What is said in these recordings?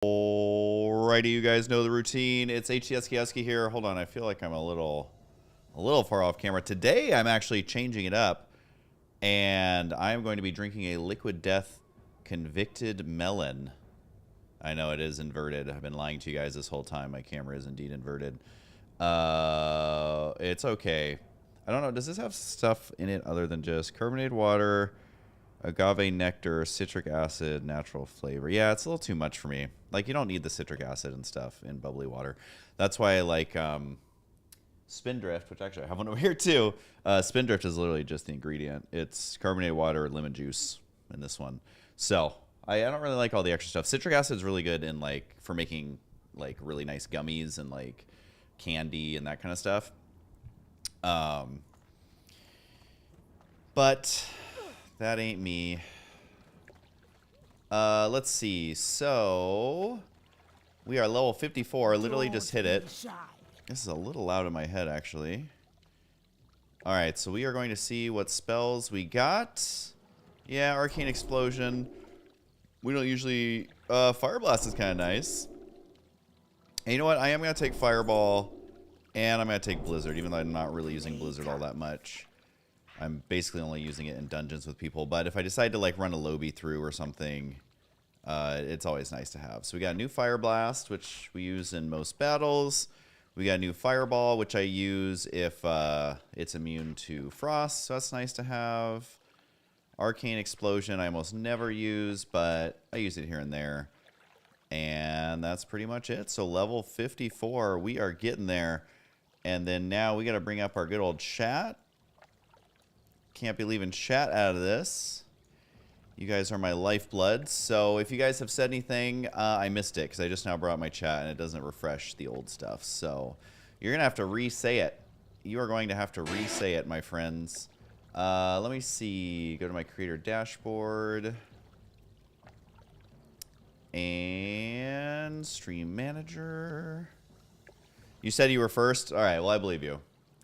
Alrighty, you guys know the routine. It's Husky here. Hold on, I feel like I'm a little far off camera. Today, I'm actually changing it up, and I'm going to be drinking a Liquid Death Convicted Melon. I know it is inverted. I've been lying to you guys this whole time. My camera is indeed inverted. It's okay. I don't know. Does this have stuff in it other than just carbonated water, agave nectar, citric acid, natural flavor? Yeah, it's a little too much for me. Like, you don't need the citric acid and stuff in bubbly water. That's why I like Spindrift, which actually I have one over here too. Spindrift is literally just the ingredient. It's carbonated water, lemon juice in this one. So I don't really like all the extra stuff. Citric acid is really good in like for making like really nice gummies and like candy and that kind of stuff. But that ain't me. Let's see. So we are level 54. I literally just hit it. This is a little loud in my head, actually. All right, so we are going to see what spells we got. Yeah, Arcane Explosion. We don't usually... Fire Blast is kind of nice. And you know what? I am going to take Fireball, and I'm going to take Blizzard, even though I'm not really using Blizzard all that much. I'm basically only using it in dungeons with people. But if I decide to like run a lobby through or something, it's always nice to have. So we got a new Fire Blast, which we use in most battles. We got a new Fireball, which I use if it's immune to Frost. So that's nice to have. Arcane Explosion I almost never use, but I use it here and there. And that's pretty much it. So level 54, we are getting there. And then now we got to bring up our good old chat. Can't be leaving chat out of this. You guys are my lifeblood. So if you guys have said anything, I missed it because I just now brought up my chat and it doesn't refresh the old stuff. So you're going to have to re-say it. You are going to have to re-say it, my friends. Let me see. Go to my creator dashboard. And stream manager. You said you were first? All right, well, I believe you.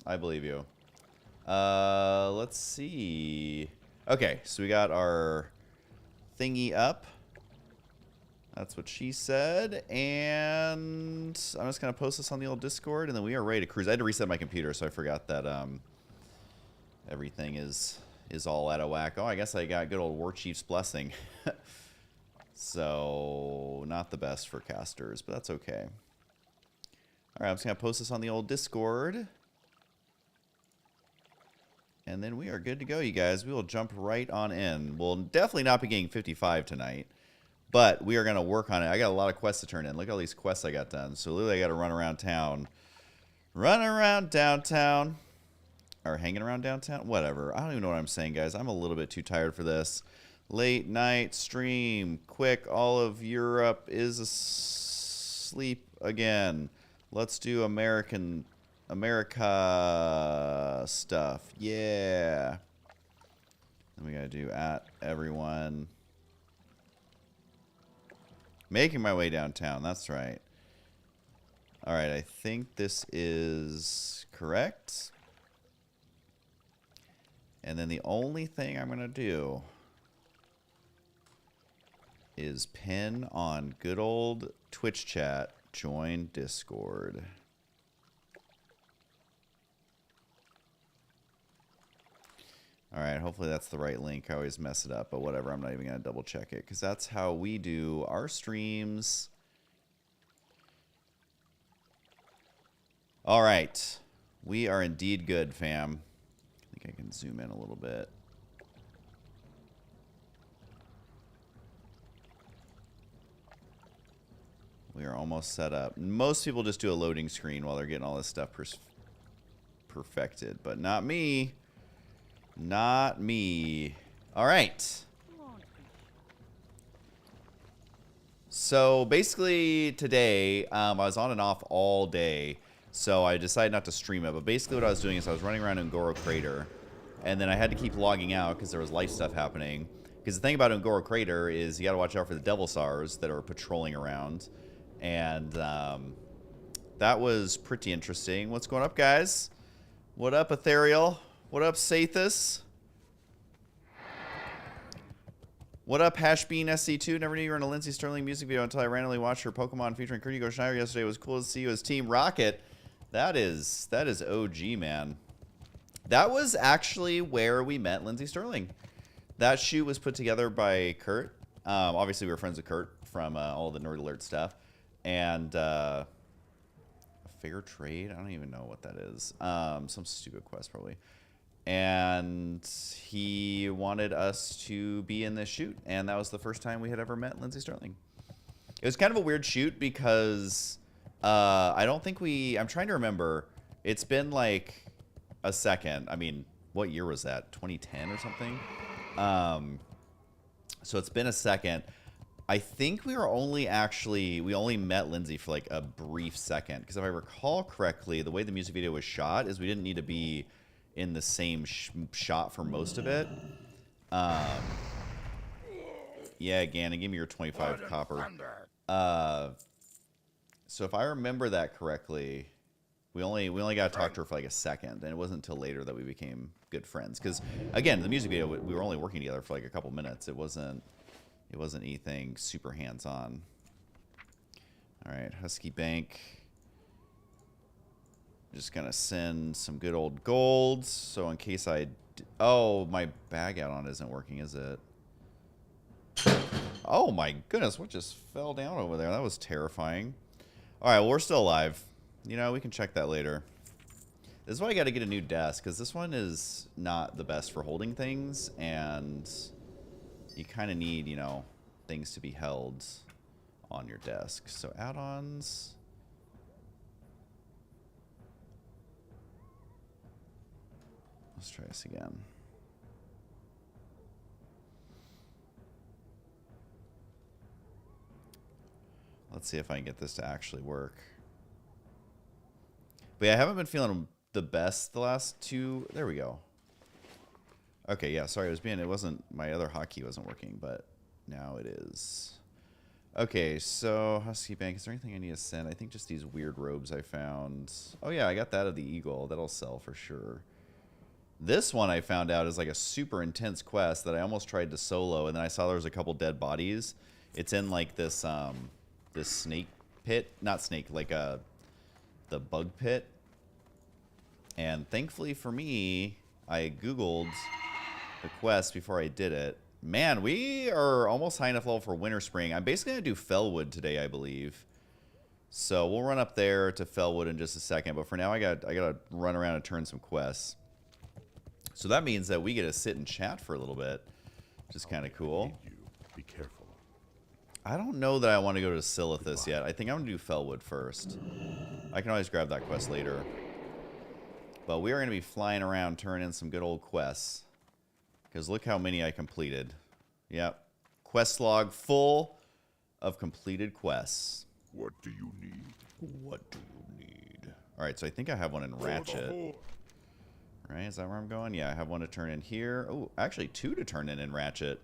I believe you. Let's see. Okay, so we got our thingy up. That's what she said. And I'm just going to post this on the old Discord, and then we are ready to cruise. I had to reset my computer, so I forgot that everything is all out of whack. Oh, I guess I got good old War Chief's blessing. So, not the best for casters, but that's okay. All right, I'm just going to post this on the old Discord. And then we are good to go, you guys. We will jump right on in. We'll definitely not be getting 55 tonight, but we are going to work on it. I got a lot of quests to turn in. Look at all these quests I got done. So literally I got to run around town. Run around downtown. Or hanging around downtown. Whatever. I don't even know what I'm saying, guys. I'm a little bit too tired for this. Late night stream. Quick, all of Europe is asleep again. Let's do America stuff. Yeah. Then we gotta do at everyone. Making my way downtown. That's right. All right. I think this is correct. And then the only thing I'm gonna do is pin on good old Twitch chat. Join Discord. All right, hopefully that's the right link. I always mess it up, but whatever. I'm not even going to double check it because that's how we do our streams. All right. We are indeed good, fam. I think I can zoom in a little bit. We are almost set up. Most people just do a loading screen while they're getting all this stuff perfected, but not me. Not me. All right. So basically today, I was on and off all day, so I decided not to stream it. But basically what I was doing is I was running around Ungoro Crater, and then I had to keep logging out because there was life stuff happening. Because the thing about Ungoro Crater is you got to watch out for the Devil Sars that are patrolling around. And that was pretty interesting. What's going up, guys? What up, Ethereal? What up, Sathus? What up, Hashbean SC2? Never knew you were in a Lindsay Sterling music video until I randomly watched her Pokemon featuring Kuriko Schneider yesterday. It was cool to see you as Team Rocket. That is OG, man. That was actually where we met Lindsay Sterling. That shoot was put together by Kurt. Obviously, we were friends with Kurt from all the Nerd Alert stuff. And a fair trade? I don't even know what that is. Some stupid quest, probably. And he wanted us to be in this shoot. And that was the first time we had ever met Lindsay Sterling. It was kind of a weird shoot because I don't think I'm trying to remember. It's been like a second. I mean, what year was that? 2010 or something? So it's been a second. I think we only met Lindsay for like a brief second. Because if I recall correctly, the way the music video was shot is we didn't need to be in the same shot for most of it. Yeah, Ganon, give me your 25 copper. So if I remember that correctly, we only got to talk to her for like a second, and it wasn't until later that we became good friends. Because again, the music video, we were only working together for like a couple minutes. It wasn't anything super hands-on. All right, Husky Bank. Just gonna send some good old golds. So in case oh, my bag add-on isn't working, is it? Oh my goodness, what just fell down over there? That was terrifying. All right, well, we're still alive. You know, we can check that later. This is why I got to get a new desk, because this one is not the best for holding things, and you kind of need, you know, things to be held on your desk. So add-ons. Let's try this again. Let's see if I can get this to actually work. But yeah, I haven't been feeling the best the last two. There we go. Okay, yeah, sorry, it wasn't, my other hotkey wasn't working, but now it is. Okay, so Husky Bank, is there anything I need to send? I think just these weird robes I found. Oh yeah, I got that of the Eagle. That'll sell for sure. This one I found out is like a super intense quest that I almost tried to solo, and then I saw there was a couple dead bodies. It's in like this this snake pit, not snake, like the bug pit. And thankfully for me, I Googled the quest before I did it. Man, we are almost high enough level for Winter Spring. I'm basically gonna do FELWOOD today, I believe. So we'll run up there to FELWOOD in just a second. But for now, I gotta run around and turn some quests. So that means that we get to sit and chat for a little bit, which is kind of cool. Be careful. I don't know that I want to go to Silithus yet. I think I'm going to do FELWOOD first. I can always grab that quest later. But we are going to be flying around turning in some good old quests. Because look how many I completed. Yep. Quest log full of completed quests. What do you need? What do you need? Alright, so I think I have one in Ratchet. Right, is that where I'm going? Yeah, I have one to turn in here. Oh, actually two to turn in Ratchet.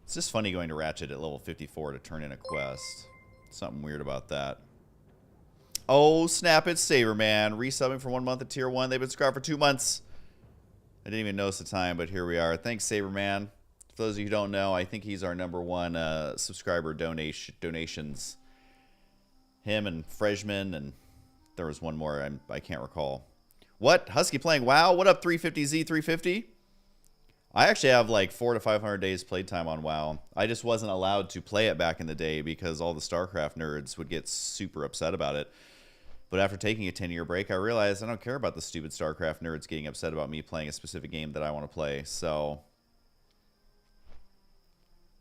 It's just funny going to Ratchet at level 54 to turn in a quest. Something weird about that. Oh, snap it, Saberman. Resubbing for 1 month at tier 1. They've been subscribed for 2 months. I didn't even notice the time, but here we are. Thanks, Saberman. For those of you who don't know, I think he's our #1 subscriber donations. Him and Freshman, and there was one more I can't recall. What? Husky playing WoW? What up, 350Z350? I actually have like 400 to 500 days playtime on WoW. I just wasn't allowed to play it back in the day because all the StarCraft nerds would get super upset about it. But after taking a 10-year break, I realized I don't care about the stupid StarCraft nerds getting upset about me playing a specific game that I want to play. So,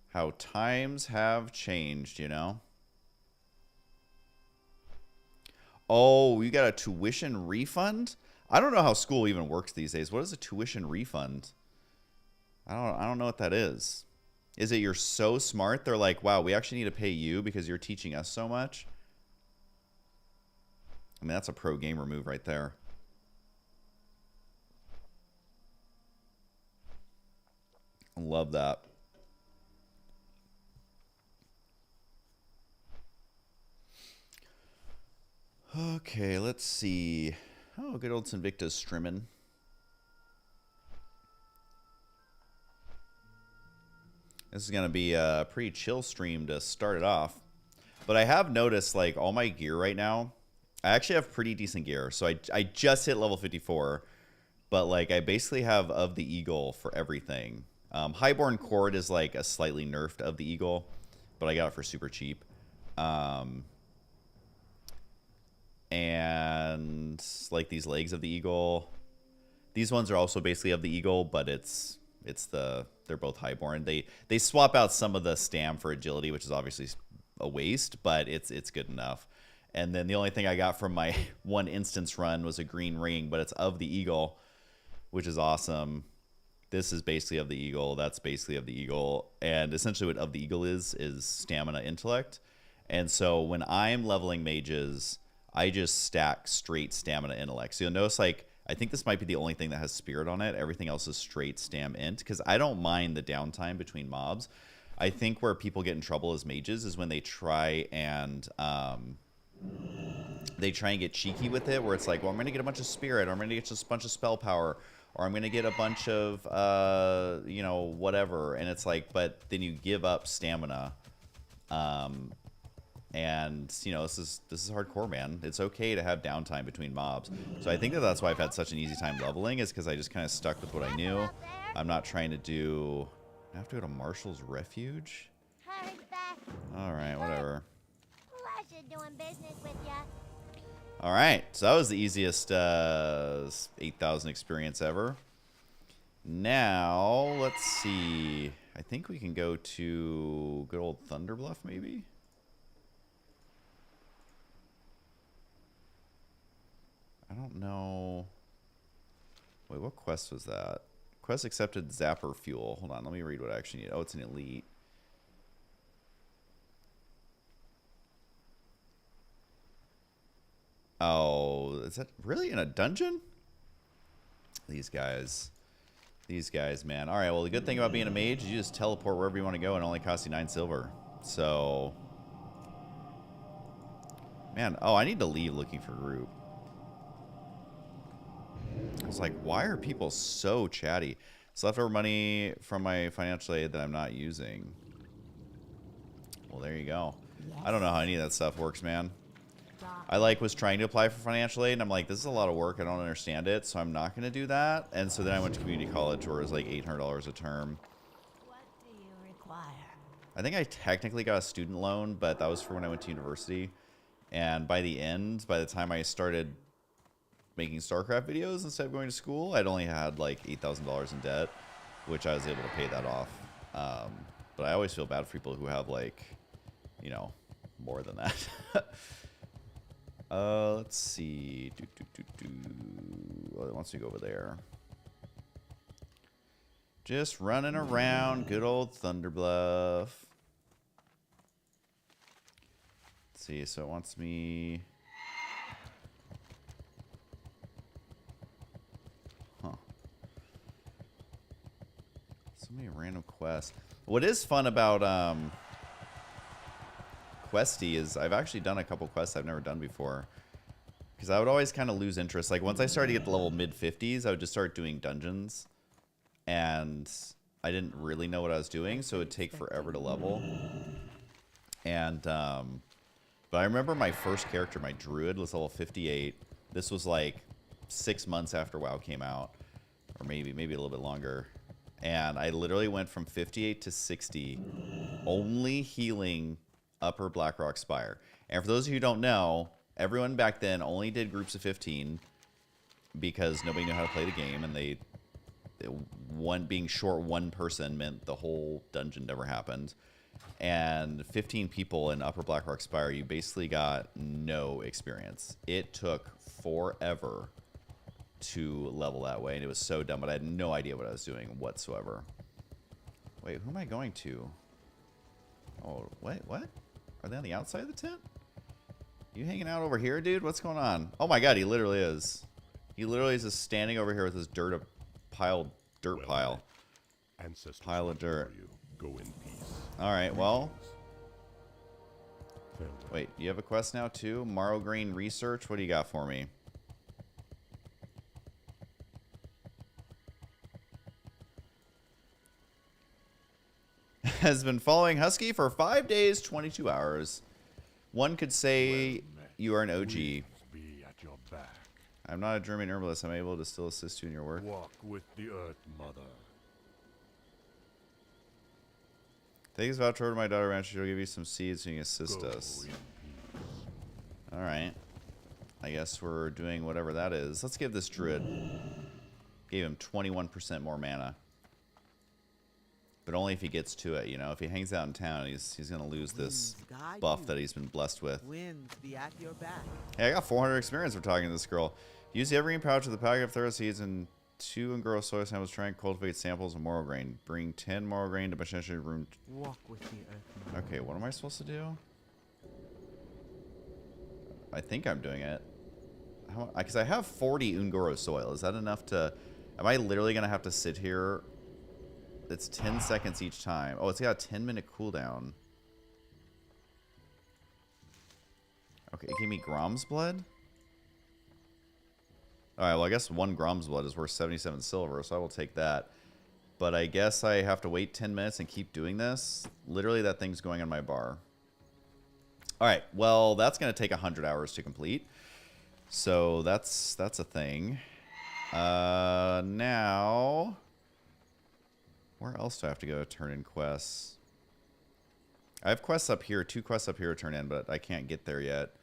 how times have changed, you know? Oh, you got a tuition refund? I don't know how school even works these days. What is a tuition refund? I don't know what that is. Is it you're so smart? They're like, wow, we actually need to pay you because you're teaching us so much? I mean, that's a pro gamer move right there. I love that. Okay, let's see. Oh, good old Sinvicta's streaming. This is going to be a pretty chill stream to start it off. But I have noticed, like, all my gear right now, I actually have pretty decent gear. So I just hit level 54. But, like, I basically have of the Eagle for everything. Highborn Cord is, like, a slightly nerfed of the Eagle. But I got it for super cheap. And, like, these legs of the Eagle. These ones are also basically of the Eagle, but they're both highborn. They swap out some of the stam for agility, which is obviously a waste, but it's good enough. And then the only thing I got from my one instance run was a green ring, but it's of the Eagle, which is awesome. This is basically of the Eagle. That's basically of the Eagle. And essentially what of the Eagle is stamina intellect. And so when I'm leveling mages, I just stack straight stamina intellect. So you'll notice, like, I think this might be the only thing that has spirit on it. Everything else is straight stam int, because I don't mind the downtime between mobs. I think where people get in trouble as mages is when they try and get cheeky with it, where it's like, well, I'm going to get a bunch of spirit, or I'm going to get just a bunch of spell power, or I'm going to get a bunch of, you know, whatever. And it's like, but then you give up stamina. And, you know, this is hardcore, man. It's okay to have downtime between mobs. So I think that's why I've had such an easy time leveling, is because I just kind of stuck with what I knew. I'm not trying to do... I have to go to Marshall's Refuge? Alright, whatever. Pleasure doing business with ya. Alright, so that was the easiest 8,000 experience ever. Now, let's see. I think we can go to good old Thunderbluff, maybe? I don't know. Wait, what quest was that? Quest accepted Zapper Fuel. Hold on, let me read what I actually need. Oh, it's an elite. Oh, is that really in a dungeon? These guys. These guys, man. All right, well, the good thing about being a mage is you just teleport wherever you want to go and it only costs you 9 silver. So... Man, oh, I need to leave looking for group. I was like, why are people so chatty? It's leftover money from my financial aid that I'm not using. Well, there you go. Yes. I don't know how any of that stuff works, man. I was trying to apply for financial aid, and I'm like, this is a lot of work. I don't understand it, so I'm not going to do that. And so then I went to community college, where it was like $800 a term. What do you require? I think I technically got a student loan, but that was for when I went to university. And by the time I started making StarCraft videos instead of going to school, I'd only had like $8,000 in debt, which I was able to pay that off. But I always feel bad for people who have, like, you know, more than that. Let's see. Oh, it wants me to go over there. Just running around good old Thunderbluff. Let's see, so it wants me... Huh. So many random quests. What is fun about Questy is I've actually done a couple quests I've never done before. Because I would always kind of lose interest. Like, once I started to get to level mid-50s, I would just start doing dungeons. And I didn't really know what I was doing, so it would take forever to level. And, but I remember my first character, my druid, was level 58. This was like 6 months after WoW came out. Or maybe a little bit longer. And I literally went from 58 to 60, only healing Upper Blackrock Spire. And for those of you who don't know, everyone back then only did groups of 15 because nobody knew how to play the game, and being short one person meant the whole dungeon never happened. And 15 people in Upper Blackrock Spire, you basically got no experience. It took forever to level that way, and it was so dumb, but I had no idea what I was doing whatsoever. Wait, who am I going to? Oh, wait, what? Are they on the outside of the tent? You hanging out over here, dude? What's going on? Oh my god, he literally is. He literally is just standing over here with his dirt pile. Pile of dirt. Go in peace. Alright, well. Wait, you have a quest now too? Morrow Green Research? What do you got for me? has been following Husky for 5 days, 22 hours. One could say you are an OG. Be at your back. I'm not a German herbalist. I'm able to still assist you in your work. Walk with the Earth Mother. Take this voucher over to my daughter ranch. She'll give you some seeds so you can assist Go us. in peace. Alright. I guess we're doing whatever that is. Let's give this druid. Gave him 21% more mana. But only if he gets to it, you know. If he hangs out in town, he's going to lose this buff that he's been blessed with. Winds be at your back. Hey, I got 400 experience for talking to this girl. Use the evergreen pouch with the packet of thorough seeds and 2 engrow soil samples. Try and cultivate samples of moral grain. Bring 10 moral grain to potentially room. Walk with the earth. Okay, what am I supposed to do? I think I'm doing it. Because I have 40 Ungoro soil. Is that enough to... Am I literally going to have to sit here? It's 10 seconds each time. Oh, it's got a 10-minute cooldown. Okay, it gave me Grom's blood? Alright, well, I guess 1 Grom's blood is worth 77 silver, so I will take that. But I guess I have to wait 10 minutes and keep doing this. Literally, that thing's going on my bar. Alright, well, that's going to take 100 hours to complete. So that's a thing. Now... Where else do I have to go to turn in quests? I have quests up here, 2 quests up here to turn in, but I can't get there yet.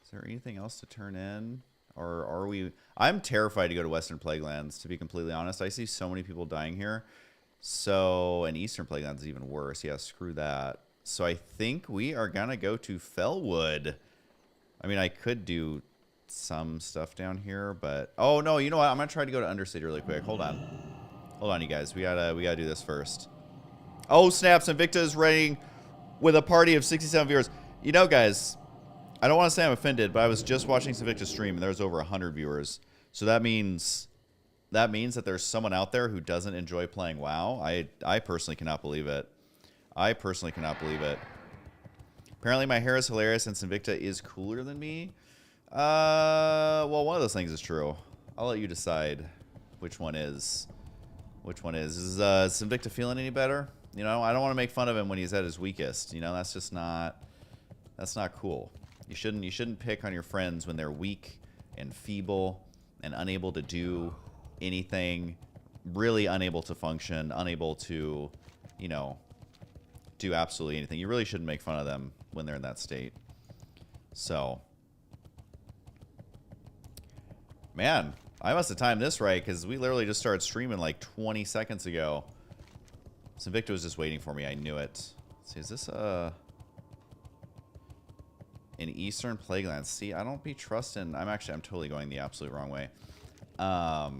Is there anything else to turn in? Or are we... I'm terrified to go to Western Plaguelands, to be completely honest. I see so many people dying here. So, and Eastern Plaguelands is even worse. Yeah, screw that. So I think we are going to go to FELWOOD. I mean, I could do some stuff down here, but... Oh, no, you know what? I'm going to try to go to Undercity really quick. Hold on. Hold on, you guys. We gotta do this first. Oh, snaps. Invicta is raiding with a party of 67 viewers. You know, guys, I don't want to say I'm offended, but I was just watching Invicta's stream, and there was over 100 viewers. So that means that there's someone out there who doesn't enjoy playing WoW. I personally cannot believe it. I personally cannot believe it. Apparently, my hair is hilarious, and Invicta is cooler than me. Well, one of those things is true. I'll let you decide which one is. Which one is? Is Invicta feeling any better? You know, I don't want to make fun of him when he's at his weakest. You know, that's just not... That's not cool. You shouldn't pick on your friends when they're weak and feeble and unable to do anything, really unable to function, unable to, you know, do absolutely anything. You really shouldn't make fun of them when they're in that state. So, man, I must have timed this right, because we literally just started streaming like 20 seconds ago. So Victor was just waiting for me. I knew it. Let's see, is this an Eastern Plaguelands? See, I don't be trusting. I'm totally going the absolute wrong way. Oh,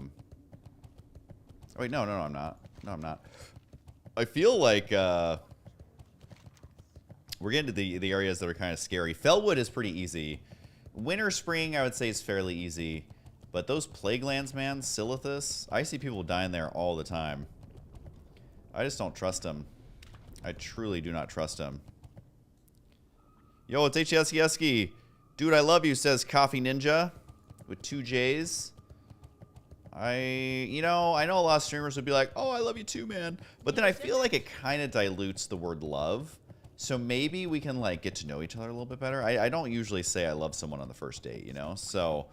wait, no, I'm not. No, I'm not. I feel like we're getting to the areas that are kind of scary. FELWOOD is pretty easy. Winter, spring, I would say is fairly easy. But those Plaguelands, man, Silithus, I see people dying there all the time. I just don't trust them. I truly do not trust them. Yo, it's HSK. Dude, I love you, says Coffee Ninja with 2 J's. I know a lot of streamers would be like, oh, I love you too, man. But then I feel like it kind of dilutes the word love. So maybe we can, like, get to know each other a little bit better. I don't usually say I love someone on the first date, you know? So...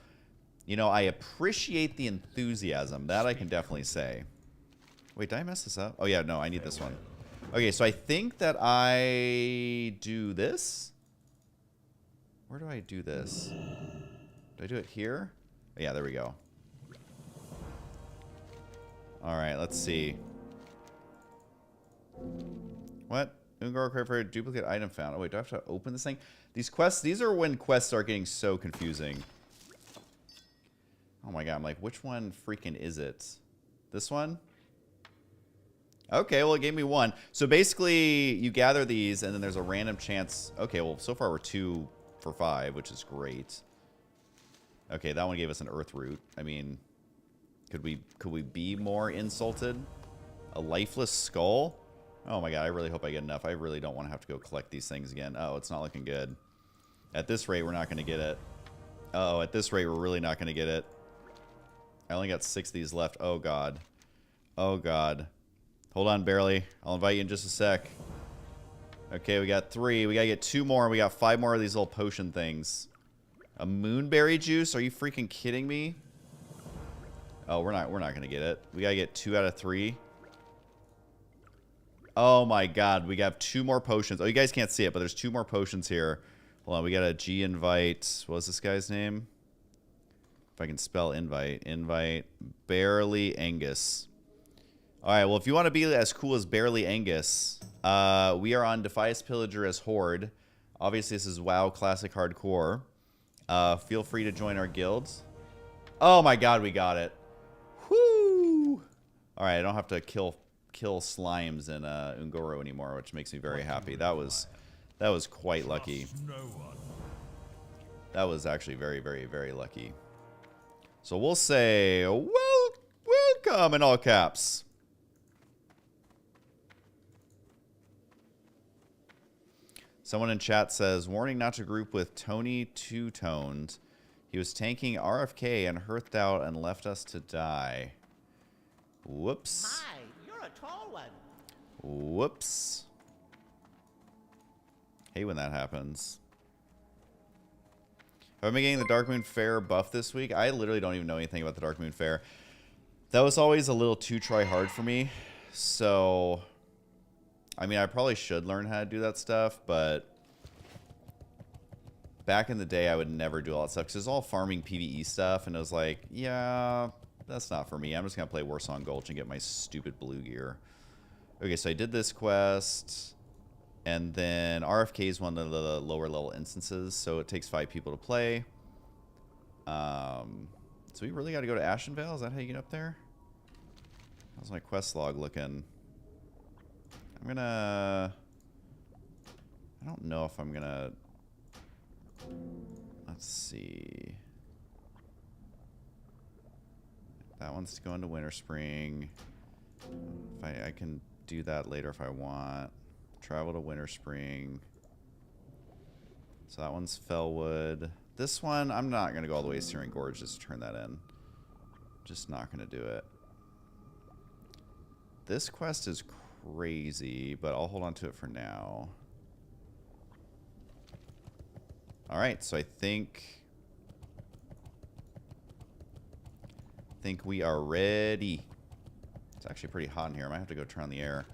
You know, I appreciate the enthusiasm. That I can definitely say. Wait, did I mess this up? Oh, yeah, no, I need this one. Okay, so I think that I do this. Where do I do this? Do I do it here? Oh, yeah, there we go. All right, let's see. What? Ungoro crate for a duplicate item found. Oh, wait, do I have to open this thing? These quests, these are when quests start getting so confusing. Oh my god, I'm like, which one freaking is it? This one? Okay, well, it gave me 1. So basically, you gather these, and then there's a random chance. Okay, well, so far we're 2 for 5, which is great. Okay, that one gave us an earth root. I mean, could we be more insulted? A lifeless skull? Oh my god, I really hope I get enough. I really don't want to have to go collect these things again. Oh, it's not looking good. At this rate, we're not going to get it. Uh oh, at this rate, we're really not going to get it. I only got 6 of these left. Oh, God. Oh, God. Hold on, barely. I'll invite you in just a sec. Okay, we got 3. We gotta get 2 more, and we got 5 more of these little potion things. A moonberry juice? Are you freaking kidding me? Oh, we're not gonna get it. We gotta get 2 out of 3. Oh my god, we got 2 more potions. Oh, you guys can't see it, but there's 2 more potions here. Hold on, we got a G invite. What was this guy's name? If I can spell invite. Invite. Barely Angus. Alright, well, if you want to be as cool as Barely Angus, we are on Defias Pillager as Horde. Obviously, this is WoW Classic Hardcore. Feel free to join our guilds. Oh my god, we got it. Whoo! Alright, I don't have to kill slimes in Ungoro anymore, which makes me very happy. That was quite lucky. That was actually very, very, very lucky. So we'll say, welcome in all caps. Someone in chat says, warning not to group with Tony Two-Toned. He was tanking RFK and hearthed out and left us to die. Whoops. My, you're a tall one. Whoops. Hate when that happens. Have I been getting the Darkmoon Fair buff this week? I literally don't even know anything about the Darkmoon Fair. That was always a little too try hard for me. So, I mean, I probably should learn how to do that stuff, but back in the day, I would never do all that stuff because it was all farming PvE stuff, and it was like, yeah, that's not for me. I'm just going to play Warsong Gulch and get my stupid blue gear. Okay, so I did this quest, and then RFK is one of the lower level instances, so it takes 5 people to play. So we really got to go to Ashenvale? Is that how you get up there? How's my quest log looking? I'm gonna... I don't know if I'm gonna... Let's see. That one's to go into Winter Spring. If I can do that later if I want. Travel to Winter Spring. So that one's Felwood. This one, I'm not going to go all the way to Searing Gorge just to turn that in. Just not going to do it. This quest is crazy, but I'll hold on to it for now. Alright, so I think we are ready. It's actually pretty hot in here. I might have to go turn on the air.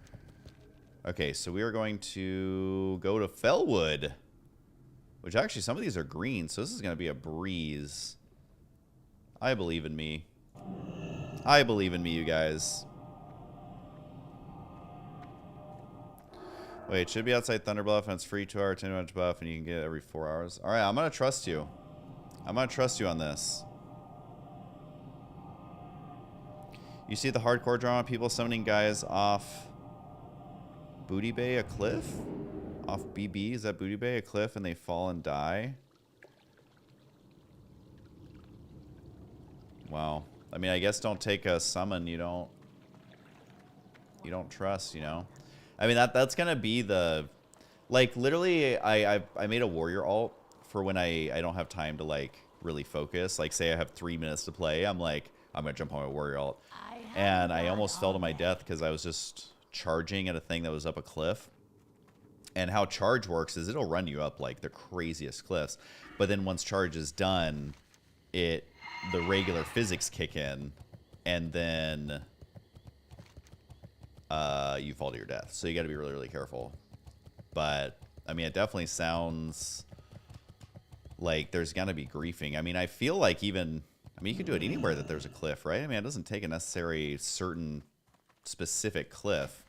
Okay, so we are going to go to Felwood. Which actually, some of these are green, so this is going to be a breeze. I believe in me. I believe in me, you guys. Wait, it should be outside Thunderbluff, and it's free 2-hour 10-minute buff, and you can get it every 4 hours. Alright, I'm going to trust you. I'm going to trust you on this. You see the hardcore drama, people summoning guys off Booty Bay, a cliff? Off BB, is that Booty Bay, a cliff, and they fall and die? Wow. I mean, I guess don't take a summon you don't trust, you know? I mean, that's gonna be the... Like, literally, I made a warrior alt for when I don't have time to, like, really focus. Like, say I have 3 minutes to play, I'm like, I'm gonna jump on my warrior alt. And I almost fell to my death because I was just charging at a thing that was up a cliff. And how charge works is it'll run you up like the craziest cliffs. But then once charge is done, the regular physics kick in. And then you fall to your death. So you got to be really, really careful. But, I mean, it definitely sounds like there's going to be griefing. I mean, I feel like even... I mean, you can do it anywhere that there's a cliff, right? I mean, it doesn't take a necessary certain specific cliff.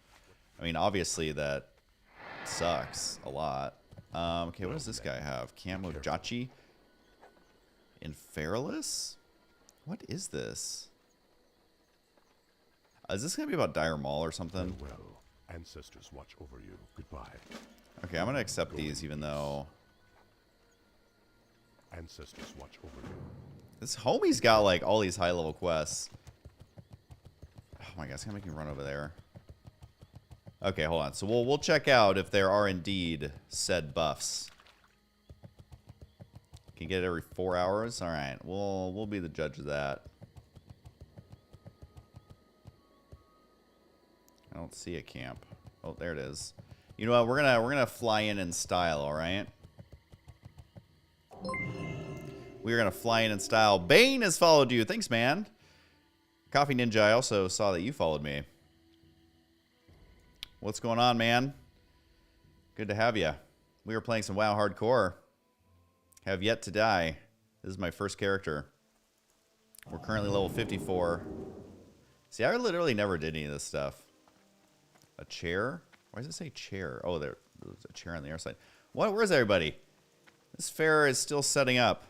I mean, obviously that sucks a lot. Okay, what does this guy have? Camo Jachi? Inferalis? What is this? Is this going to be about Dire Maul or something? Well, ancestors watch over you. Goodbye. Okay, I'm going to accept these even though... Ancestors watch over you. This homie's got like all these high level quests. Oh my god, it's gonna make me run over there. Okay, hold on. So we'll check out if there are indeed said buffs. Can get it every 4 hours. All right, we'll be the judge of that. don't see a camp. Oh, there it is. You know what? We're gonna fly in style. All right. We're gonna fly in style. Bane has followed you. Thanks, man. Coffee Ninja, I also saw that you followed me. What's going on, man? Good to have you. We were playing some WoW Hardcore. Have yet to die. This is my first character. We're currently level 54. See, I literally never did any of this stuff. A chair? Why does it say chair? Oh, there's a chair on the other side. What? Where's everybody? This fair is still setting up.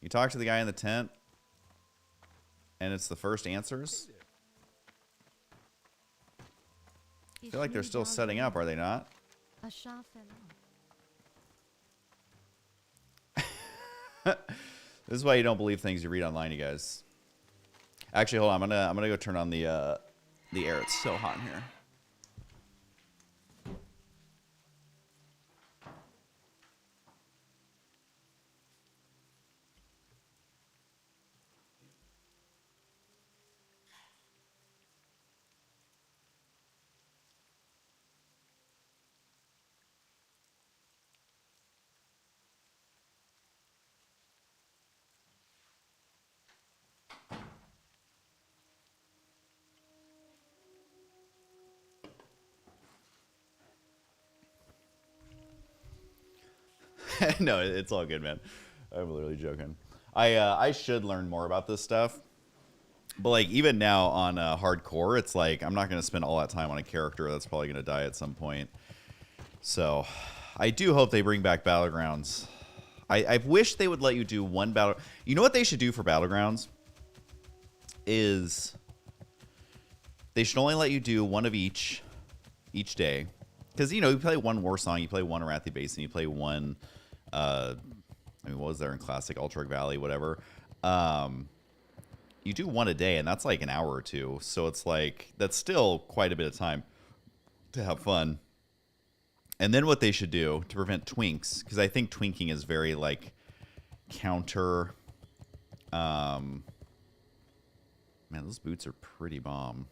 You talk to the guy in the tent, and it's the first answers? I feel like they're still setting up, are they not? This is why you don't believe things you read online, you guys. Actually, hold on. I'm gonna go turn on the air. It's so hot in here. No, it's all good, man. I'm literally joking. I should learn more about this stuff. But, like, even now on hardcore, it's like I'm not going to spend all that time on a character that's probably going to die at some point. So, I do hope they bring back Battlegrounds. I wish they would let you do one battle. You know what they should do for Battlegrounds? Is they should only let you do one of each day. Because, you know, you play one War Song, you play one Arathi Basin, you play one... I mean, what was there in Classic? Ultrarch Valley, whatever. You do one a day, and that's like an hour or two. So it's like, that's still quite a bit of time to have fun. And then what they should do to prevent twinks, because I think twinking is very, like, counter. Man, those boots are pretty bomb.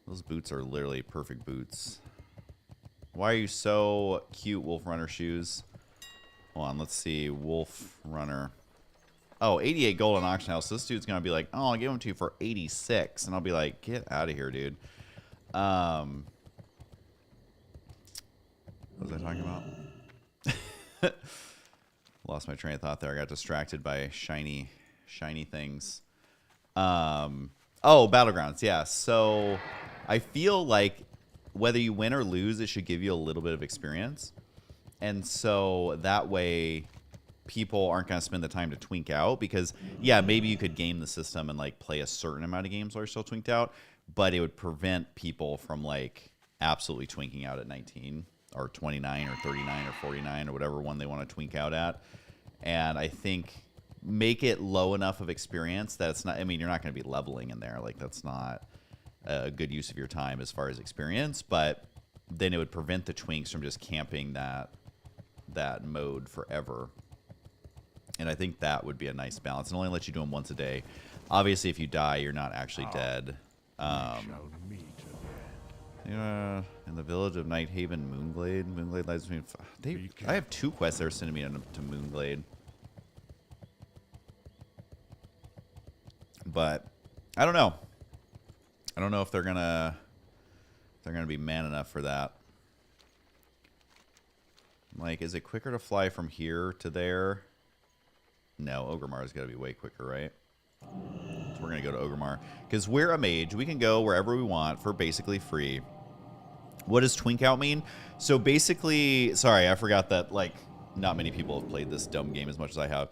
Those boots are literally perfect boots. Why are you so cute, Wolf Runner shoes? Hold on, let's see. Wolf Runner. Oh, 88 gold in auction house. This dude's going to be like, oh, I'll give them to you for 86. And I'll be like, get out of here, dude. What was I talking about? Lost my train of thought there. I got distracted by shiny things. Oh, Battlegrounds. Yeah. So I feel like whether you win or lose, it should give you a little bit of experience. And so that way people aren't going to spend the time to twink out, because yeah, maybe you could game the system and like play a certain amount of games while you're still twinked out, but it would prevent people from like absolutely twinking out at 19 or 29 or 39 or 49 or whatever one they want to twink out at. And I think make it low enough of experience that it's not, I mean, you're not going to be leveling in there. Like, that's not a good use of your time as far as experience, but then it would prevent the twinks from just camping that mode forever. And I think that would be a nice balance, and only let you do them once a day. Obviously, if you die, you're not actually dead. Yeah, in the village of Nighthaven, Moonglade lies between. I have 2 quests that are sending me to Moonglade, but I don't know. I don't know if they're gonna be man enough for that. Like, is it quicker to fly from here to there? No, Ogremar's got to be way quicker, right? So we're gonna go to Ogremar because we're a mage. We can go wherever we want for basically free. What does twink out mean? So basically, sorry, I forgot that like not many people have played this dumb game as much as I have.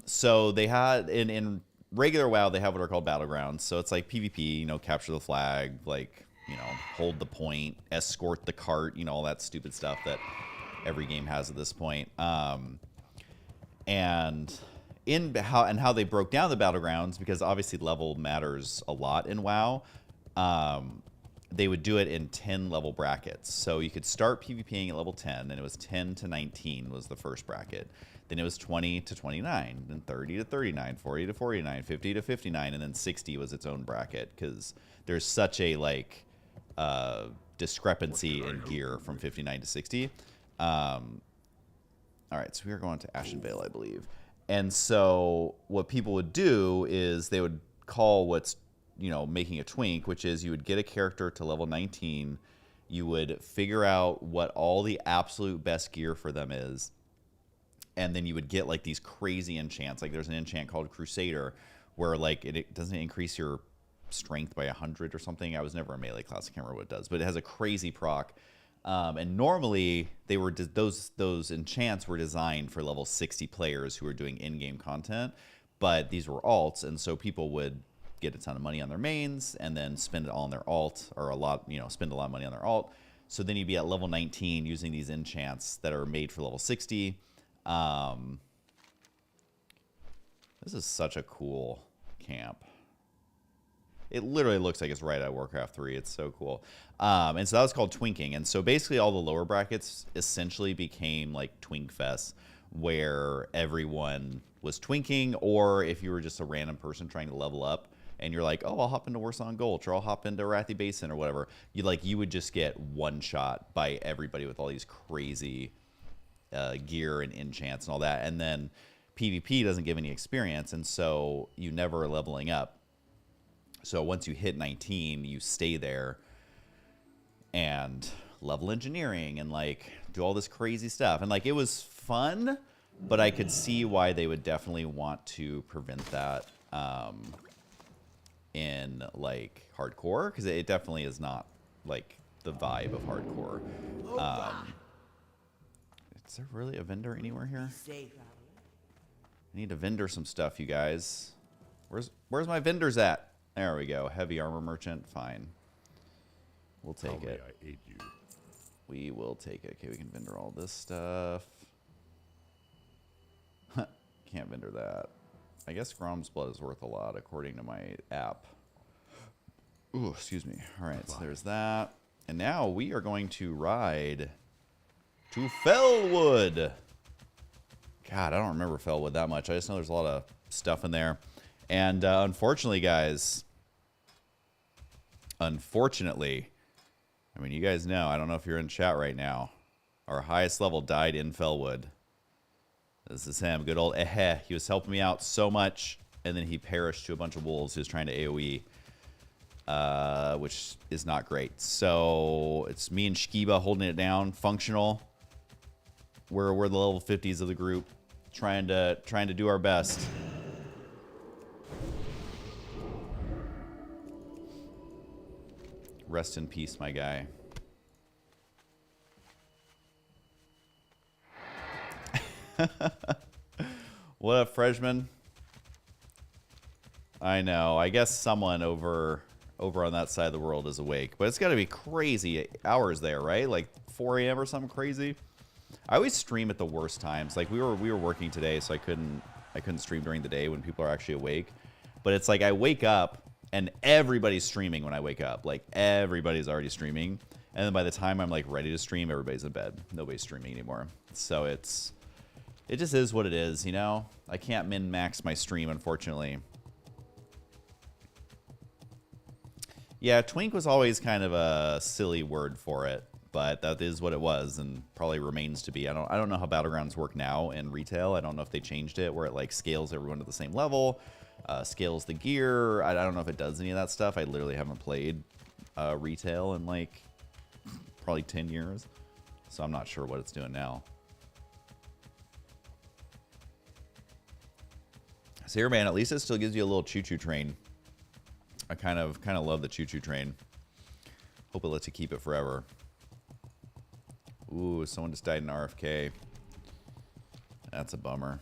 So they had in regular WoW, they have what are called battlegrounds. So it's like PvP, you know, capture the flag, like, you know, hold the point, escort the cart, you know, all that stupid stuff that every game has at this point. And how they broke down the battlegrounds, because obviously level matters a lot in WoW. they would do it in 10 level brackets. So you could start PvPing at level 10, and it was 10 to 19 was the first bracket. Then it was 20 to 29, then 30 to 39, 40 to 49, 50 to 59, and then 60 was its own bracket because there's such a like discrepancy in gear from 59 to 60. All right, so we are going to Ashen Vale, I believe. And so what people would do is they would call what's, you know, making a twink, which is you would get a character to level 19, you would figure out what all the absolute best gear for them is, and then you would get like these crazy enchants. Like there's an enchant called Crusader where like it doesn't increase your strength by 100 or something. I was never a melee class, I can't remember what it does, but it has a crazy proc. And normally they were those enchants were designed for level 60 players who were doing in-game content, but these were alts, and so people would get a ton of money on their mains and then spend it all on their alt, or a lot, you know, spend a lot of money on their alt. So then you'd be at level 19 using these enchants that are made for level 60. This is such a cool camp. It literally looks like it's right out of Warcraft 3. It's so cool. And so that was called twinking. And so basically all the lower brackets essentially became like Twink Fest, where everyone was twinking, or if you were just a random person trying to level up and you're like, oh, I'll hop into Warsong Gulch, or I'll hop into Wrathy Basin or whatever, you would just get one shot by everybody with all these crazy gear and enchants and all that. And then PvP doesn't give any experience, and so you never are leveling up. So once you hit 19, you stay there and level engineering and like do all this crazy stuff. And like it was fun, but I could see why they would definitely want to prevent that in like hardcore, because it definitely is not like the vibe of hardcore. Is there really a vendor anywhere here? I need to vendor some stuff, you guys. Where's my vendors at? There we go. Heavy armor merchant. Fine. We'll take it. I aid you. We will take it. Okay, we can vendor all this stuff. Can't vendor that. I guess Grom's blood is worth a lot according to my app. Ooh, excuse me. All right, so there's that. And now we are going to ride to FELWOOD. God, I don't remember FELWOOD that much. I just know there's a lot of stuff in there. And unfortunately, guys, I mean, you guys know, I don't know if you're in chat right now, our highest level died in FELWOOD. This is him, good old Ehe. He was helping me out so much, and then he perished to a bunch of wolves. He was trying to AoE, which is not great. So it's me and Shkiba holding it down, functional. We're the level 50s of the group, trying to do our best. Rest in peace, my guy. What up, freshman? I know. I guess someone over on that side of the world is awake, but it's got to be crazy hours there, right? Like 4 a.m. or something crazy. I always stream at the worst times. Like we were working today, so I couldn't stream during the day when people are actually awake. But it's like I wake up and everybody's streaming when I wake up. Like everybody's already streaming, and then by the time I'm like ready to stream, everybody's in bed. Nobody's streaming anymore. So it just is what it is, you know? I can't min-max my stream, unfortunately. Yeah, twink was always kind of a silly word for it, but that is what it was and probably remains to be. I don't know how Battlegrounds work now in retail. I don't know if they changed it where it like scales everyone to the same level, scales the gear. I don't know if it does any of that stuff. I literally haven't played retail in like probably 10 years, so I'm not sure what it's doing now. So here, man, at least it still gives you a little choo-choo train. I kind of love the choo-choo train. Hope it lets you keep it forever. Ooh, someone just died in RFK. That's a bummer.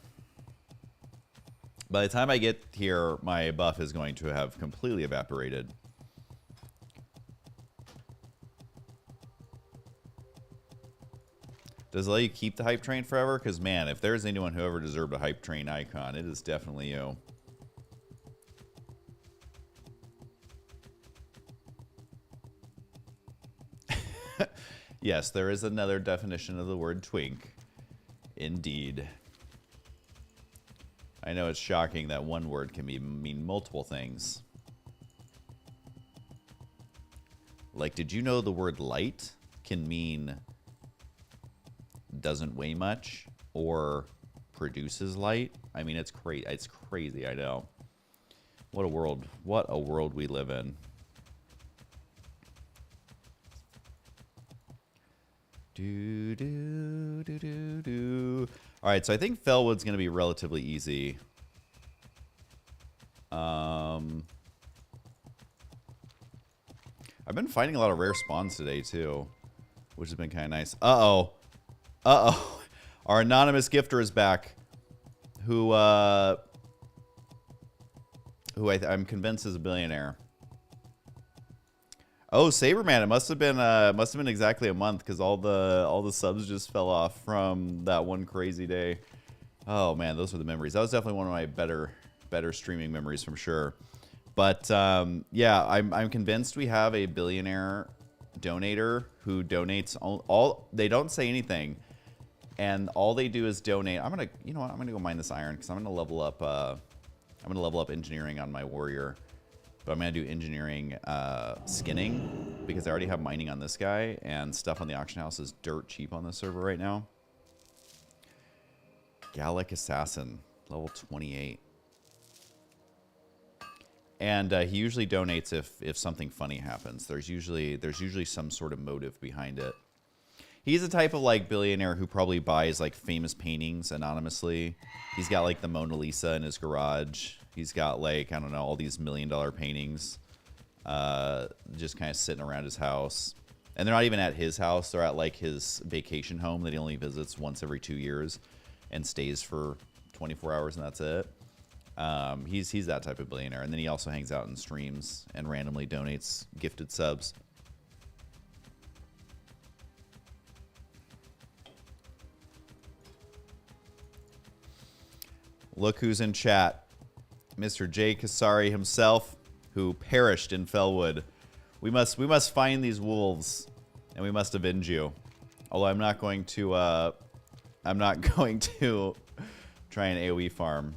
By the time I get here, my buff is going to have completely evaporated. Does it let you keep the hype train forever? Because, man, if there's anyone who ever deserved a hype train icon, it is definitely you. Yes, there is another definition of the word twink. Indeed. I know it's shocking that one word can mean multiple things. Like, did you know the word light can mean doesn't weigh much or produces light? I mean, it's crazy. It's crazy, I know. What a world. What a world we live in. Do, do, do, do, do. All right, so I think Felwood's going to be relatively easy. I've been finding a lot of rare spawns today, too, which has been kind of nice. Uh-oh. Uh-oh. Our anonymous gifter is back, who I'm convinced is a billionaire. Oh, Saberman! It must have been exactly a month because all the subs just fell off from that one crazy day. Oh man, those were the memories. That was definitely one of my better streaming memories from sure. But yeah, I'm convinced we have a billionaire donator who donates all. They don't say anything, and all they do is donate. You know what? I'm gonna go mine this iron because I'm gonna level up. I'm gonna level up engineering on my warrior. But I'm going to do engineering skinning because I already have mining on this guy and stuff on the auction house is dirt cheap on this server right now. Gallic Assassin, level 28. And he usually donates if something funny happens. There's usually some sort of motive behind it. He's the type of like billionaire who probably buys like famous paintings anonymously. He's got like the Mona Lisa in his garage. He's got like, I don't know, all these $1 million paintings just kind of sitting around his house. And they're not even at his house. They're at like his vacation home that he only visits once every 2 years and stays for 24 hours and that's it. He's that type of billionaire. And then he also hangs out and streams and randomly donates gifted subs. Look who's in chat. Mr. Jay Kasari himself, who perished in Felwood. We must find these wolves, and we must avenge you. Although I'm not going to try an AoE farm.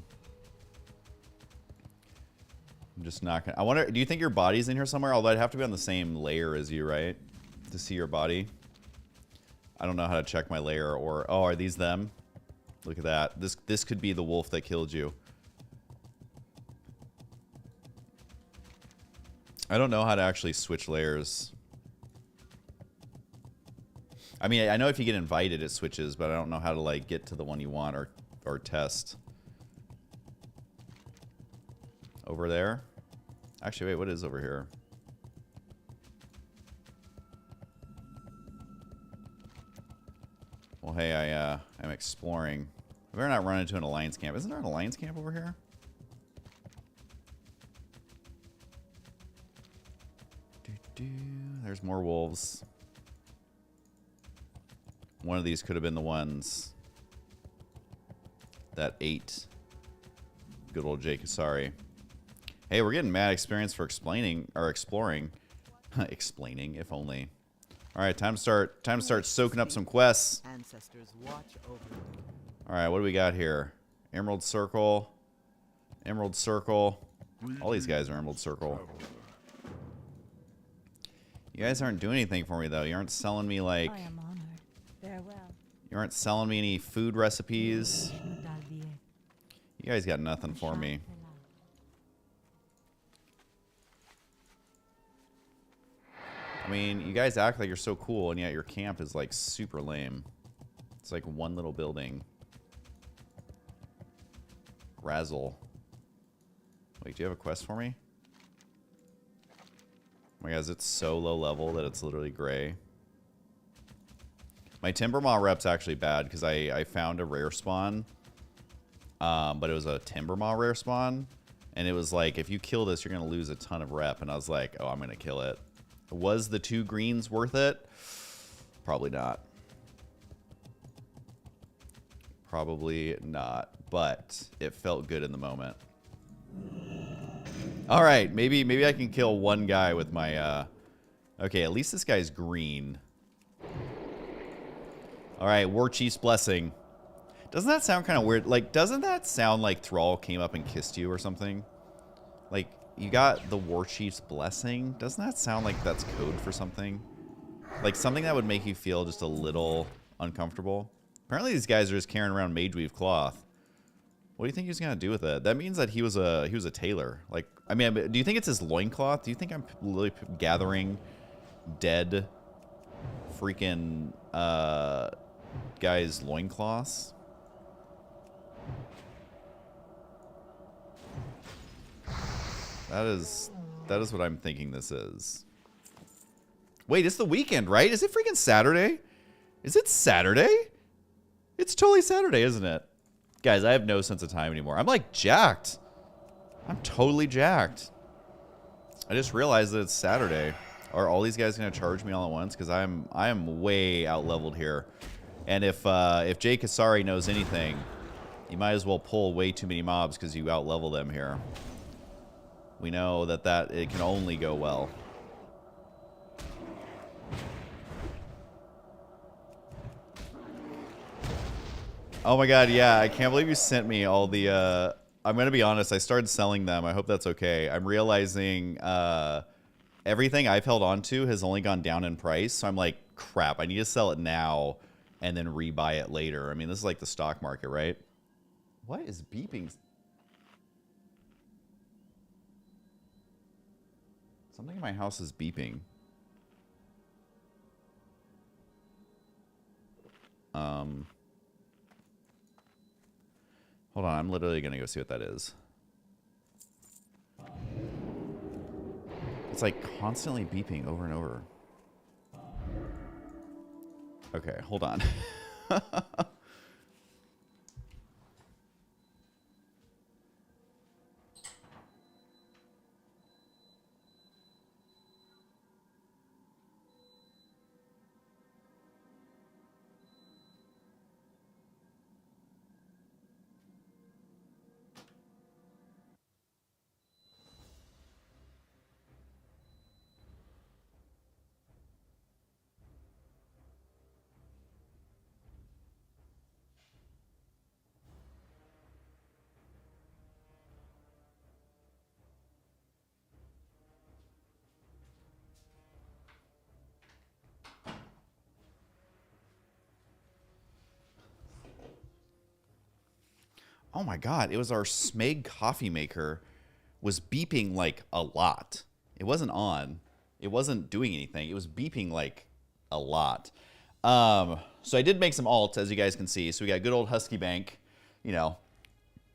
I'm just not gonna. I wonder. Do you think your body's in here somewhere? Although I'd have to be on the same layer as you, right, to see your body. I don't know how to check my layer. Or oh, are these them? Look at that. This could be the wolf that killed you. I don't know how to actually switch layers. I mean, I know if you get invited, it switches, but I don't know how to like get to the one you want or test. Over there? Actually, wait, what is over here? Well, hey, I'm exploring. I better not run into an alliance camp. Isn't there an alliance camp over here? There's more wolves. One of these could have been the ones that ate good old Jay Kasari. Hey, we're getting mad experience for explaining or exploring. Explaining, if only. All right, time to start soaking up some quests. Ancestors watch over you. All right, what do we got here? Emerald Circle. Emerald Circle. All these guys are Emerald Circle. You guys aren't doing anything for me, though. You aren't selling me, like... I am honored. Farewell. You aren't selling me any food recipes. You guys got nothing for me. I mean, you guys act like you're so cool, and yet your camp is, like, super lame. It's like one little building. Razzle. Wait, do you have a quest for me? Oh my god, it's so low level that it's literally gray. My Timbermaw rep's actually bad because I found a rare spawn. But it was a Timbermaw rare spawn. And it was like, if you kill this, you're going to lose a ton of rep. And I was like, oh, I'm going to kill it. Was the 2 greens worth it? Probably not. Probably not. But it felt good in the moment. All right, maybe I can kill one guy with my. Okay, at least this guy's green. All right, War Chief's Blessing. Doesn't that sound kind of weird? Like, doesn't that sound like Thrall came up and kissed you or something? Like, you got the War Chief's Blessing? Doesn't that sound like that's code for something? Like, something that would make you feel just a little uncomfortable? Apparently these guys are just carrying around mage weave cloth. What do you think he's gonna do with it? That means that he was a tailor. Like, I mean, do you think it's his loincloth? Do you think I'm literally gathering dead freaking guys' loincloths? That is what I'm thinking this is. Wait, it's the weekend, right? Is it freaking Saturday? Is it Saturday? It's totally Saturday, isn't it? Guys, I have no sense of time anymore. I'm like jacked. I'm totally jacked. I just realized that it's Saturday. Are all these guys gonna charge me all at once? Because I am way out leveled here. And if Jay Kasari knows anything, you might as well pull way too many mobs because you out level them here. We know that it can only go well. Oh my god, yeah, I can't believe you sent me all the, I'm gonna be honest, I started selling them. I hope that's okay. I'm realizing, everything I've held on to has only gone down in price, so I'm like, crap, I need to sell it now and then rebuy it later. I mean, this is like the stock market, right? What is beeping? Something in my house is beeping. Hold on, I'm literally gonna go see what that is. It's like constantly beeping over and over. Okay, hold on. Oh my god, it was our Smeg coffee maker was beeping like a lot. It wasn't on. It wasn't doing anything. It was beeping like a lot. So I did make some alts, as you guys can see. So we got good old Husky Bank. You know,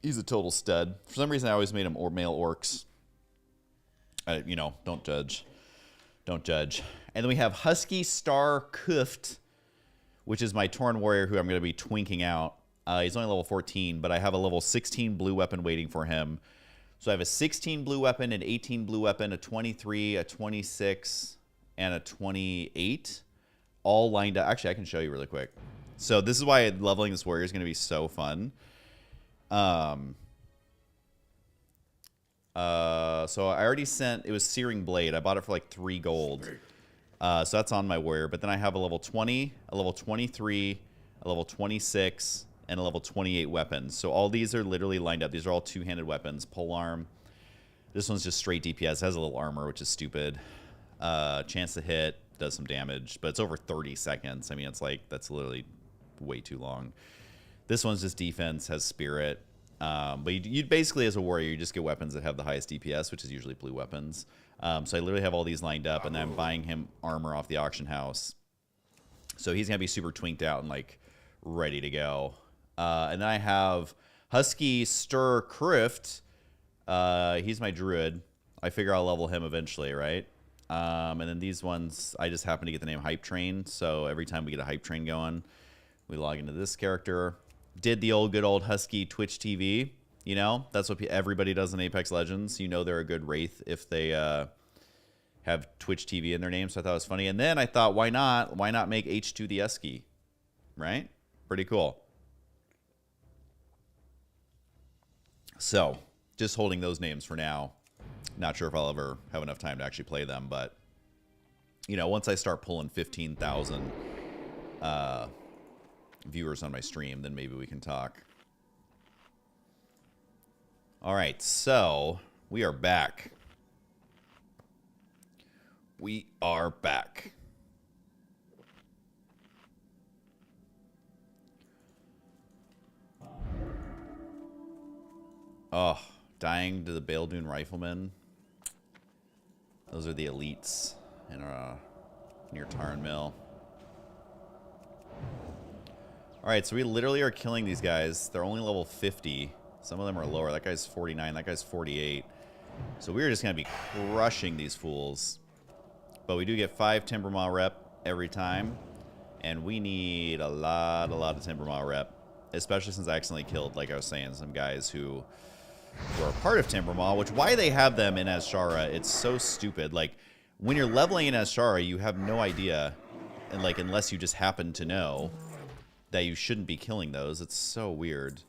he's a total stud. For some reason, I always made him male orcs. You know, don't judge. Don't judge. And then we have Husky Star Kuft, which is my Tauren warrior who I'm going to be twinking out. He's only level 14, but I have a level 16 blue weapon waiting for him. So I have a 16 blue weapon, an 18 blue weapon, a 23, a 26, and a 28. All lined up. Actually, I can show you really quick. So this is why leveling this warrior is going to be so fun. So I already sent, it was Searing Blade. I bought it for like 3 gold. So that's on my warrior. But then I have a level 20, a level 23, a level 26, and a level 28 weapons. So all these are literally lined up. These are all two-handed weapons. Polearm. This one's just straight DPS. It has a little armor, which is stupid. Chance to hit. Does some damage. But it's over 30 seconds. I mean, it's like, that's literally way too long. This one's just defense. Has spirit. But you basically, as a warrior, you just get weapons that have the highest DPS, which is usually blue weapons. So I literally have all these lined up, and then I'm buying him armor off the auction house. So he's going to be super twinked out and, like, ready to go. And then I have Husky Stir Krift. He's my druid. I figure I'll level him eventually, right? And then these ones, I just happen to get the name Hype Train. So every time we get a Hype Train going, we log into this character. Did the good old Husky Twitch TV. You know, that's what everybody does in Apex Legends. You know they're a good Wraith if they have Twitch TV in their name. So I thought it was funny. And then I thought, why not? Why not make H2 the Husky? Right? Pretty cool. So, just holding those names for now. Not sure if I'll ever have enough time to actually play them, but, you know, once I start pulling 15,000 viewers on my stream, then maybe we can talk. All right, so we are back. We are back. Oh, dying to the Bale-Dune Riflemen. Those are the elites in near Tarn Mill. Alright, so we literally are killing these guys. They're only level 50. Some of them are lower. That guy's 49. That guy's 48. So we're just going to be crushing these fools. But we do get 5 Timber Maw rep every time. And we need a lot of Timber Maw rep. Especially since I accidentally killed, like I was saying, some guys who are a part of Timber Maw. Which, why they have them in Azshara, it's so stupid. Like, when you're leveling in Azshara, you have no idea. And, like, unless you just happen to know that you shouldn't be killing those. It's so weird.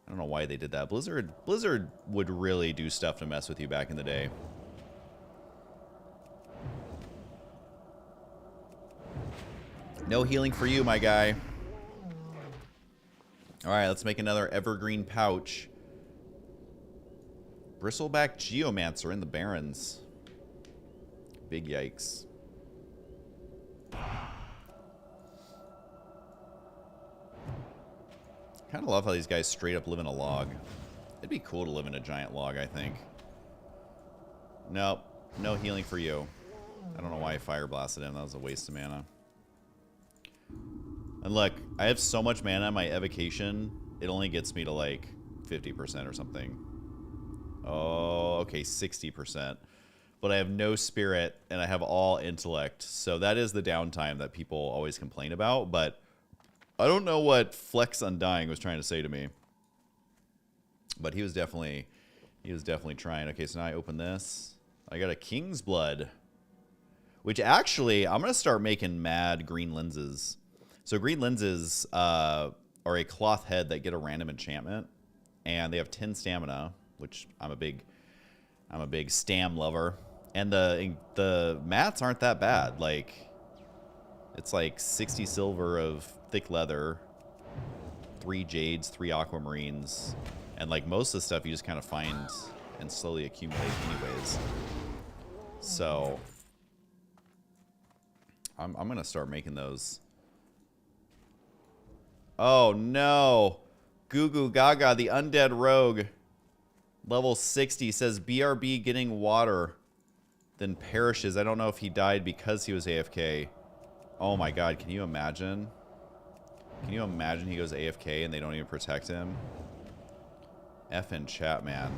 I don't know why they did that. Blizzard would really do stuff to mess with you back in the day. No healing for you, my guy. Alright, let's make another evergreen pouch. Bristleback Geomancer in the Barrens. Big yikes. Kind of love how these guys straight up live in a log. It'd be cool to live in a giant log, I think. Nope. No healing for you. I don't know why I fire blasted him. That was a waste of mana. And look, I have so much mana, my evocation, it only gets me to like 50% or something. Oh, okay, 60%. But I have no spirit, and I have all intellect. So that is the downtime that people always complain about, but I don't know what Flex Undying was trying to say to me. But he was definitely trying. Okay, so now I open this. I got a King's Blood. Which actually, I'm going to start making mad green lenses. So green lenses are a cloth head that get a random enchantment. And they have 10 stamina, which I'm a big stam lover. And the mats aren't that bad. Like, it's like 60 silver of thick leather, 3 jades, 3 aquamarines, and like most of the stuff you just kind of find and slowly accumulate anyways. So I'm gonna start making those. Oh no, Goo Goo Gaga, the undead rogue, level 60, says BRB getting water, then perishes. I don't know if he died because he was AFK. Oh my god, can you imagine? Can you imagine he goes AFK and they don't even protect him? Effing chat, man.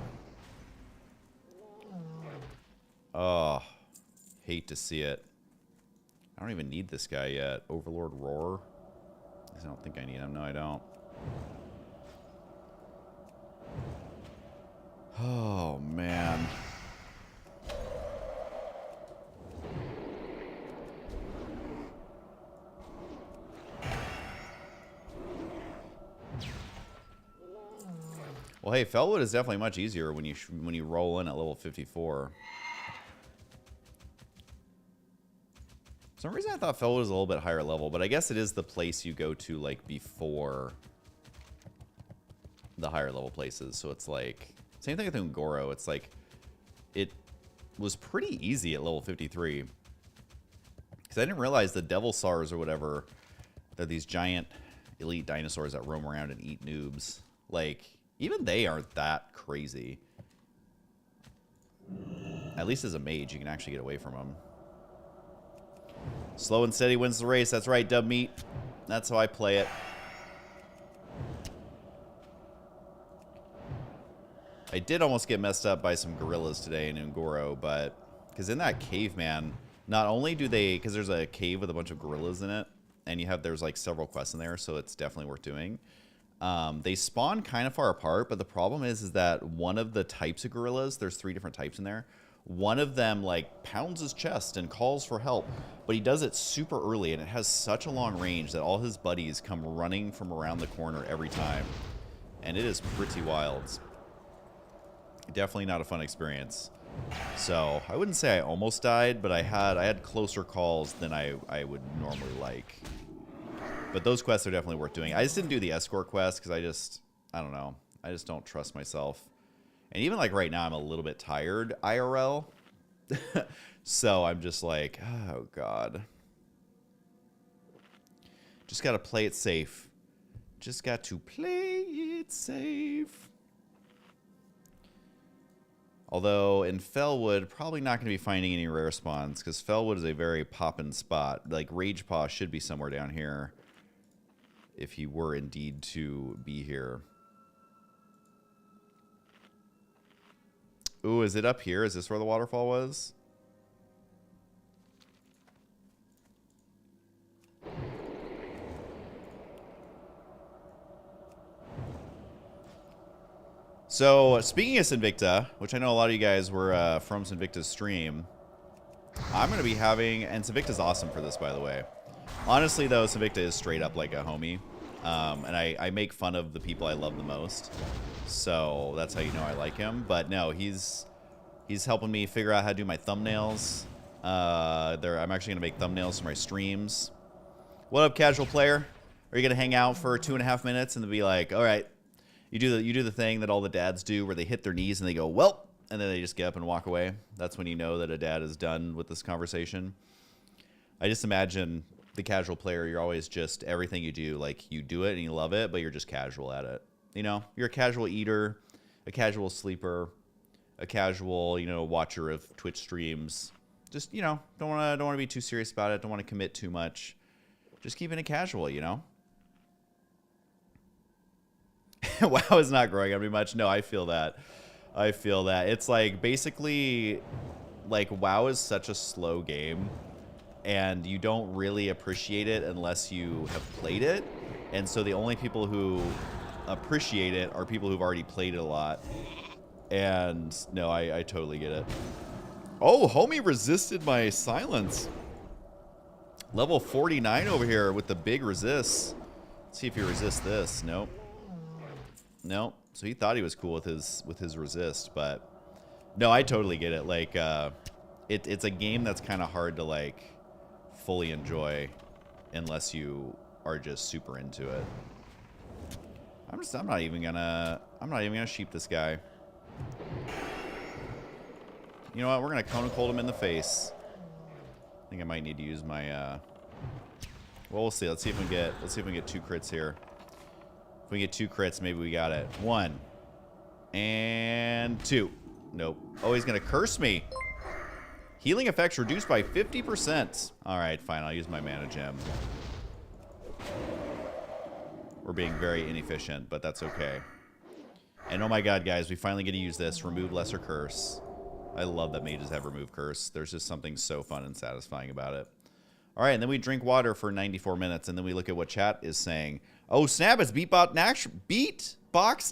Oh, hate to see it. I don't even need this guy yet. Overlord Roar? I don't think I need him. No, I don't. Oh, man. Well, hey, FELWOOD is definitely much easier when you roll in at level 54. For some reason I thought FELWOOD was a little bit higher level, but I guess it is the place you go to like before the higher level places. So it's like same thing with Ungoro. It's like it was pretty easy at level 53 because I didn't realize the Devil Sars or whatever, they're these giant elite dinosaurs that roam around and eat noobs. Like, even they aren't that crazy. At least as a mage, you can actually get away from them. Slow and steady wins the race. That's right, Dub Meat. That's how I play it. I did almost get messed up by some gorillas today in Ungoro, but because in that cave, man, not only do they, because there's a cave with a bunch of gorillas in it, and there's like several quests in there, so it's definitely worth doing. They spawn kind of far apart, but the problem is that one of the types of gorillas, there's 3 different types in there. One of them like pounds his chest and calls for help, but he does it super early and it has such a long range that all his buddies come running from around the corner every time. And it is pretty wild. Definitely not a fun experience. So I wouldn't say I almost died, but I had closer calls than I would normally like. But those quests are definitely worth doing. I just didn't do the escort quest because I don't know. I just don't trust myself. And even like right now, I'm a little bit tired IRL. So I'm just like, oh God. Just got to play it safe. Just got to play it safe. Although in FELWOOD, probably not going to be finding any rare spawns because FELWOOD is a very poppin' spot. Like Rage Paw should be somewhere down here if he were indeed to be here. Ooh, is it up here? Is this where the waterfall was? So, speaking of Sinvicta, which I know a lot of you guys were from Sinvicta's stream, I'm going to be having, and Sinvicta's awesome for this, by the way. Honestly, though, Sinvicta is straight up like a homie. And I make fun of the people I love the most. So, that's how you know I like him. But no, he's helping me figure out how to do my thumbnails. I'm actually going to make thumbnails for my streams. What up, casual player? Are you going to hang out for 2.5 minutes and then be like, all right, you do the thing that all the dads do where they hit their knees and they go, well, and then they just get up and walk away. That's when you know that a dad is done with this conversation. I just imagine the casual player, you're always just everything you do, like you do it and you love it, but you're just casual at it. You know, you're a casual eater, a casual sleeper, a casual, you know, watcher of Twitch streams. Just, you know, don't want to be too serious about it. Don't want to commit too much. Just keeping it casual, you know? WoW is not growing on me much. No, I feel that. I feel that. It's like basically like WoW is such a slow game and you don't really appreciate it unless you have played it. And so the only people who appreciate it are people who've already played it a lot. And no, I totally get it. Oh, homie resisted my silence. Level 49 over here with the big resists. Let's see if he resists this. Nope. Nope. So he thought he was cool with his resist, but no, I totally get it. Like, it's a game that's kind of hard to like fully enjoy unless you are just super into it. I'm not even gonna sheep this guy. You know what? We're gonna Kona Cold him in the face. I think I might need to use my. Well, we'll see. Let's see if we can get 2 crits here. If we get 2 crits, maybe we got it. 1 and 2. Nope. Oh, he's gonna curse me. Healing effects reduced by 50%. All right, fine. I'll use my mana gem. We're being very inefficient, but that's okay. And oh my god, guys, we finally get to use this. Remove Lesser Curse. I love that mages have Remove Curse. There's just something so fun and satisfying about it. All right, and then we drink water for 94 minutes, and then we look at what chat is saying. Oh, snap, it's Beatbox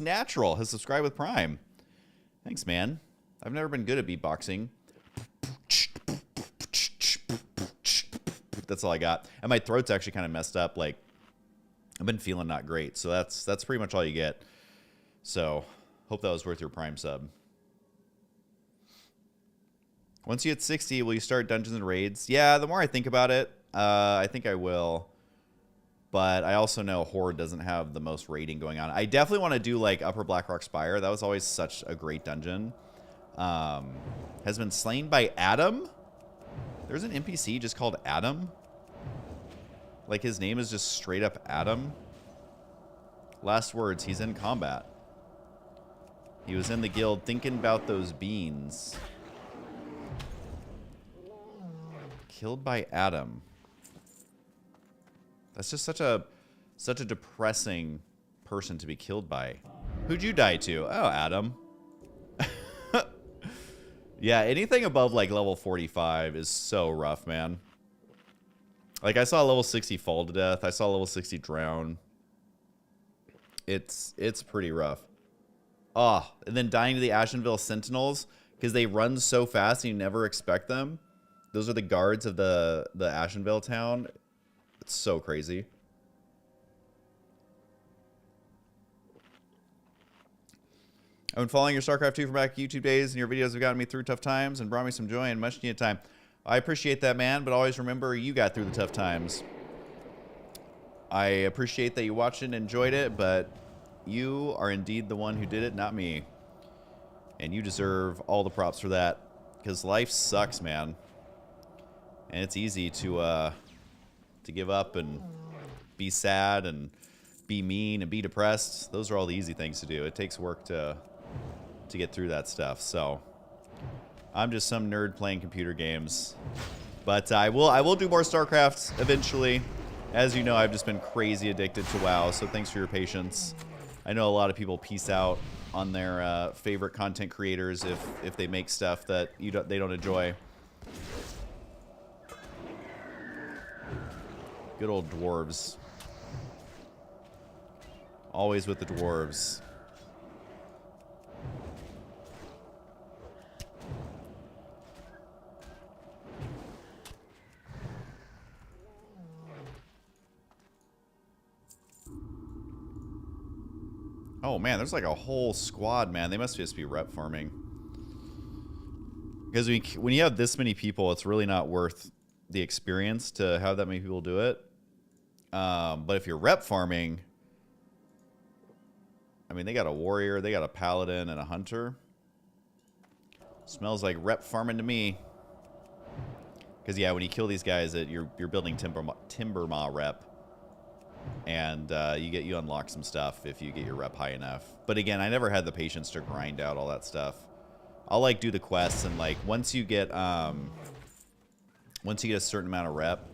Natural has subscribed with Prime. Thanks, man. I've never been good at beatboxing. That's all I got. And my throat's actually kind of messed up. Like, I've been feeling not great. So that's pretty much all you get. So, hope that was worth your Prime sub. Once you hit 60, will you start dungeons and raids? Yeah, the more I think about it, I think I will. But I also know Horde doesn't have the most raiding going on. I definitely want to do like Upper Blackrock Spire. That was always such a great dungeon. Has been slain by Adam. There's an NPC just called Adam. Like his name is just straight up Adam. Last words, he's in combat. He was in the guild thinking about those beans. Killed by Adam. That's just such a depressing person to be killed by. Who'd you die to? Oh, Adam. Yeah, anything above like level 45 is so rough, man. Like I saw level 60 fall to death. I saw level 60 drown. It's pretty rough. Oh, and then dying to the Ashenville Sentinels because they run so fast and you never expect them. Those are the guards of the Ashenville town. It's so crazy. I've been following your StarCraft 2 from back YouTube days, and your videos have gotten me through tough times and brought me some joy and much needed time. I appreciate that, man, but always remember you got through the tough times. I appreciate that you watched and enjoyed it, but you are indeed the one who did it, not me. And you deserve all the props for that, because life sucks, man. And it's easy to give up and be sad and be mean and be depressed. Those are all the easy things to do. It takes work to get through that stuff. So I'm just some nerd playing computer games. But I will do more StarCraft eventually. As you know, I've just been crazy addicted to WoW, so thanks for your patience. I know a lot of people peace out on their favorite content creators if they make stuff that they don't enjoy. Good old dwarves. Always with the dwarves. Oh man, there's like a whole squad, man. They must just be rep farming. Because when you have this many people, it's really not worth the experience to have that many people do it. But if you're rep farming, I mean, they got a warrior, they got a paladin, and a hunter. Smells like rep farming to me. Because yeah, when you kill these guys, you're building timber maw rep. And you unlock some stuff if you get your rep high enough. But again, I never had the patience to grind out all that stuff. I'll like do the quests, and like once you get a certain amount of rep,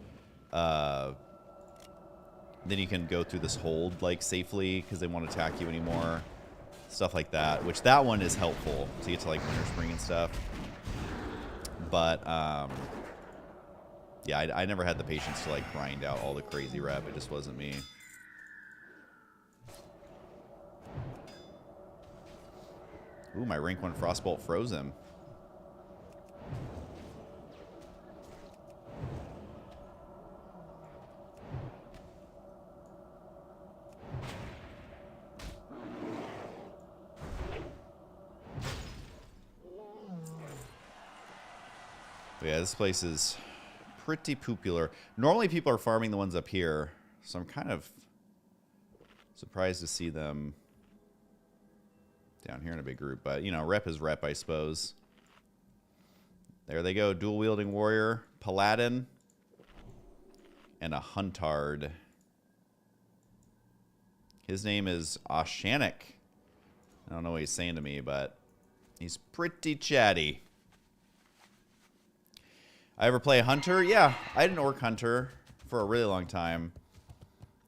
then you can go through this hold like safely because they won't attack you anymore. Stuff like that, which that one is helpful to get to like Winter Spring and stuff. But yeah, I never had the patience to like grind out all the crazy rep. It just wasn't me. Ooh, my rank 1 Frostbolt froze him. But yeah, this place is pretty popular. Normally people are farming the ones up here, so I'm kind of surprised to see them down here in a big group. But, you know, rep is rep, I suppose. There they go. Dual-wielding warrior, paladin, and a huntard. His name is Oshanik. I don't know what he's saying to me, but he's pretty chatty. I ever play a hunter? Yeah, I had an orc hunter for a really long time.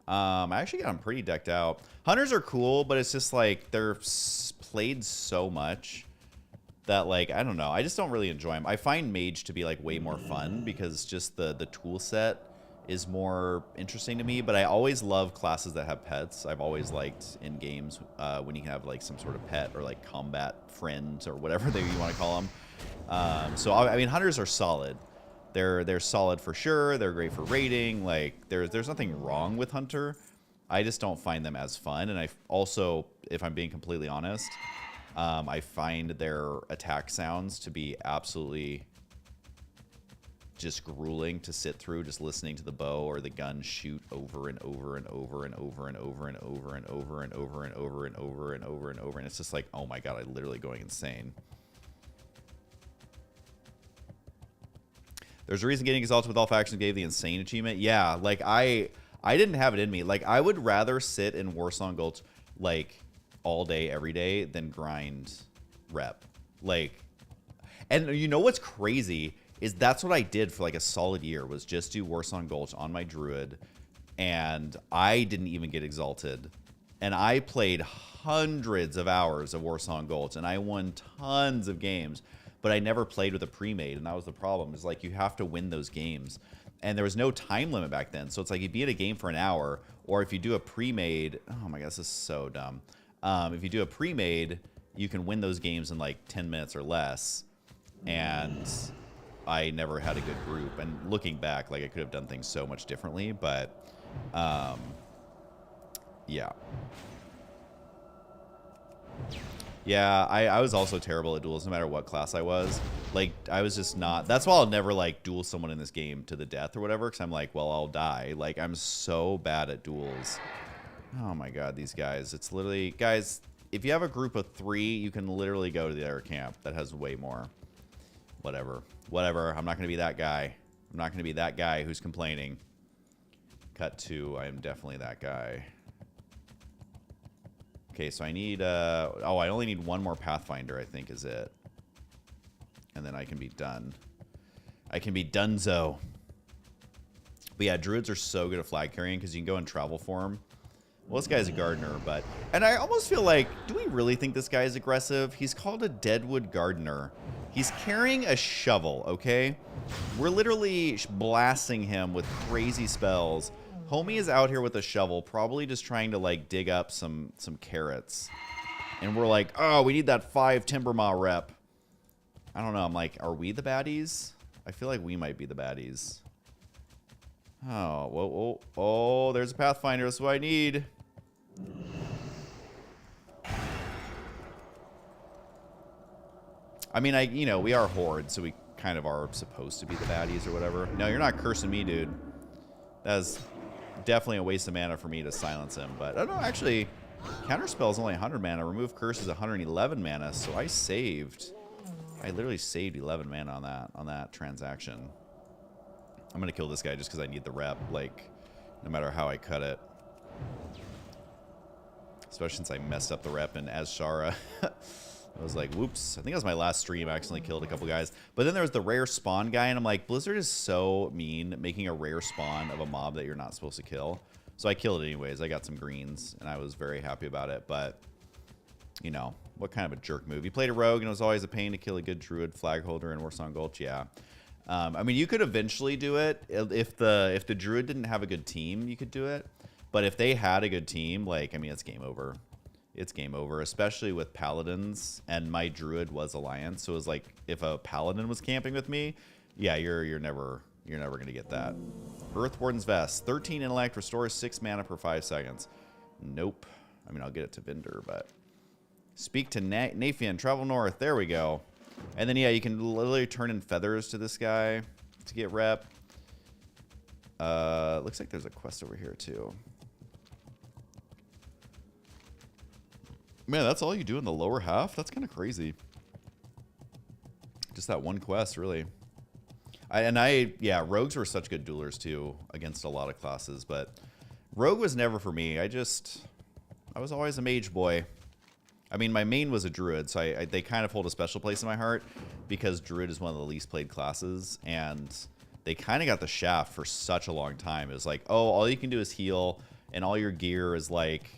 I actually got them pretty decked out. Hunters are cool, but it's just like they're played so much that like I don't know. I just don't really enjoy them. I find mage to be like way more fun because just the tool set is more interesting to me. But I always love classes that have pets. I've always liked in games when you have like some sort of pet or like combat friends or whatever you want to call them. So I mean, hunters are solid. They're solid for sure. They're great for raiding. Like there's nothing wrong with hunter. I just don't find them as fun. And I also, if I'm being completely honest, I find their attack sounds to be absolutely just grueling to sit through, just listening to the bow or the gun shoot over and over and over and over and over and over and over and over and over and over and over and over. And it's just like, oh my God, I'm literally going insane. There's a reason getting exalted with all factions gave the insane achievement. Yeah, like I didn't have it in me. Like I would rather sit in Warsong Gulch like all day, every day than grind rep. Like, and you know what's crazy is that's what I did for like a solid year was just do Warsong Gulch on my druid, and I didn't even get exalted. And I played hundreds of hours of Warsong Gulch, and I won tons of games. But I never played with a pre-made, and that was the problem. Is like you have to win those games, and there was no time limit back then. So it's like you'd be at a game for an hour, or if you do a pre-made, oh my God, this is so dumb. If you do a pre-made, you can win those games in like 10 minutes or less. And I never had a good group. And looking back, like I could have done things so much differently, but yeah. Yeah, I was also terrible at duels no matter what class I was. Like, I was just not... That's why I'll never, like, duel someone in this game to the death or whatever, because I'm like, well, I'll die. Like, I'm so bad at duels. Oh, my God, these guys. It's literally... Guys, if you have a group of 3, you can literally go to the other camp that has way more. Whatever. Whatever. I'm not going to be that guy. I'm not going to be that guy who's complaining. Cut to, I am definitely that guy. Okay, so I need... oh, I only need 1 more Pathfinder, I think, is it. And then I can be done. I can be donezo. But yeah, druids are so good at flag carrying because you can go in travel form. Well, this guy's a gardener, but... And I almost feel like, do we really think this guy is aggressive? He's called a deadwood gardener. He's carrying a shovel, okay? We're literally blasting him with crazy spells. Homie is out here with a shovel, probably just trying to, like, dig up some carrots. And we're like, oh, we need that 5 Timbermaw rep. I don't know. I'm like, are we the baddies? I feel like we might be the baddies. Oh, whoa, whoa. Oh, there's a Pathfinder. That's what I need. I mean, you know, we are Horde, so we kind of are supposed to be the baddies or whatever. No, you're not cursing me, dude. That's definitely a waste of mana for me to silence him. But I don't know, actually, Counterspell is only 100 mana. Remove Curse is 111 mana, so I saved... I literally saved 11 mana on that transaction. I'm gonna kill this guy just because I need the rep, like, no matter how I cut it. Especially since I messed up the rep in Azshara. I was like, whoops. I think that was my last stream. I accidentally killed a couple guys. But then there was the rare spawn guy, and I'm like, Blizzard is so mean making a rare spawn of a mob that you're not supposed to kill. So I killed it anyways. I got some greens, and I was very happy about it. But, you know, what kind of a jerk move? He played a rogue, and it was always a pain to kill a good druid flag holder in Warsong Gulch. Yeah. I mean, you could eventually do it. If the druid didn't have a good team, you could do it. But if they had a good team, like, I mean, it's game over. It's game over, especially with paladins, and my druid was alliance. So it was like, if a paladin was camping with me, yeah, you're never gonna get that. Earth Warden's Vest, 13 intellect, restores 6 mana per 5 seconds. Nope. I mean, I'll get it to Vinder, but speak to Nathan, travel north. There we go. And then yeah, you can literally turn in feathers to this guy to get rep. Looks like there's a quest over here too. Man, that's all you do in the lower half? That's kind of crazy. Just that one quest, really. Yeah, rogues were such good duelers, too, against a lot of classes, but rogue was never for me. I was always a mage boy. I mean, my main was a druid, so they kind of hold a special place in my heart, because druid is one of the least played classes, and they kind of got the shaft for such a long time. It was like, oh, all you can do is heal, and all your gear is like...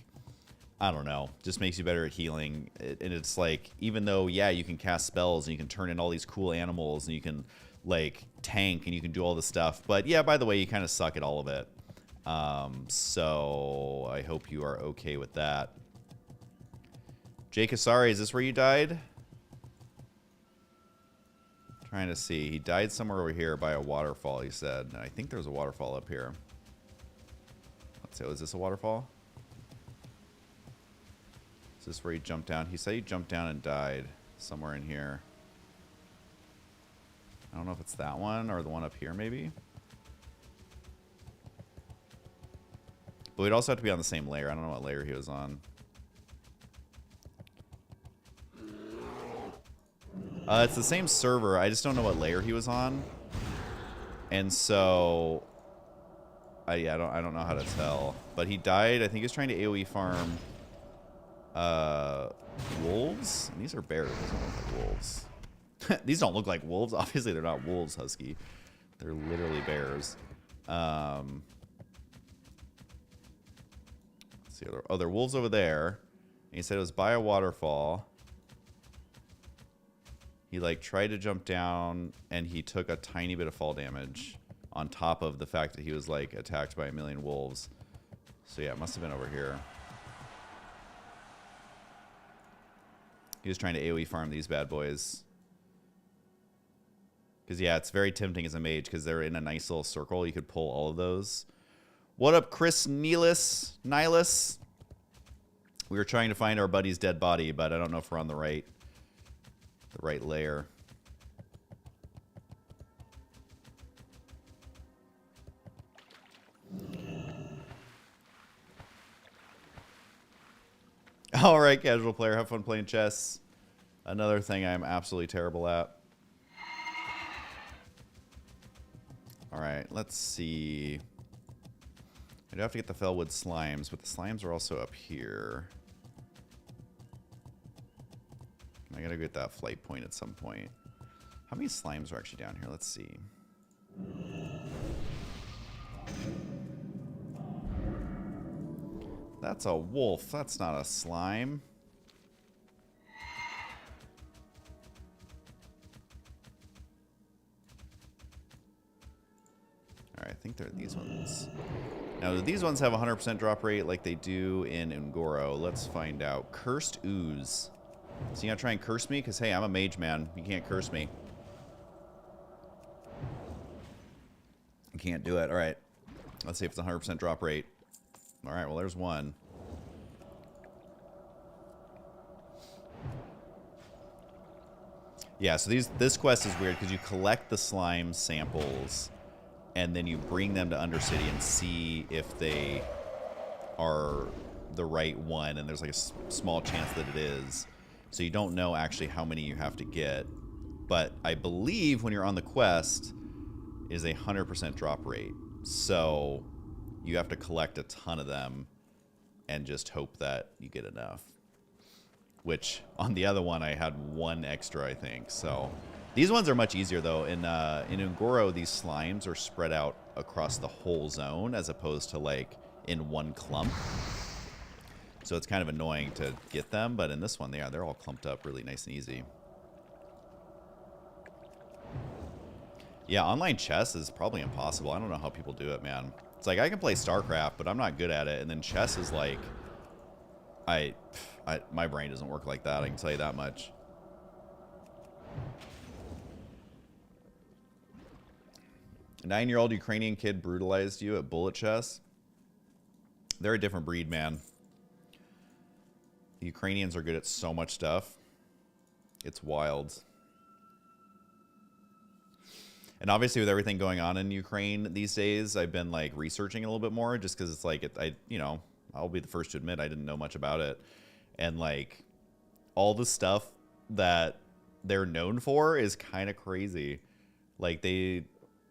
I don't know, just makes you better at healing. And it's like, even though, yeah, you can cast spells and you can turn in all these cool animals and you can, like, tank and you can do all this stuff. But, yeah, by the way, you kind of suck at all of it. So I hope you are okay with that. Jake Asari, is this where you died? Trying to see. He died somewhere over here by a waterfall, he said. And I think there's a waterfall up here. Let's see, is this a waterfall? Is this where he jumped down? He said he jumped down and died somewhere in here. I don't know if it's that one or the one up here, maybe. But we'd also have to be on the same layer. I don't know what layer he was on. It's the same server. I just don't know what layer he was on. And so... yeah, I don't know how to tell. But he died. I think he was trying to AoE farm... wolves? And these are bears. These don't look like wolves. These don't look like wolves. Obviously, they're not wolves, Husky. They're literally bears. Let's see. Oh, they're wolves over there. And he said it was by a waterfall. He, like, tried to jump down, and he took a tiny bit of fall damage on top of the fact that he was, like, attacked by a million wolves. So, yeah, it must have been over here. He was trying to AoE farm these bad boys. Because, yeah, it's very tempting as a mage because they're in a nice little circle. You could pull all of those. What up, Chris Nihilus? We were trying to find our buddy's dead body, but I don't know if we're on the right layer. All right, casual player, have fun playing chess. Another thing I'm absolutely terrible at. All right, let's see. I do have to get the FELWOOD slimes, but the slimes are also up here. I gotta get that flight point at some point. How many slimes are actually down here? Let's see. That's a wolf. That's not a slime. Alright, I think they're these ones. Now, do these ones have 100% drop rate like they do in Ungoro? Let's find out. Cursed Ooze. So you gonna try and curse me? Because, hey, I'm a mage, man. You can't curse me. You can't do it. Alright. Let's see if it's 100% drop rate. Alright, well, there's one. Yeah, so this quest is weird because you collect the slime samples and then you bring them to Undercity and see if they are the right one, and there's like a small chance that it is. So you don't know actually how many you have to get. But I believe when you're on the quest is a 100% drop rate. So you have to collect a ton of them and just hope that you get enough. Which, on the other one, I had one extra, I think. So, these ones are much easier, though. In Ungoro, these slimes are spread out across the whole zone, as opposed to, like, in one clump. So, it's kind of annoying to get them. But in this one, they're all clumped up really nice and easy. Yeah, online chess is probably impossible. I don't know how people do it, man. It's like, I can play StarCraft, but I'm not good at it. And then chess is like... my brain doesn't work like that, I can tell you that much. A 9-year-old Ukrainian kid brutalized you at bullet chess? They're a different breed, man. The Ukrainians are good at so much stuff. It's wild. And obviously with everything going on in Ukraine these days, I've been like researching a little bit more just because it's like, you know, I'll be the first to admit I didn't know much about it. And like all the stuff that they're known for is kind of crazy. Like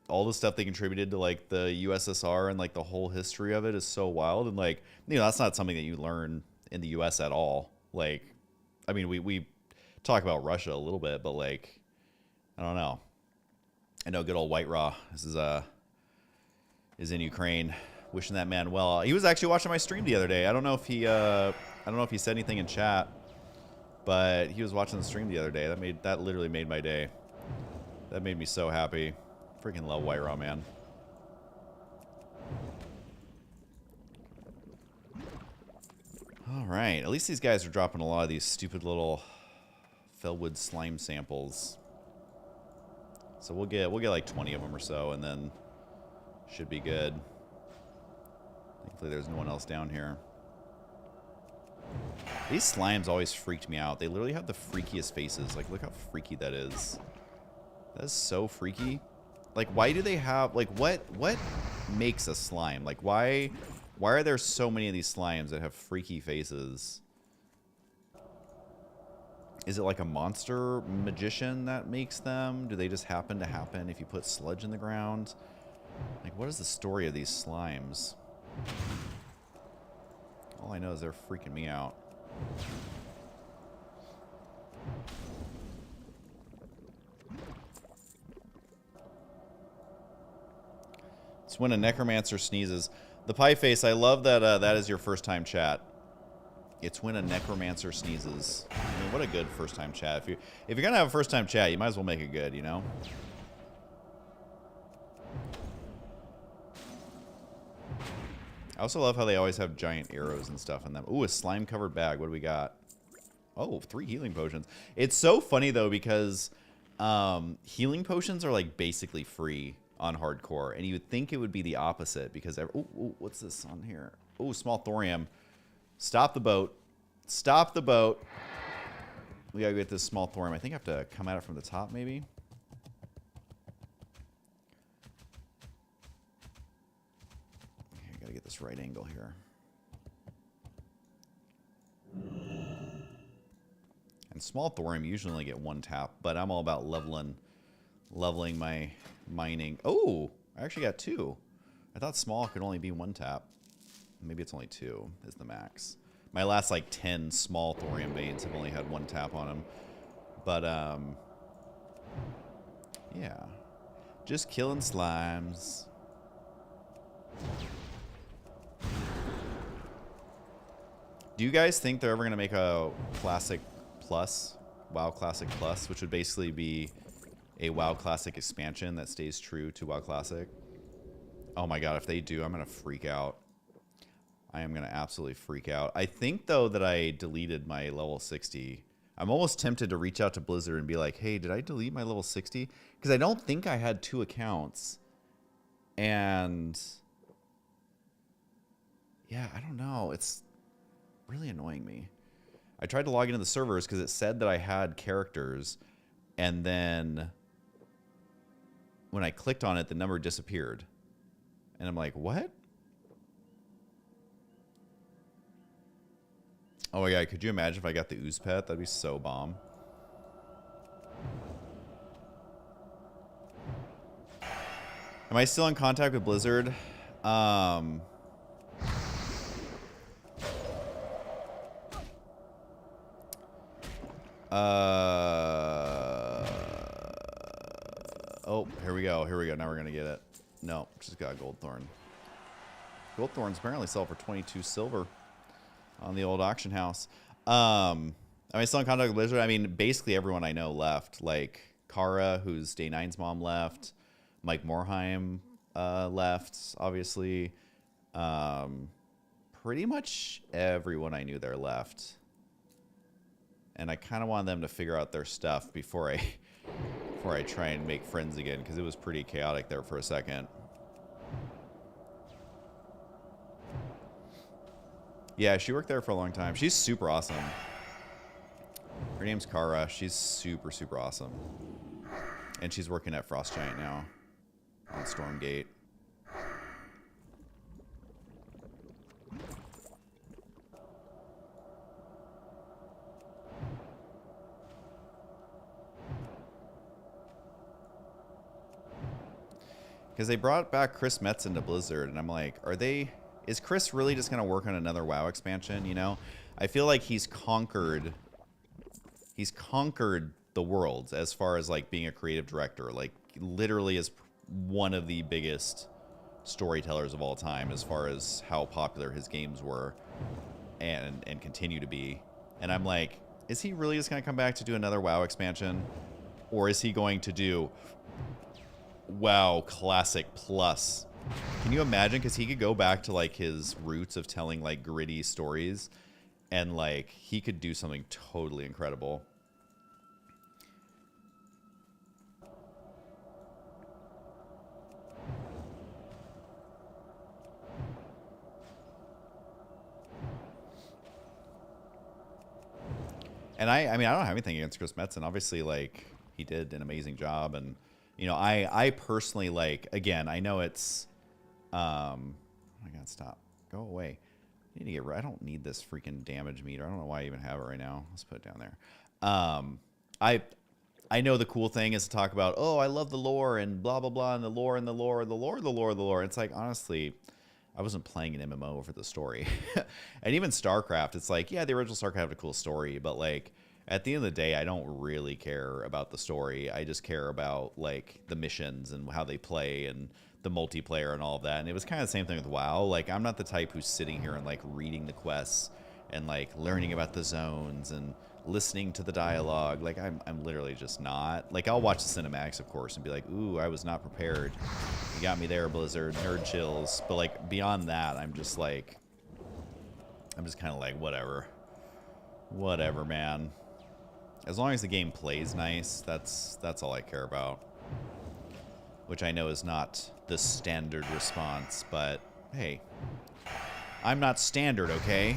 all the stuff they contributed to like the USSR and like the whole history of it is so wild. And like, you know, that's not something that you learn in the US at all. Like, I mean, we talk about Russia a little bit, but like, I don't know. I know good old White Raw is in Ukraine. Wishing that man well. He was actually watching my stream the other day. I don't know if he said anything in chat, but he was watching the stream the other day. That literally made my day. That made me so happy. Freaking love White Raw, man. All right. At least these guys are dropping a lot of these stupid little FELWOOD slime samples. So we'll get like 20 of them or so, and then should be good. Hopefully there's no one else down here. These slimes always freaked me out. They literally have the freakiest faces. Like, look how freaky that is. That is so freaky. Like, why do they have... Like, what makes a slime? Like, why are there so many of these slimes that have freaky faces? Is it like a monster magician that makes them? Do they just happen to happen if you put sludge in the ground? Like, what is the story of these slimes? All I know is they're freaking me out. It's when a necromancer sneezes. The pie face, I love that that is your first time chat. It's when a necromancer sneezes. I mean, what a good first time chat. If you're gonna have a first time chat, you might as well make it good, you know? I also love how they always have giant arrows and stuff in them. Ooh, a slime-covered bag. What do we got? Oh, 3 healing potions. It's so funny, though, because healing potions are, like, basically free on hardcore. And you would think it would be the opposite because... Ooh, what's this on here? Ooh, small thorium. Stop the boat. Stop the boat. We gotta get this small thorium. I think I have to come at it from the top, maybe? Okay, I gotta get this right angle here. And small thorium usually only get 1 tap, but I'm all about leveling my mining. Oh, I actually got 2. I thought small could only be 1 tap. Maybe it's only 2 is the max. My last like 10 small thorium veins have only had 1 tap on them. But yeah. Just killing slimes. Do you guys think they're ever going to make a Classic Plus, WoW Classic Plus, which would basically be a WoW Classic expansion that stays true to WoW Classic? Oh my god, if they do, I'm going to freak out. I am going to absolutely freak out. I think, though, that I deleted my level 60. I'm almost tempted to reach out to Blizzard and be like, hey, did I delete my level 60? Because I don't think I had 2 accounts. And yeah, I don't know. It's really annoying me. I tried to log into the servers because it said that I had characters, and then when I clicked on it, the number disappeared. And I'm like, what? Oh my god, could you imagine if I got the ooze pet? That'd be so bomb. Am I still in contact with Blizzard? Oh, here we go. Here we go. Now we're gonna get it. No, just got Goldthorn. Goldthorns apparently sell for 22 silver on the old auction house. Am I still in contact with Blizzard? I mean, basically everyone I know left. Like Kara, who's Day 9's mom, left. Mike Morheim left, obviously. Pretty much everyone I knew there left. And I kind of wanted them to figure out their stuff before I try and make friends again, because it was pretty chaotic there for a second. Yeah, she worked there for a long time. She's super awesome. Her name's Kara. She's super, super awesome. And she's working at Frost Giant now on Stormgate. Because they brought back Chris Metz into Blizzard, and I'm like, is Chris really just going to work on another WoW expansion, you know? I feel like he's conquered the world as far as, like, being a creative director. Like, literally is one of the biggest storytellers of all time as far as how popular his games were and continue to be. And I'm like, is he really just going to come back to do another WoW expansion? Or is he going to do WoW Classic Plus? Can you imagine? Because he could go back to like his roots of telling like gritty stories, and like he could do something totally incredible. And I mean, I don't have anything against Chris Metzen. Obviously, like, he did an amazing job. And, you know, I personally, like, again, I know it's, oh my God, stop. Go away. I need to get, I don't need this freaking damage meter. I don't know why I even have it right now. Let's put it down there. I know the cool thing is to talk about, oh, I love the lore and blah, blah, blah, and the lore and the lore, the lore, the lore, the lore. It's like, honestly, I wasn't playing an MMO for the story. And even StarCraft, it's like, yeah, the original StarCraft had a cool story, but like at the end of the day, I don't really care about the story. I just care about like the missions and how they play and the multiplayer and all of that. And it was kind of the same thing with WoW. Like, I'm not the type who's sitting here and like reading the quests and like learning about the zones and listening to the dialogue. Like, I'm literally just not. Like, I'll watch the cinematics, of course, and be like, ooh, I was not prepared. You got me there, Blizzard. Nerd chills. But like beyond that, I'm just like, I'm just kind of like, whatever, man. As long as the game plays nice, that's all I care about. Which I know is not the standard response, but hey, I'm not standard, okay?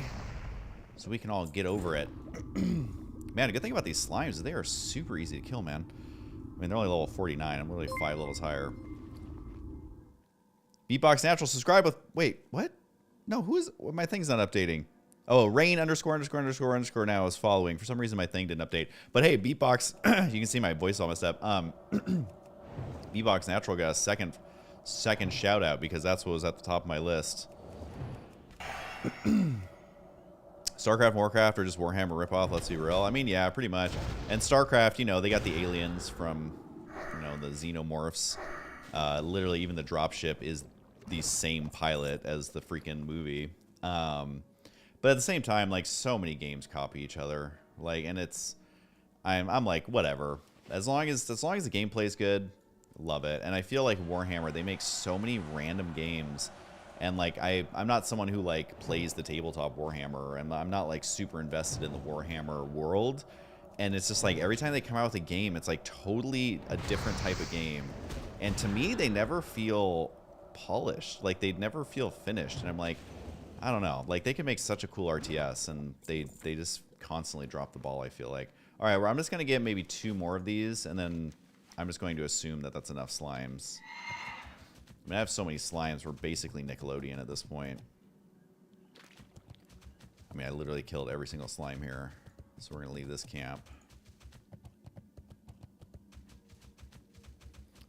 So we can all get over it. Man, a good thing about these slimes is they are super easy to kill, man. I mean, they're only level 49. I'm literally 5 levels higher. Beatbox Natural, subscribe with... Wait, what? No, who is... My thing's not updating. Oh, rain ___ now is following. For some reason, my thing didn't update. But hey, Beatbox, you can see my voice all messed up. Beatbox Natural got a second shout out because that's what was at the top of my list. StarCraft and Warcraft are just Warhammer ripoff, let's be real. I mean, yeah, pretty much. And StarCraft, you know, they got the aliens from, you know, the xenomorphs. Literally, even the dropship is the same pilot as the freaking movie. But at the same time, like, so many games copy each other. Like, and it's, I'm like, whatever. As long as the gameplay is good, love it. And I feel like Warhammer, they make so many random games. And, like, I'm not someone who, like, plays the tabletop Warhammer. And I'm not, like, super invested in the Warhammer world. And it's just, like, every time they come out with a game, it's, like, totally a different type of game. And to me, they never feel polished. Like, they never feel finished. And I'm like, I don't know. Like, they can make such a cool RTS. And they just constantly drop the ball, I feel like. All right, well, I'm just going to get maybe 2 more of these. And then I'm just going to assume that that's enough slimes. I mean, I have so many slimes, we're basically Nickelodeon at this point. I mean, I literally killed every single slime here. So we're going to leave this camp.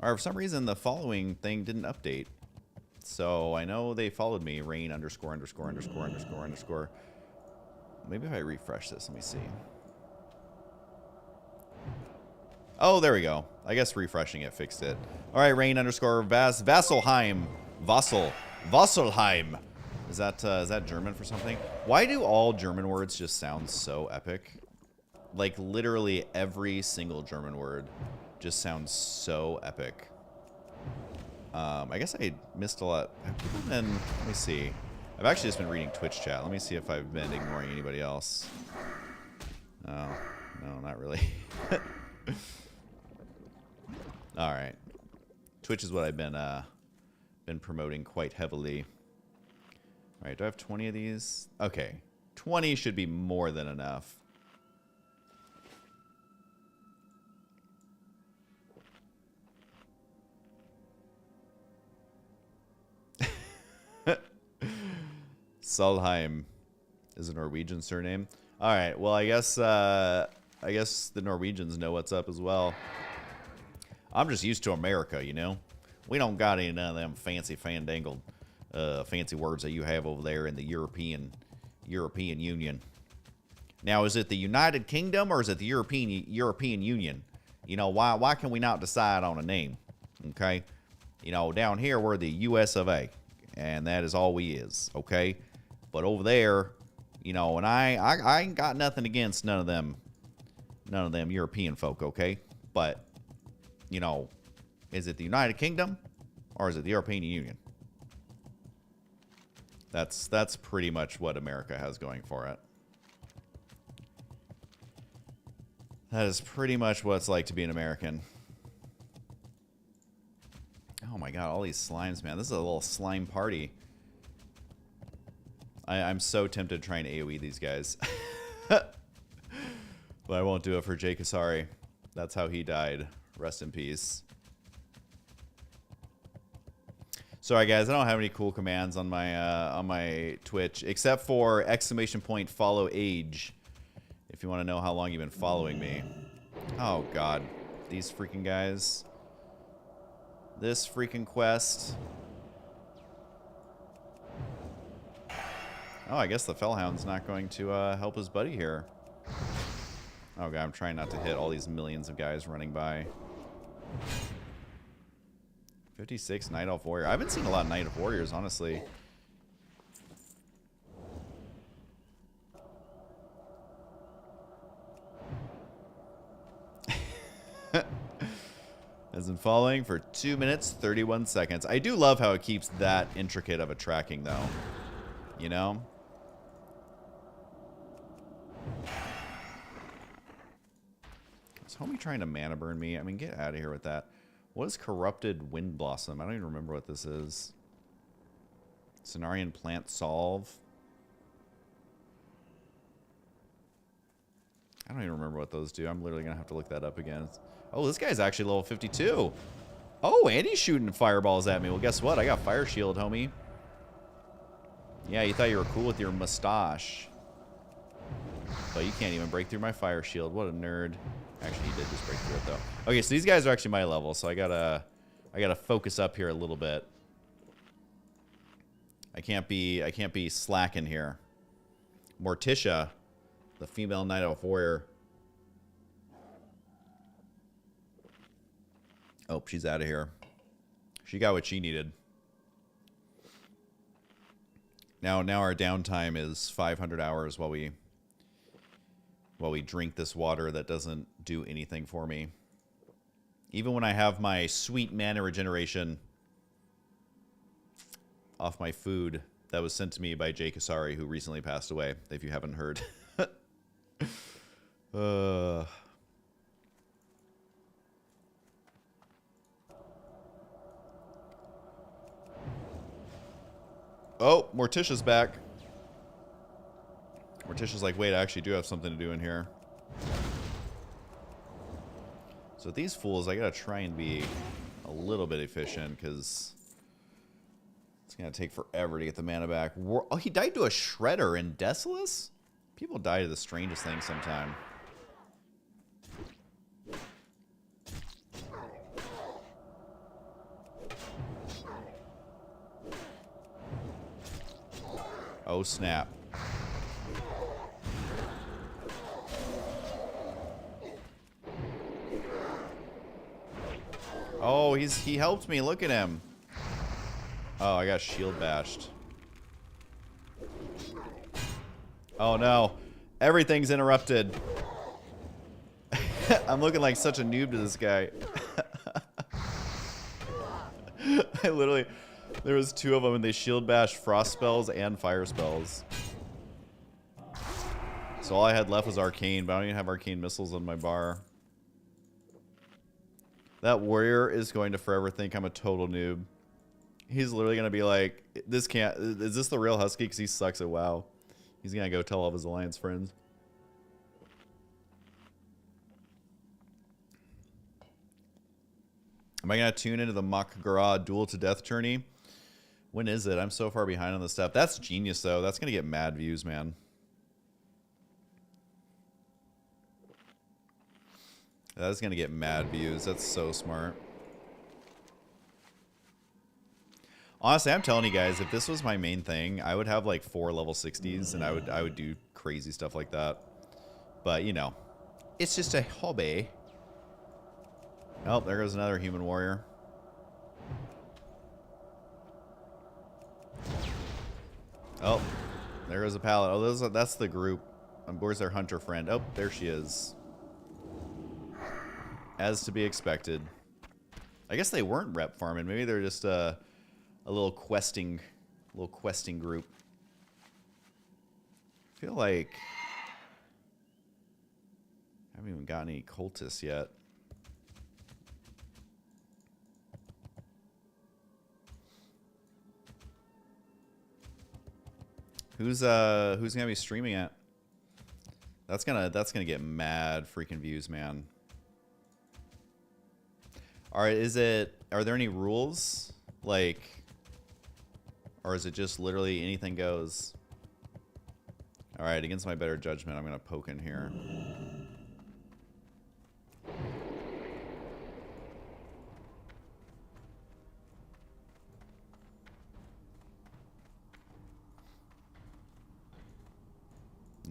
Alright, for some reason, the following thing didn't update. So I know they followed me. Rain _______. Maybe if I refresh this, let me see. Oh, there we go. I guess refreshing it fixed it. All right, rain _ Vasselheim. Vasselheim. Is that German for something? Why do all German words just sound so epic? Like, literally every single German word just sounds so epic. I guess I missed a lot. Have people been, let me see. I've actually just been reading Twitch chat. Let me see if I've been ignoring anybody else. Oh, no, not really. All right, Twitch is what I've been promoting quite heavily. All right, do I have 20 of these? Okay, 20 should be more than enough. Solheim is a Norwegian surname. All right, well, I guess the Norwegians know what's up as well. I'm just used to America, you know. We don't got any of them fancy fandangled fancy words that you have over there in the European Union. Now, is it the United Kingdom or is it the European Union? You know, why can we not decide on a name? Okay, you know, down here we're the U.S. of A, and that is all we is. Okay, but over there, you know, and I ain't got nothing against none of them European folk. Okay, but you know, is it the United Kingdom or is it the European Union? That's pretty much what America has going for it. That is pretty much what it's like to be an American. Oh my god, all these slimes, man. This is a little slime party. I'm so tempted to try and AoE these guys. But I won't do it for Jay Kasari. That's how he died. Rest in peace. Sorry guys, I don't have any cool commands on my Twitch except for ! follow age. If you want to know how long you've been following me. Oh god, these freaking guys. This freaking quest. Oh, I guess the Fellhound's not going to help his buddy here. Oh god, I'm trying not to hit all these millions of guys running by. 56 Night Elf Warrior. I haven't seen a lot of Night Elf Warriors, honestly. Has been following for 2 minutes, 31 seconds. I do love how it keeps that intricate of a tracking, though. You know? Is homie trying to mana burn me? I mean, get out of here with that. What is Corrupted Wind Blossom? I don't even remember what this is. Cenarian Plant Solve. I don't even remember what those do. I'm literally going to have to look that up again. Oh, this guy's actually level 52. Oh, and he's shooting fireballs at me. Well, guess what? I got Fire Shield, homie. Yeah, you thought you were cool with your mustache. But you can't even break through my fire shield. What a nerd. Actually, he did just break through it, though. Okay, so these guys are actually my level, so I gotta focus up here a little bit. I can't be slacking here. Morticia, the female Night Elf warrior. Oh, she's out of here. She got what she needed. Now our downtime is 500 hours while we drink this water that doesn't do anything for me. Even when I have my sweet mana regeneration off my food that was sent to me by Jay Kasari, who recently passed away, if you haven't heard. Oh, Morticia's back. Morticia's like, wait, I actually do have something to do in here. So with these fools, I gotta try and be a little bit efficient, because it's gonna take forever to get the mana back. Oh, he died to a Shredder in Desolus? People die to the strangest things sometime. Oh, snap. Oh, he helped me. Look at him. Oh, I got shield bashed. Oh, no. Everything's interrupted. I'm looking like such a noob to this guy. I literally... There was two of them, and they shield bashed frost spells and fire spells. So all I had left was arcane, but I don't even have arcane missiles on my bar. That warrior is going to forever think I'm a total noob. He's literally going to be like, "This can't... Is this the real Husky? Because he sucks at WoW." He's going to go tell all of his alliance friends. Am I going to tune into the Mak'gara Duel to Death tourney? When is it? I'm so far behind on this stuff. That's genius, though. That's going to get mad views, man. That's going to get mad views. That's so smart. Honestly, I'm telling you guys, if this was my main thing, I would have like 4 level 60s, and I would do crazy stuff like that. But, you know, it's just a hobby. Oh, there goes another human warrior. Oh, there goes a pallet. Oh, that's the group. Where's their hunter friend? Oh, there she is. As to be expected. I guess they weren't rep farming. Maybe they're just a little questing group. I feel like I haven't even got any cultists yet. Who's gonna be streaming it? That's gonna get mad freaking views, man. All right, are there any rules, like, or is it just literally anything goes? All right, against my better judgment, I'm gonna poke in here.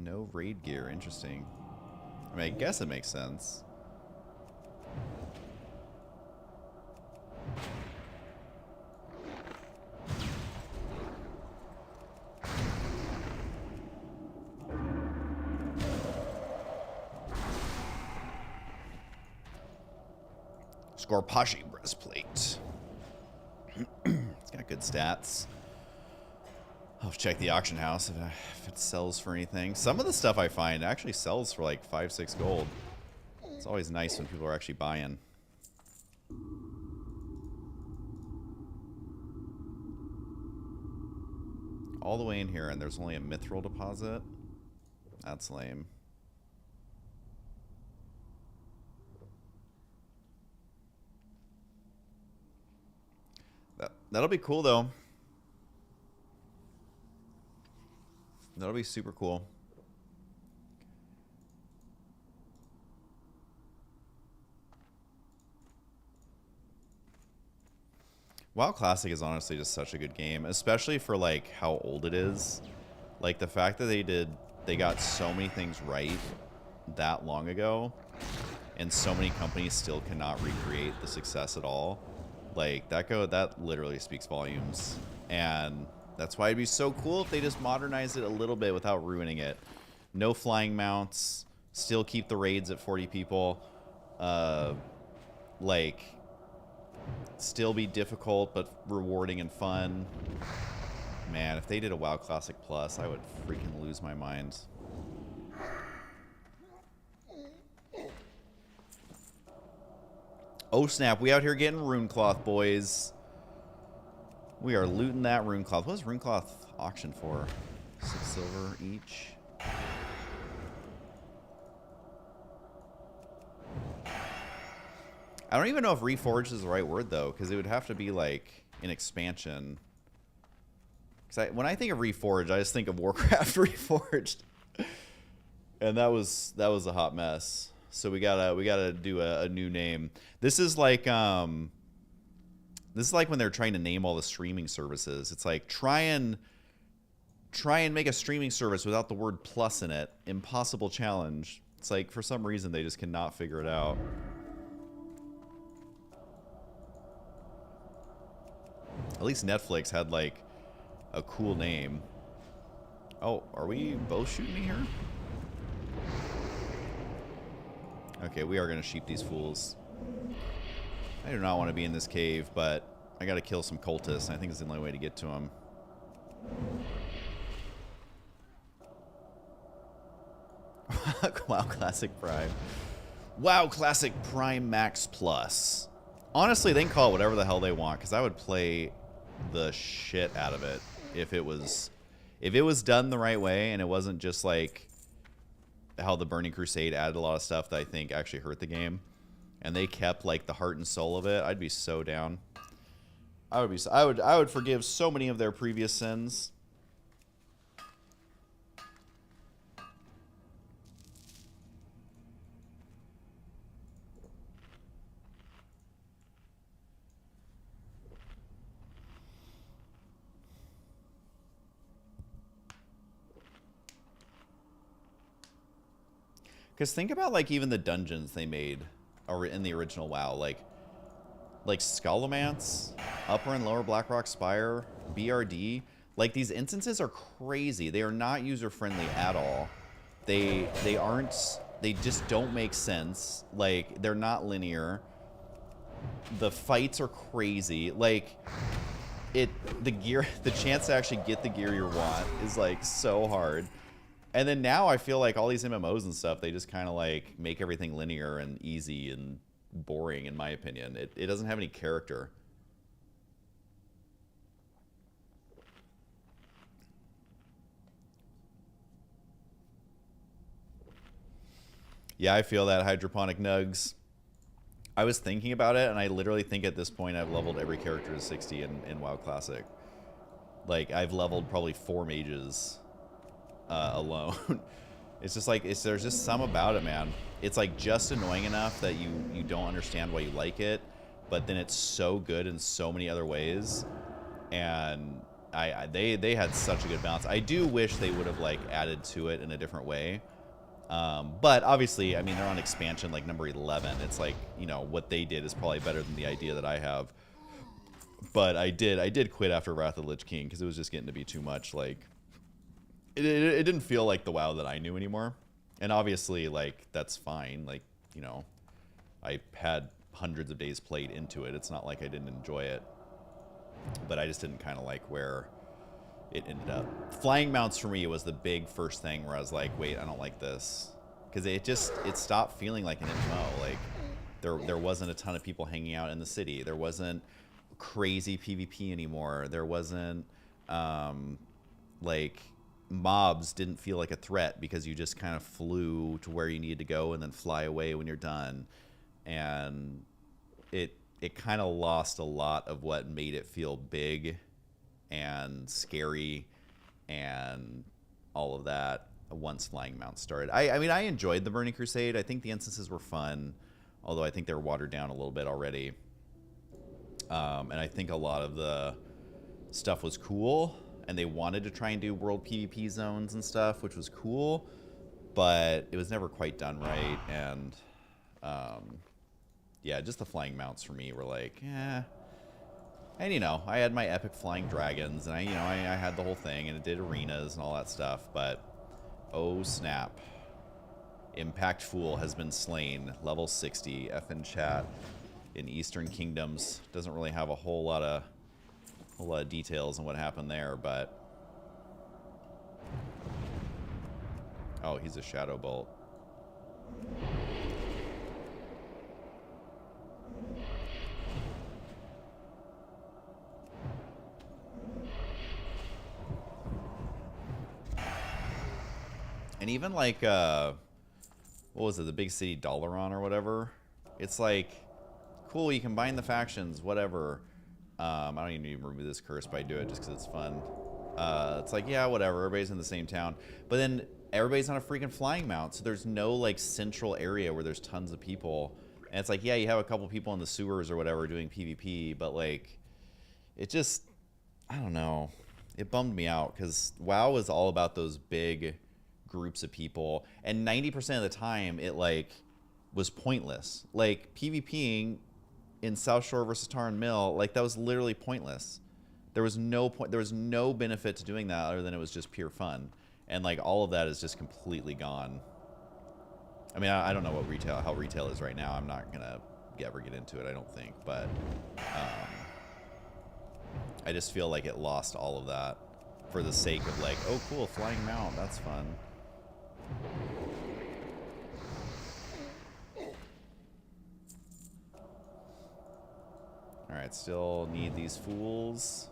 No raid gear, interesting. I mean, I guess it makes sense. Scorpashi breastplate. It's got good stats. I'll have to check the auction house if it sells for anything. Some of the stuff I find actually sells for like 5-6 gold. It's always nice when people are actually buying. All the way in here, and there's only a mithril deposit. That's lame. That'll be cool, though. That'll be super cool. WoW Classic is honestly just such a good game, especially for like how old it is. Like the fact that they got so many things right that long ago, and so many companies still cannot recreate the success at all. Like that literally speaks volumes, and that's why it'd be so cool if they just modernized it a little bit without ruining it. No flying mounts, still keep the raids at 40 people. Like, still be difficult but rewarding and fun. Man, if they did a WoW Classic Plus, I would freaking lose my mind. Oh snap, we out here getting rune cloth, boys. We are looting that rune cloth. What is rune cloth auction for? 6 silver each. I don't even know if reforged is the right word though, because it would have to be like an expansion. Because when I think of reforged, I just think of Warcraft reforged, and that was a hot mess. So we gotta do a new name. This is like when they're trying to name all the streaming services. It's like try and make a streaming service without the word plus in it. Impossible challenge. It's like for some reason they just cannot figure it out. At least Netflix had like a cool name. Oh, are we both shooting me here? Okay, we are going to sheep these fools. I do not want to be in this cave, but I got to kill some cultists. I think it's the only way to get to them. WoW Classic Prime. WoW Classic Prime Max Plus. Honestly, they can call it whatever the hell they want, because I would play the shit out of it if it was done the right way, and it wasn't just like how the Burning Crusade added a lot of stuff that I think actually hurt the game, and they kept like the heart and soul of it. I'd be so down. I would forgive so many of their previous sins. Because think about like even the dungeons they made in the original WoW, like Skullomance, Upper and Lower Blackrock Spire, BRD. Like these instances are crazy. They are not user friendly at all. They just don't make sense. Like they're not linear. The fights are crazy. Like the chance to actually get the gear you want is like so hard. And then now I feel like all these MMOs and stuff, they just kind of like make everything linear and easy and boring, in my opinion. It doesn't have any character. Yeah, I feel that, hydroponic nugs. I was thinking about it, and I literally think at this point I've leveled every character to 60 in WoW Classic. Like, I've leveled probably 4 mages alone. It's just like, there's just some about it, man. It's like just annoying enough that you don't understand why you like it, but then it's so good in so many other ways. And they had such a good balance. I do wish they would have like added to it in a different way. But obviously, I mean, they're on expansion like number 11. It's like, you know, what they did is probably better than the idea that I have. But I did quit after Wrath of the Lich King because it was just getting to be too much. Like, it didn't feel like the WoW that I knew anymore. And obviously, like, that's fine. Like, you know, I had hundreds of days played into it. It's not like I didn't enjoy it. But I just didn't kind of like where it ended up. Flying mounts for me was the big first thing where I was like, wait, I don't like this. Because it stopped feeling like an MMO. Like, there wasn't a ton of people hanging out in the city. There wasn't crazy PvP anymore. There wasn't, like, mobs didn't feel like a threat because you just kind of flew to where you needed to go and then fly away when you're done. And it kind of lost a lot of what made it feel big and scary and all of that once flying mounts started. I mean, I enjoyed the Burning Crusade. I think the instances were fun, although I think they were watered down a little bit already. And I think a lot of the stuff was cool, and they wanted to try and do world PvP zones and stuff, which was cool, but it was never quite done right. And yeah, just the flying mounts for me were like, eh. And you know, I had my epic flying dragons, and I had the whole thing, and it did arenas and all that stuff, but oh snap. Impact Fool has been slain. Level 60. F in chat. In Eastern Kingdoms. Doesn't really have a whole lot of details on what happened there, but oh, he's a Shadow Bolt. And even like what was it, the big city Dalaran or whatever, it's like cool, you combine the factions, whatever. I don't even need to remove this curse, but I do it just because it's fun. It's like, yeah, whatever, everybody's in the same town. But then everybody's on a freaking flying mount, so there's no, like, central area where there's tons of people. And it's like, yeah, you have a couple people in the sewers or whatever doing PvP, but, like, it just, I don't know. It bummed me out, because WoW is all about those big groups of people. And 90% of the time, it, like, was pointless. Like, PvPing in South Shore versus Tarn Mill, like, that was literally pointless. There was no point, there was no benefit to doing that other than it was just pure fun. And like all of that is just completely gone. I mean, I don't know what how retail is right now. I'm not gonna ever get into it, I don't think, but I just feel like it lost all of that for the sake of like, oh cool, flying mount, that's fun. Alright, still need these fools.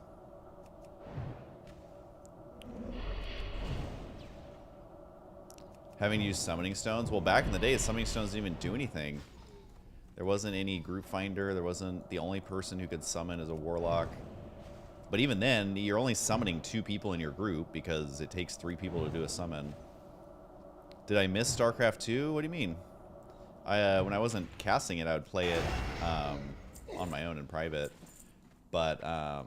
Having used summoning stones. Well, back in the day, summoning stones didn't even do anything. There wasn't any group finder. There wasn't, the only person who could summon as a warlock. But even then, you're only summoning 2 people in your group because it takes 3 people to do a summon. Did I miss StarCraft 2? What do you mean? When I wasn't casting it, I would play it on my own in private. But I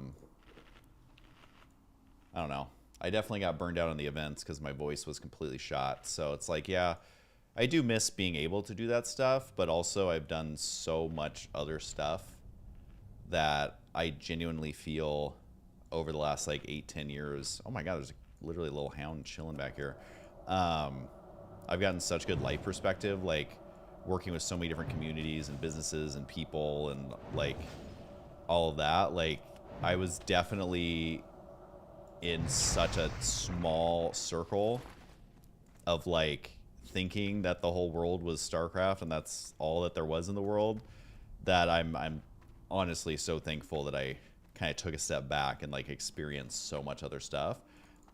don't know. I definitely got burned out on the events because my voice was completely shot. So it's like, yeah, I do miss being able to do that stuff, but also I've done so much other stuff that I genuinely feel over the last like 8-10 years. Oh my God, there's literally a little hound chilling back here. I've gotten such good life perspective, like working with so many different communities and businesses and people and like all of that. Like I was definitely in such a small circle of like thinking that the whole world was StarCraft and that's all that there was in the world, that I'm honestly so thankful that I kind of took a step back and like experienced so much other stuff,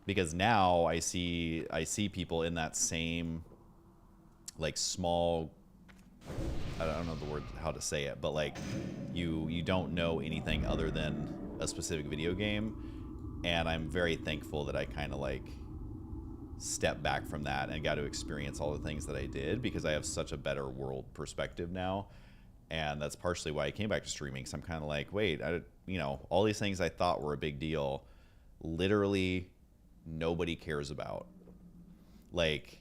because now I see people in that same like small, I don't know the word how to say it, but like you don't know anything other than a specific video game. And I'm very thankful that I kind of like stepped back from that and got to experience all the things that I did, because I have such a better world perspective now. And that's partially why I came back to streaming. So I'm kind of like, wait, you know, all these things I thought were a big deal, literally nobody cares about. Like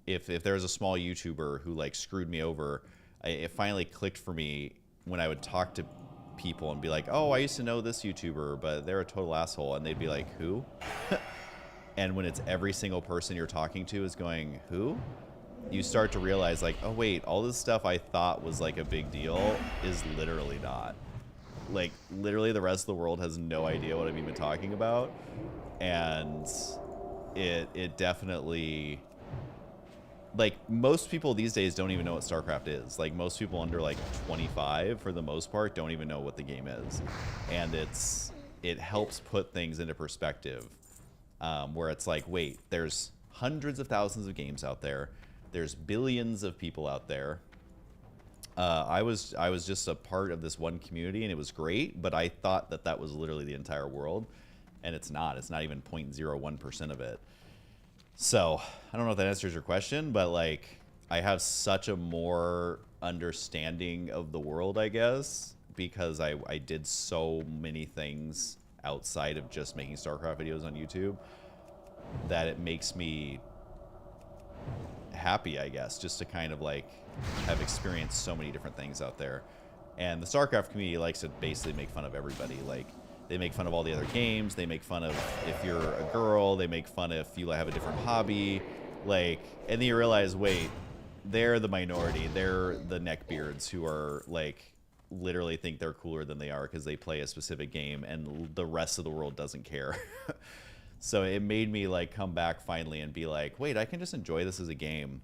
if there's a small YouTuber who like screwed me over, it finally clicked for me when I would talk to people and be like, oh, I used to know this YouTuber, but they're a total asshole. And they'd be like, who? And when it's every single person you're talking to is going, who? You start to realize like, oh wait, all this stuff I thought was like a big deal is literally not. Like literally the rest of the world has no idea what I'm even talking about. And it definitely, like most people these days don't even know what StarCraft is. Like most people under like 25 for the most part don't even know what the game is. And it helps put things into perspective, where it's like, wait, there's hundreds of thousands of games out there. There's billions of people out there. I was just a part of this one community and it was great, but I thought that that was literally the entire world, and it's not. It's not even 0.01% of it. So I don't know if that answers your question, but like I have such a more understanding of the world, I guess, because I did so many things outside of just making StarCraft videos on YouTube that it makes me happy, I guess, just to kind of like have experienced so many different things out there. And the StarCraft community likes to basically make fun of everybody. Like, they make fun of all the other games. They make fun of if you're a girl. They make fun if you have a different hobby. Like, and then you realize, wait, they're the minority. They're the neckbeards who are like literally think they're cooler than they are because they play a specific game, and the rest of the world doesn't care. So it made me like come back finally and be like, wait, I can just enjoy this as a game.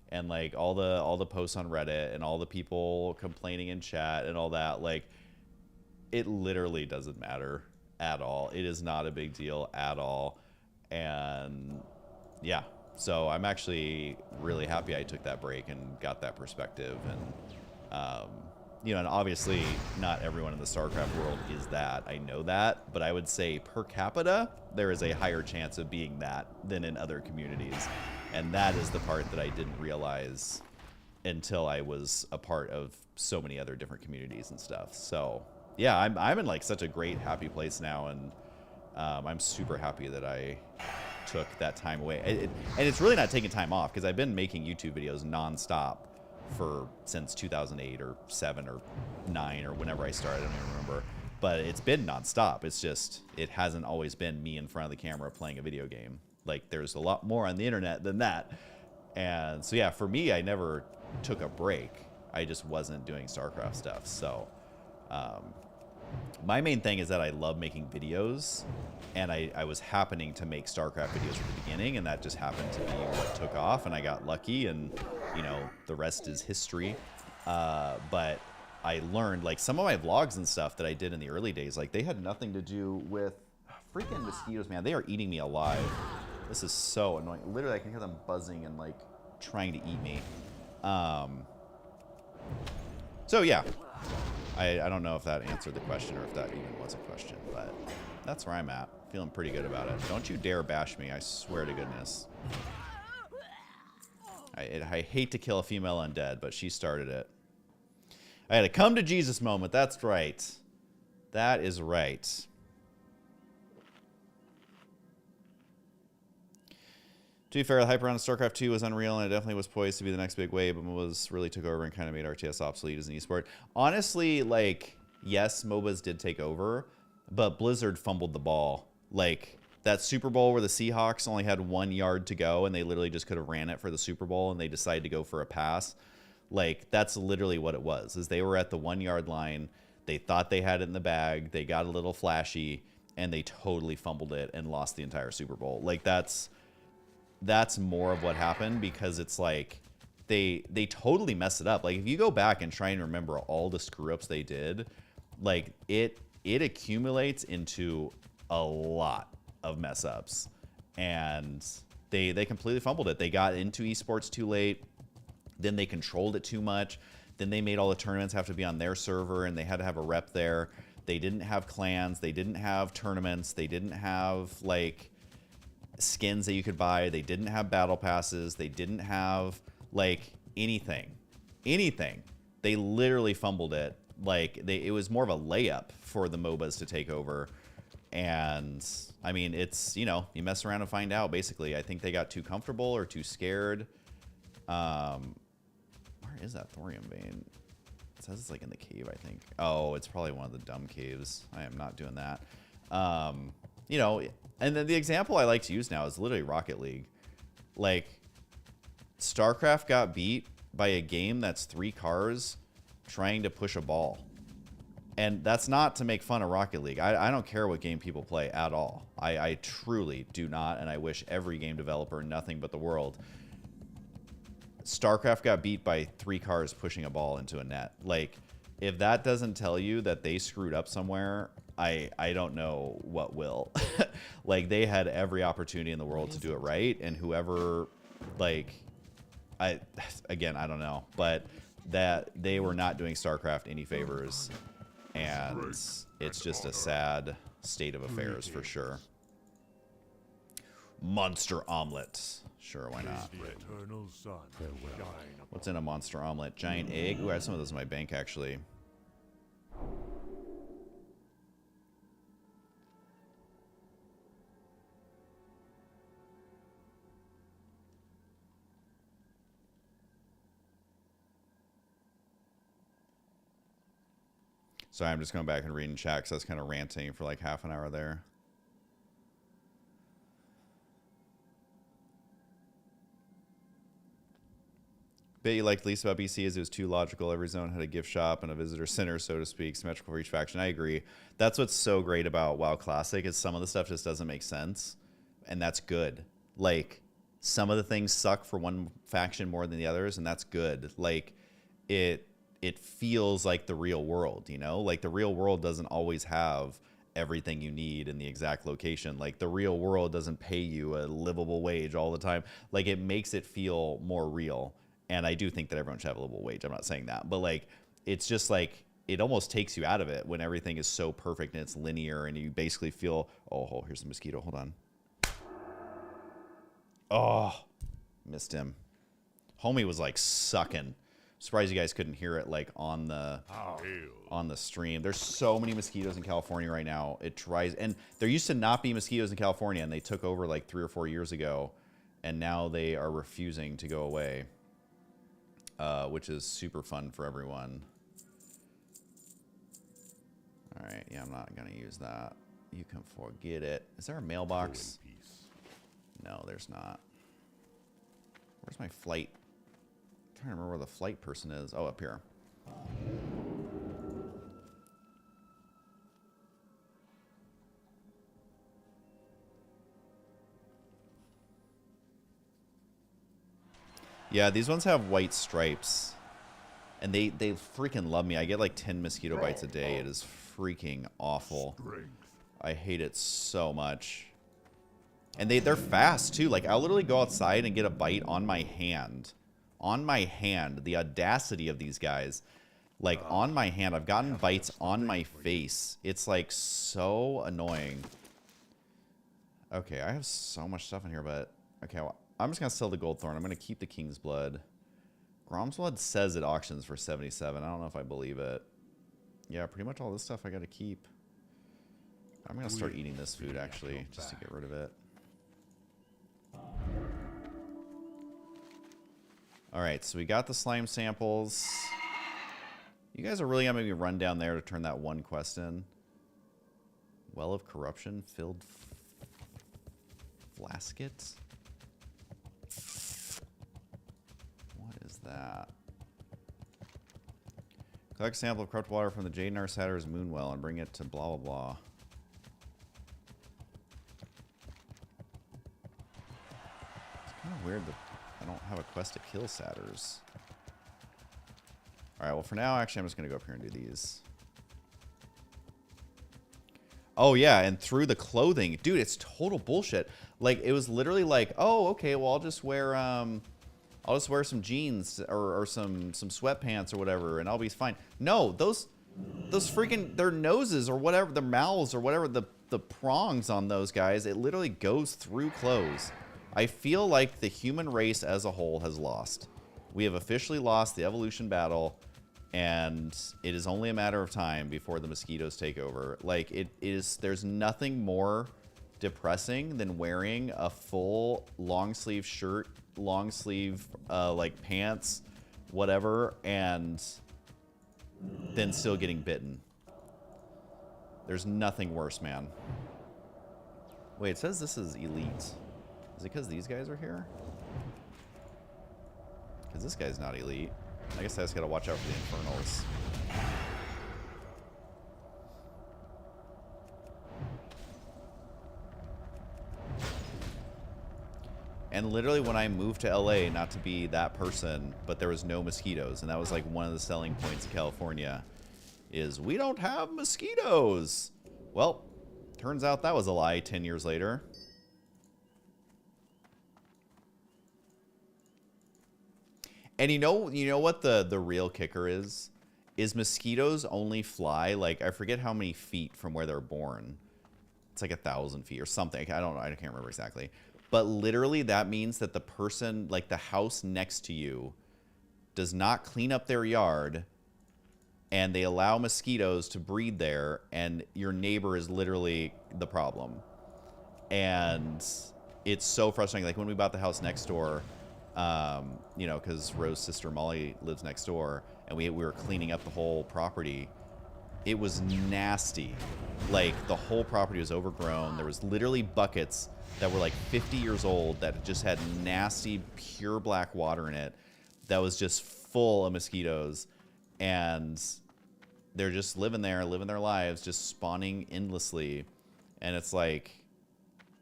And like all the posts on Reddit and all the people complaining in chat and all that, like, it literally doesn't matter at all. It is not a big deal at all. And yeah, so I'm actually really happy I took that break and got that perspective. And you know, and obviously not everyone in the StarCraft world is that. I know that, but I would say per capita, there is a higher chance of being that than in other communities. And that is the part that I didn't realize until I was a part of so many other different communities and stuff. So yeah, I'm in like such a great, happy place now. And I'm super happy that I took that time away. And it's really not taking time off, because I've been making YouTube videos nonstop since 2008 or 7 or 9 or whenever I started. I don't even remember. But it's been nonstop. It's just, it hasn't always been me in front of the camera playing a video game. Like, there's a lot more on the internet than that. And so yeah, for me, I never took a break. I just wasn't doing StarCraft stuff. So my main thing is that I love making videos, and I was happening to make StarCraft videos at the beginning, and that just happened to be what took off, and I got lucky, and you know, the rest is history. But I learned, like, some of my vlogs and stuff that I did in the early days, like, they had nothing to do with freaking mosquitoes, man. They are eating me alive. This is so annoying. Literally, I can hear them buzzing and like trying to eat me. So yeah, I don't know if that answered the question or if that even was a question, but that's where I'm at. Feeling pretty good about it. Don't you dare bash me, I swear to goodness. I hate to kill a female undead, but she started it. I had a come to Jesus moment. That's right. That is right. To be fair, the hype around StarCraft 2 was unreal, and it definitely was poised to be the next big wave, but MOBAs really took over and kind of made RTS obsolete as an esport. Honestly, like, yes, MOBAs did take over, but Blizzard fumbled the ball. Like, that Super Bowl where the Seahawks only had 1 yard to go, and they literally just could have ran it for the Super Bowl, and they decided to go for a pass. Like, that's literally what it was, is they were at the 1 yard line, they thought they had it in the bag, they got a little flashy, and they totally fumbled it and lost the entire Super Bowl. Like, that's more of what happened, because it's like they totally messed it up. Like, if you go back and try and remember all the screw ups they did, like it accumulates into a lot of mess ups, and they completely fumbled it. They got into esports too late, then they controlled it too much, then they made all the tournaments have to be on their server, and they had to have a rep there. They didn't have clans, they didn't have tournaments, they didn't have like skins that you could buy, they didn't have battle passes, they didn't have like anything. They literally fumbled it. Like, it was more of a layup for the MOBAs to take over. And I mean, it's, you know, you mess around and find out, basically. I think they got too comfortable or too scared. Where is that thorium vein? It says it's like in the cave, I think. Oh, it's probably one of the dumb caves. I am not doing that. You know, and then the example I like to use now is literally Rocket League. Like, StarCraft got beat by a game that's 3 cars trying to push a ball. And that's not to make fun of Rocket League. I don't care what game people play at all. I truly do not, and I wish every game developer nothing but the world. StarCraft got beat by 3 cars pushing a ball into a net. Like, if that doesn't tell you that they screwed up somewhere, I don't know what will. Like, they had every opportunity in the world to do it right, and whoever, like, again, I don't know, but that they were not doing StarCraft any favors, and it's just a sad state of affairs for sure. Monster omelet. Sure, why not? What's in a monster omelet? Giant egg? Ooh, I have some of those in my bank, actually. Sorry, I'm just going back and reading chat because I was kind of ranting for like half an hour there. Bit you liked least about BC is it was too logical. Every zone had a gift shop and a visitor center, so to speak, symmetrical for each faction. I agree. That's what's so great about WoW Classic is some of the stuff just doesn't make sense, and that's good. Like, some of the things suck for one faction more than the others, and that's good. Like, it feels like the real world, you know? Like, the real world doesn't always have everything you need in the exact location. Like, the real world doesn't pay you a livable wage all the time. Like, it makes it feel more real. And I do think that everyone should have a livable wage. I'm not saying that. But, like, it's just, like, it almost takes you out of it when everything is so perfect and it's linear and you basically feel, oh, here's a mosquito. Hold on. Oh, missed him. Homie was, like, sucking. Surprised you guys couldn't hear it like on the stream. There's so many mosquitoes in California right now. It tries, and there used to not be mosquitoes in California, and they took over like 3 or 4 years ago, and now they are refusing to go away, which is super fun for everyone. All right, yeah, I'm not gonna use that. You can forget it. Is there a mailbox? No, there's not. Where's my flight? I'm trying to remember where the flight person is. Oh, up here. Yeah, these ones have white stripes. And they freaking love me. I get like 10 mosquito bites a day. It is freaking awful. I hate it so much. And they're fast too. Like, I'll literally go outside and get a bite on my hand. On my hand. The audacity of these guys. Like, on my hand. I've gotten bites on my face. It's like so annoying. Okay, I have so much stuff in here, but okay, well, I'm just gonna sell the Goldthorn. I'm gonna keep the King's Blood. Grom's Blood says it auctions for 77. I don't know if I believe it. Yeah, pretty much all this stuff I gotta keep. I'm gonna start eating this food actually, just to get rid of it. Alright, so we got the slime samples. You guys are really gonna make me run down there to turn that one quest in. Well of Corruption filled flasket. What is that? Collect a sample of corrupt water from the Jadenar Satyr's Moonwell and bring it to blah blah blah. It's kind of weird that I don't have a quest to kill satyrs. Alright, well for now, actually I'm just going to go up here and do these. Oh yeah, and through the clothing. Dude, it's total bullshit. Like, it was literally like, oh, okay, well I'll just wear some jeans or some sweatpants or whatever and I'll be fine. No, those freaking, their noses or whatever, their mouths or whatever, the prongs on those guys, it literally goes through clothes. I feel like the human race as a whole has lost. We have officially lost the evolution battle, and it is only a matter of time before the mosquitoes take over. Like, it is, there's nothing more depressing than wearing a full long sleeve shirt, long sleeve like pants, whatever, and then still getting bitten. There's nothing worse, man. Wait, it says this is elite. Is it because these guys are here? Because this guy's not elite. I guess I just gotta watch out for the infernals. And literally when I moved to LA, not to be that person, but there was no mosquitoes. And that was like one of the selling points of California, is we don't have mosquitoes. Well, turns out that was a lie 10 years later. And you know what the real kicker is? Is mosquitoes only fly, like, I forget how many feet from where they're born. It's like 1,000 feet or something. I don't know. I can't remember exactly. But literally that means that the person, like the house next to you, does not clean up their yard and they allow mosquitoes to breed there, and your neighbor is literally the problem. And it's so frustrating. Like when we bought the house next door, you know, because Rose's sister Molly lives next door, and we were cleaning up the whole property. It was nasty. Like the whole property was overgrown. There was literally buckets that were like 50 years old that just had nasty, pure black water in it that was just full of mosquitoes. And they're just living there, living their lives, just spawning endlessly. And it's like,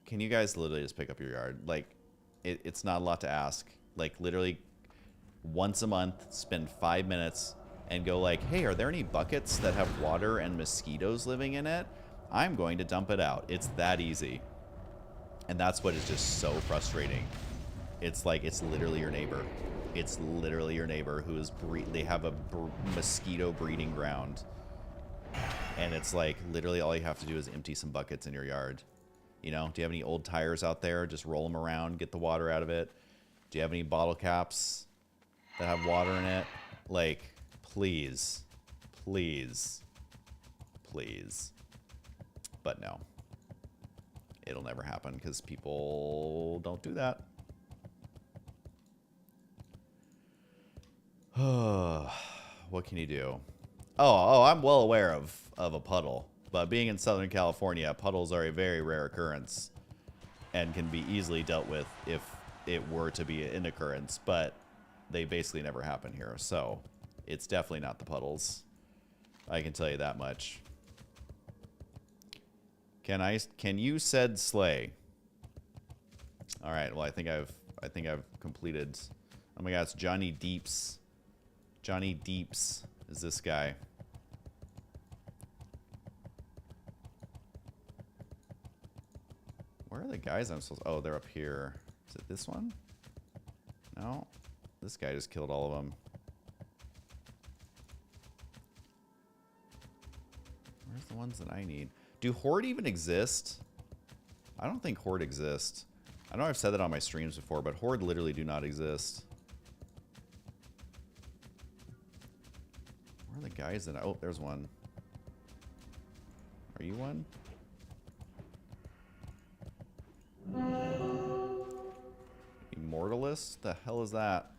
can you guys literally just pick up your yard? Like, it's not a lot to ask. Like, literally, once a month, spend 5 minutes and go like, hey, are there any buckets that have water and mosquitoes living in it? I'm going to dump it out. It's that easy. And that's what is just so frustrating. It's like, it's literally your neighbor. It's literally your neighbor who is they have a mosquito breeding ground. And it's like, literally all you have to do is empty some buckets in your yard. You know, do you have any old tires out there? Just roll them around, get the water out of it. Do you have any bottle caps that have water in it? Like, please, please, please. But no, it'll never happen because people don't do that. What can you do? Oh, I'm well aware of a puddle. But being in Southern California, puddles are a very rare occurrence and can be easily dealt with if it were to be an occurrence. But they basically never happen here. So it's definitely not the puddles. I can tell you that much. Can you said slay? All right. Well, I think I've completed. Oh my God, it's Johnny Deeps. Johnny Deeps is this guy. Where are the guys I'm supposed to... Oh, they're up here. Is it this one? No. This guy just killed all of them. Where's the ones that I need? Do Horde even exist? I don't think Horde exists. I know I've said that on my streams before, but Horde literally do not exist. Where are the guys that... Oh, there's one. Are you one? Immortalist? The hell is that?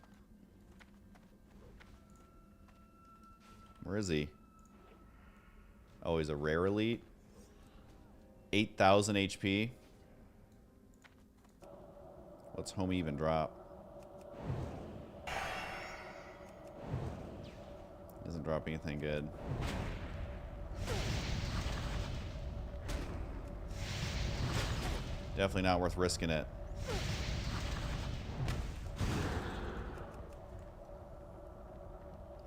Where is he? Oh, he's a rare elite. 8,000 HP. What's home even drop? Doesn't drop anything good. Definitely not worth risking it.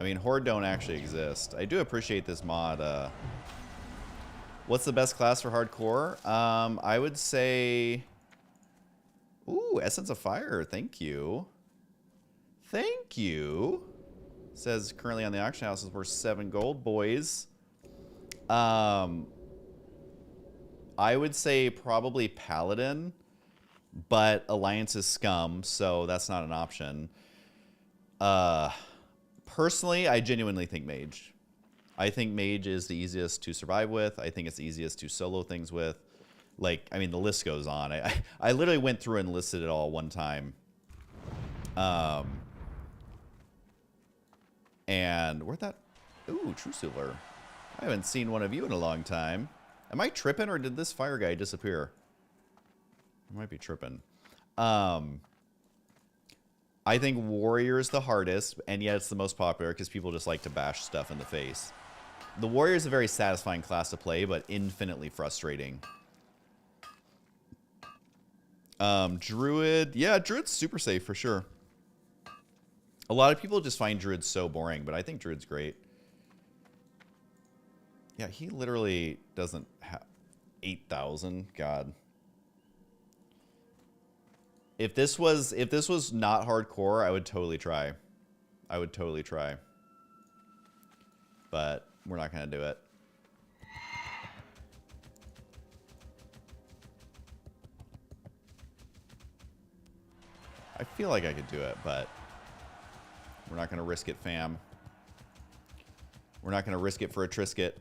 I mean, Horde don't actually exist. I do appreciate this mod. What's the best class for hardcore? I would say... Ooh, Essence of Fire. Thank you. Thank you. Says currently on the auction house is worth 7 gold, boys. I would say probably Paladin, but Alliance is scum, so that's not an option. Personally, I genuinely think Mage. I think Mage is the easiest to survive with. I think it's the easiest to solo things with. Like, I mean, the list goes on. I literally went through and listed it all one time. And where'd that... Ooh, True Silver. I haven't seen one of you in a long time. Am I tripping, or did this fire guy disappear? I might be tripping. I think Warrior is the hardest, and yet it's the most popular because people just like to bash stuff in the face. The Warrior is a very satisfying class to play, but infinitely frustrating. Druid. Yeah, Druid's super safe for sure. A lot of people just find Druid so boring, but I think Druid's great. Yeah, he literally doesn't have 8,000. God. If this was not hardcore, I would totally try. I would totally try. But we're not going to do it. I feel like I could do it, but we're not going to risk it, fam. We're not going to risk it for a Trisket.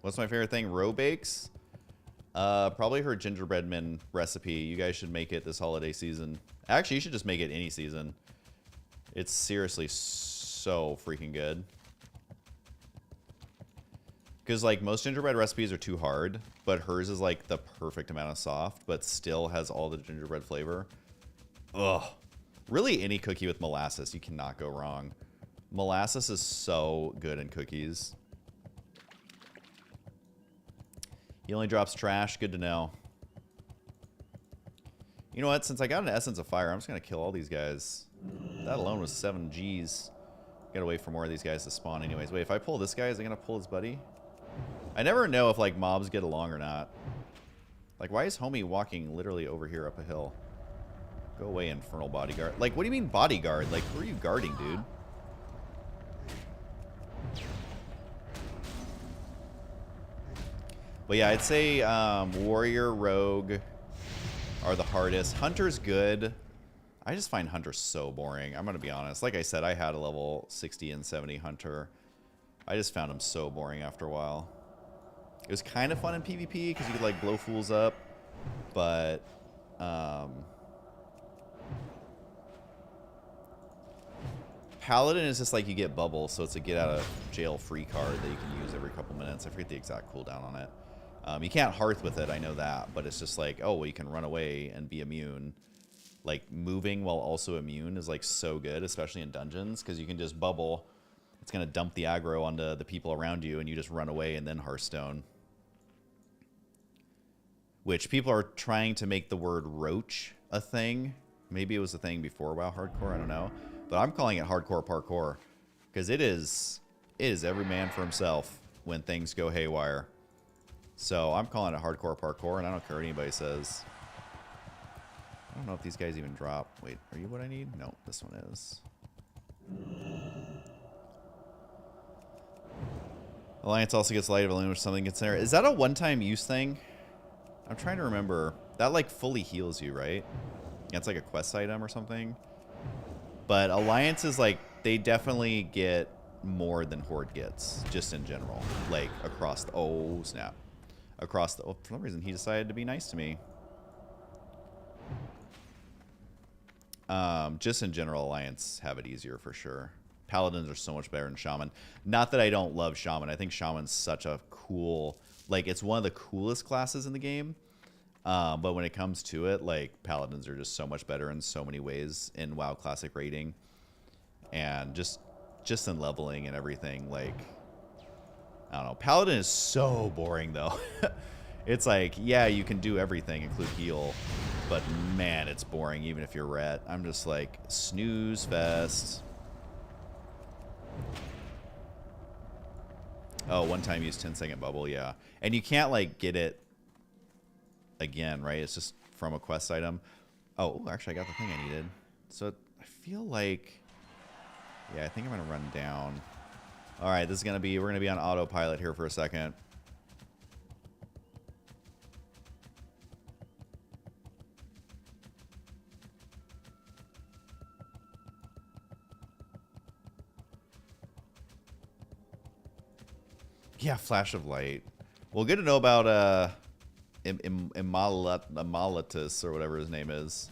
What's my favorite thing? Roe bakes? Probably her gingerbreadman recipe. You guys should make it this holiday season. Actually, you should just make it any season. It's seriously so freaking good. Because, like, most gingerbread recipes are too hard, but hers is, like, the perfect amount of soft, but still has all the gingerbread flavor. Ugh. Really, any cookie with molasses, you cannot go wrong. Molasses is so good in cookies. He only drops trash. Good to know. You know what? Since I got an Essence of Fire, I'm just going to kill all these guys. That alone was 7 Gs. Gotta wait for more of these guys to spawn anyways. Wait, if I pull this guy, is he going to pull his buddy? I never know if, like, mobs get along or not. Like, why is homie walking literally over here up a hill? Go away, Infernal Bodyguard. Like, what do you mean bodyguard? Like, who are you guarding, dude? But yeah, I'd say Warrior, Rogue are the hardest. Hunter's good. I just find Hunter so boring. I'm going to be honest. Like I said, I had a level 60 and 70 Hunter. I just found him so boring after a while. It was kind of fun in PvP because you could, like, blow fools up. But, Paladin is just like you get bubble, so it's a get out of jail free card that you can use every couple minutes. I forget the exact cooldown on it. You can't hearth with it, I know that, but it's just like, oh, well, you can run away and be immune. Like, moving while also immune is, like, so good, especially in dungeons, because you can just bubble. It's going to dump the aggro onto the people around you, and you just run away and then Hearthstone. Which people are trying to make the word roach a thing. Maybe it was a thing before WoW Hardcore, I don't know. But I'm calling it hardcore parkour, because it is every man for himself when things go haywire. So I'm calling it hardcore parkour, and I don't care what anybody says. I don't know if these guys even drop. Wait, are you what I need? No, this one is. Alliance also gets Light of Illusion, which something gets in there. Is that a one-time use thing? I'm trying to remember. That, like, fully heals you, right? Yeah, it's like a quest item or something. But Alliance is, like, they definitely get more than Horde gets, just in general. Like, across the... Oh, snap. Across the... Oh, for some reason, he decided to be nice to me. Just in general, Alliance have it easier for sure. Paladins are so much better than Shaman. Not that I don't love Shaman. I think Shaman's such a cool... Like, it's one of the coolest classes in the game. But when it comes to it, like, Paladins are just so much better in so many ways in WoW Classic rating. And just in leveling and everything, like... I don't know. Paladin is so boring, though. It's like, yeah, you can do everything, include heal. But, man, it's boring, even if you're ret. I'm just like, snooze fest. Oh, one time use 10-second bubble, yeah. And you can't, like, get it again, right? It's just from a quest item. Oh, actually, I got the thing I needed. So, I feel like... Yeah, I think I'm going to run down. All right, this is going to be... We're going to be on autopilot here for a second. Yeah, Flash of Light. Well, good to know about Immolatus or whatever his name is.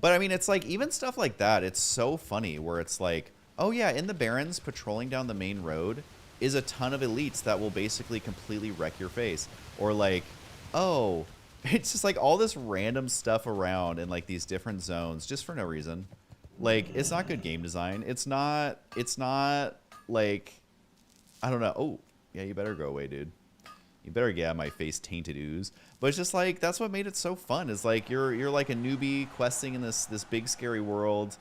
But I mean, it's like even stuff like that. It's so funny where it's like, oh yeah, in the Barrens, patrolling down the main road is a ton of elites that will basically completely wreck your face. Or like, oh, it's just like all this random stuff around in like these different zones just for no reason. Like, it's not good game design. It's not like, I don't know. Oh, yeah, you better go away, dude. You better get out of my face, tainted ooze. But it's just like, that's what made it so fun. Is like, you're like a newbie questing in this big scary world.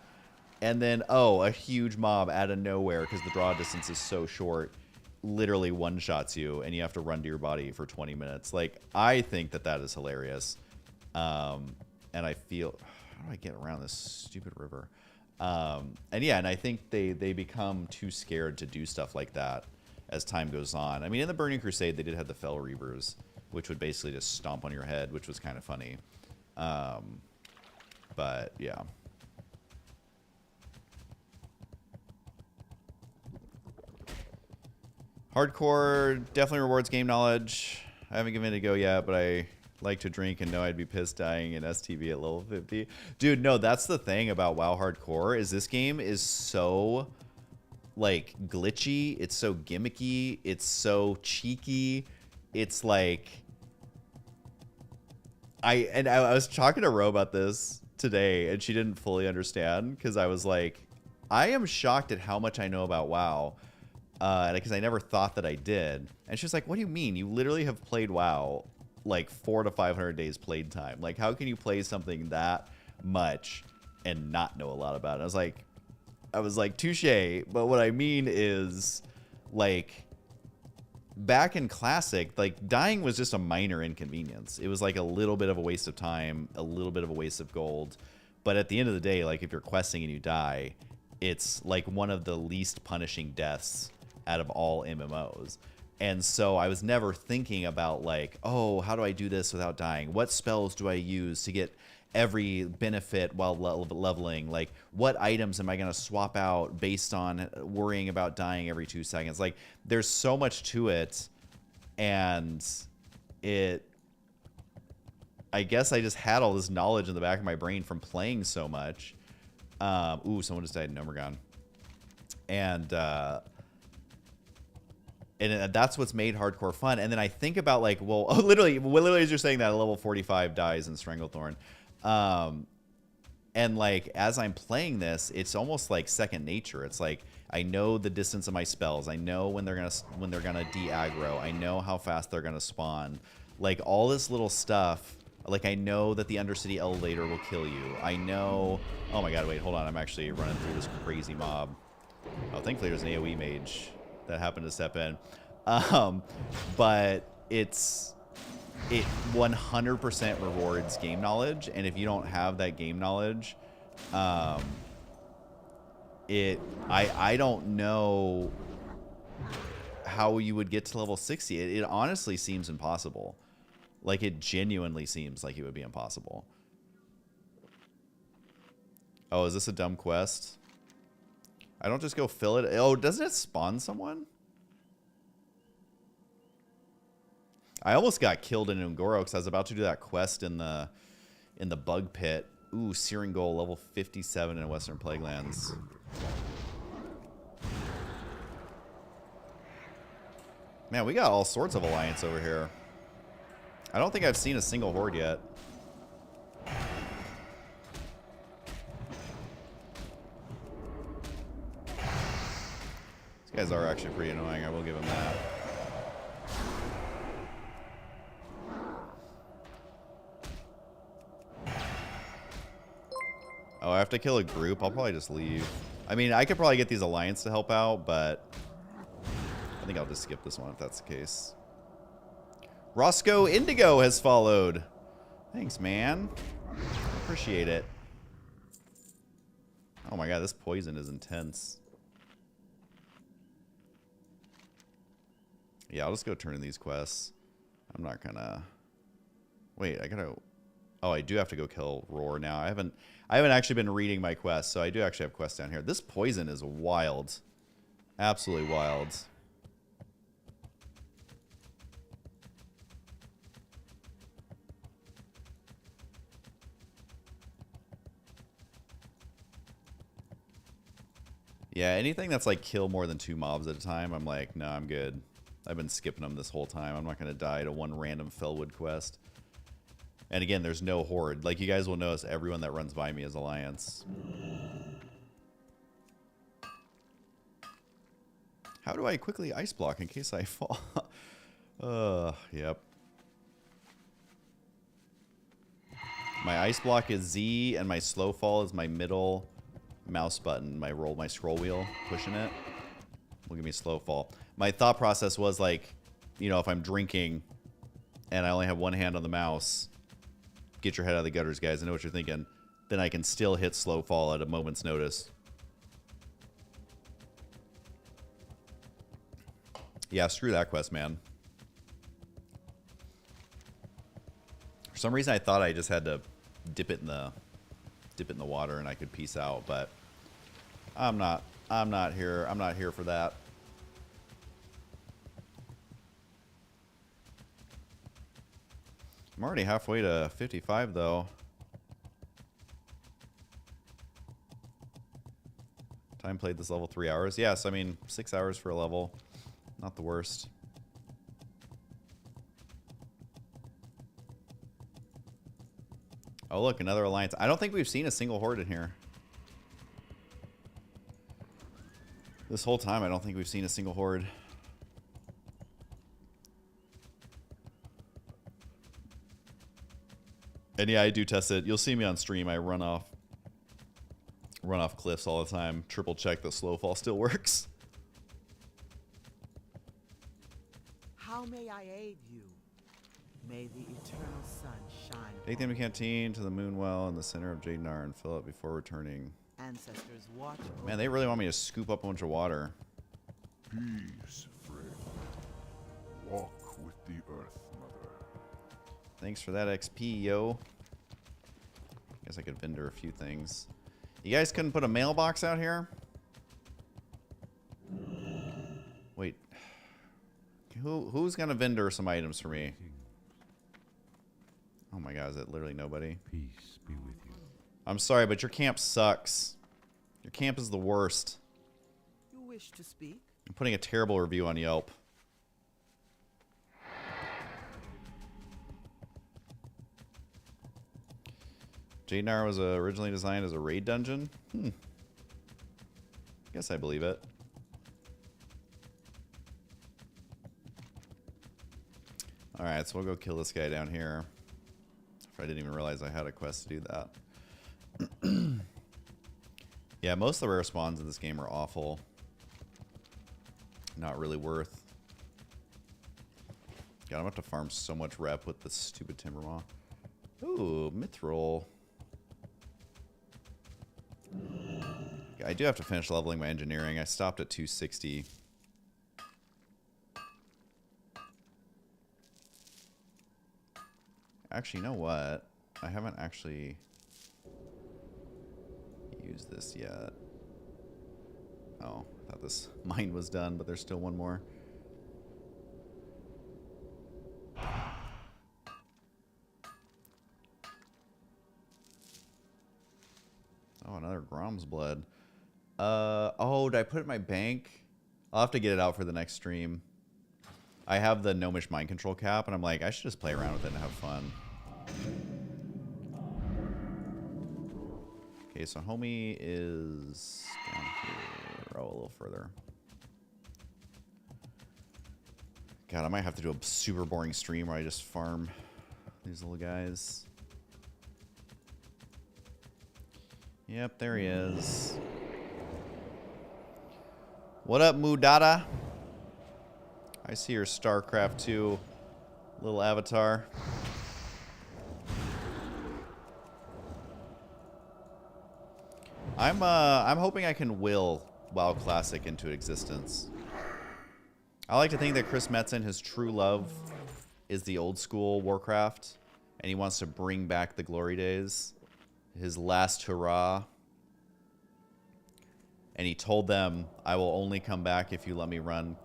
And then, oh, a huge mob out of nowhere, because the draw distance is so short, literally one-shots you, and you have to run to your body for 20 minutes. Like, I think that is hilarious. And I feel... How do I get around this stupid river? And yeah, and I think they become too scared to do stuff like that as time goes on. I mean, in the Burning Crusade, they did have the Fell Reavers, which would basically just stomp on your head, which was kind of funny. But, yeah. Hardcore definitely rewards game knowledge. I haven't given it a go yet, but I like to drink and know I'd be pissed dying in STV at level 50. Dude, no, that's the thing about WoW Hardcore is this game is so like glitchy, it's so gimmicky, it's so cheeky. It's like I was talking to Ro about this today and she didn't fully understand because I was like, I am shocked at how much I know about WoW. Because I never thought that I did. And she was like, what do you mean? You literally have played WoW like 400 to 500 days played time. Like, how can you play something that much and not know a lot about it? I was like, touche. But what I mean is, like, back in Classic, like, dying was just a minor inconvenience. It was like a little bit of a waste of time, a little bit of a waste of gold. But at the end of the day, like, if you're questing and you die, it's like one of the least punishing deaths out of all MMOs. And so I was never thinking about like, oh, how do I do this without dying? What spells do I use to get every benefit while leveling? Like, what items am I going to swap out based on worrying about dying every 2 seconds? Like, there's so much to it. And I guess I just had all this knowledge in the back of my brain from playing so much. Ooh, someone just died in Omegon. And that's what's made hardcore fun. And then I think about like, well, literally as you're saying that, a level 45 dies in Stranglethorn. And like, as I'm playing this, it's almost like second nature. It's like, I know the distance of my spells. I know when they're gonna de-aggro. I know how fast they're gonna spawn. Like all this little stuff. Like I know that the Undercity elevator will kill you. I know. Oh my god! Wait, hold on. I'm actually running through this crazy mob. Oh, thankfully there's an AOE mage that happened to step in. But it 100% rewards game knowledge, and if you don't have that game knowledge, I don't know how you would get to level 60. It honestly seems impossible. Like, it genuinely seems like it would be impossible. Oh, is this a dumb quest? I don't just go fill it. Oh, doesn't it spawn someone? I almost got killed in Ungoro because I was about to do that quest in the bug pit. Ooh, Searing Goal, level 57 in Western Plaguelands. Man, we got all sorts of alliance over here. I don't think I've seen a single horde yet. These guys are actually pretty annoying, I will give them that. Oh, I have to kill a group? I'll probably just leave. I mean, I could probably get these alliance to help out, but I think I'll just skip this one if that's the case. Roscoe Indigo has followed. Thanks, man. Appreciate it. Oh my god, this poison is intense. Yeah, I'll just go turn in these quests. I'm not gonna... Wait, I gotta... Oh, I do have to go kill Roar now. I haven't actually been reading my quests, so I do actually have quests down here. This poison is wild. Absolutely wild. Yeah, anything that's like kill more than 2 mobs at a time, I'm like, no, I'm good. I've been skipping them this whole time. I'm not going to die to one random FELWOOD quest. And again, there's no horde. Like, you guys will notice everyone that runs by me is alliance. How do I quickly ice block in case I fall? Yep. My ice block is Z, and my slow fall is my middle mouse button. My scroll wheel, pushing it will give me slow fall. My thought process was like, you know, if I'm drinking and I only have one hand on the mouse, get your head out of the gutters, guys. I know what you're thinking. Then I can still hit slow fall at a moment's notice. Yeah, screw that quest, man. For some reason, I thought I just had to dip it in the water and I could peace out, but I'm not here for that. I'm already halfway to 55 though. Time played this level 3 hours. Yes, I mean 6 hours for a level. Not the worst. Oh look, another alliance. I don't think we've seen a single horde in here. This whole time I don't think we've seen a single horde. And yeah, I do test it. You'll see me on stream. I run off cliffs all the time. Triple check that slow fall still works. How may I aid you? May the eternal sun shine. Take the enemy canteen to the moon well in the center of Jadenar and fill it before returning. Ancestors watch over. Man, they really want me to scoop up a bunch of water. Peace, friend. Walk with the earth, mother. Thanks for that XP, yo. Guess I could vendor a few things. You guys couldn't put a mailbox out here? Wait. Who's gonna vendor some items for me? Oh my god, is it literally nobody? Peace be with you. I'm sorry, but your camp sucks. Your camp is the worst. You wish to speak? I'm putting a terrible review on Yelp. Jadenar was originally designed as a raid dungeon? Guess I believe it. Alright, so we'll go kill this guy down here. I didn't even realize I had a quest to do that. Yeah, most of the rare spawns in this game are awful. Not really worth. God, I'm about to farm so much rep with this stupid Timbermaw. Ooh, Mithril. Yeah, I do have to finish leveling my engineering. I stopped at 260. Actually, you know what? I haven't actually used this yet. Oh, I thought this mine was done, but there's still one more. Oh, another Grom's blood. Oh, did I put it in my bank? I'll have to get it out for the next stream. I have the Gnomish mind control cap, and I'm like, I should just play around with it and have fun. Okay, so homie is down here. Oh, a little further. God, I might have to do a super boring stream where I just farm these little guys. Yep, there he is. What up, Mudada? I see your StarCraft 2 little avatar. I'm hoping I can will WoW Classic into existence. I like to think that Chris Metzen, his true love is the old school Warcraft, and he wants to bring back the glory days. His last hurrah. And he told them, I will only come back if you let me run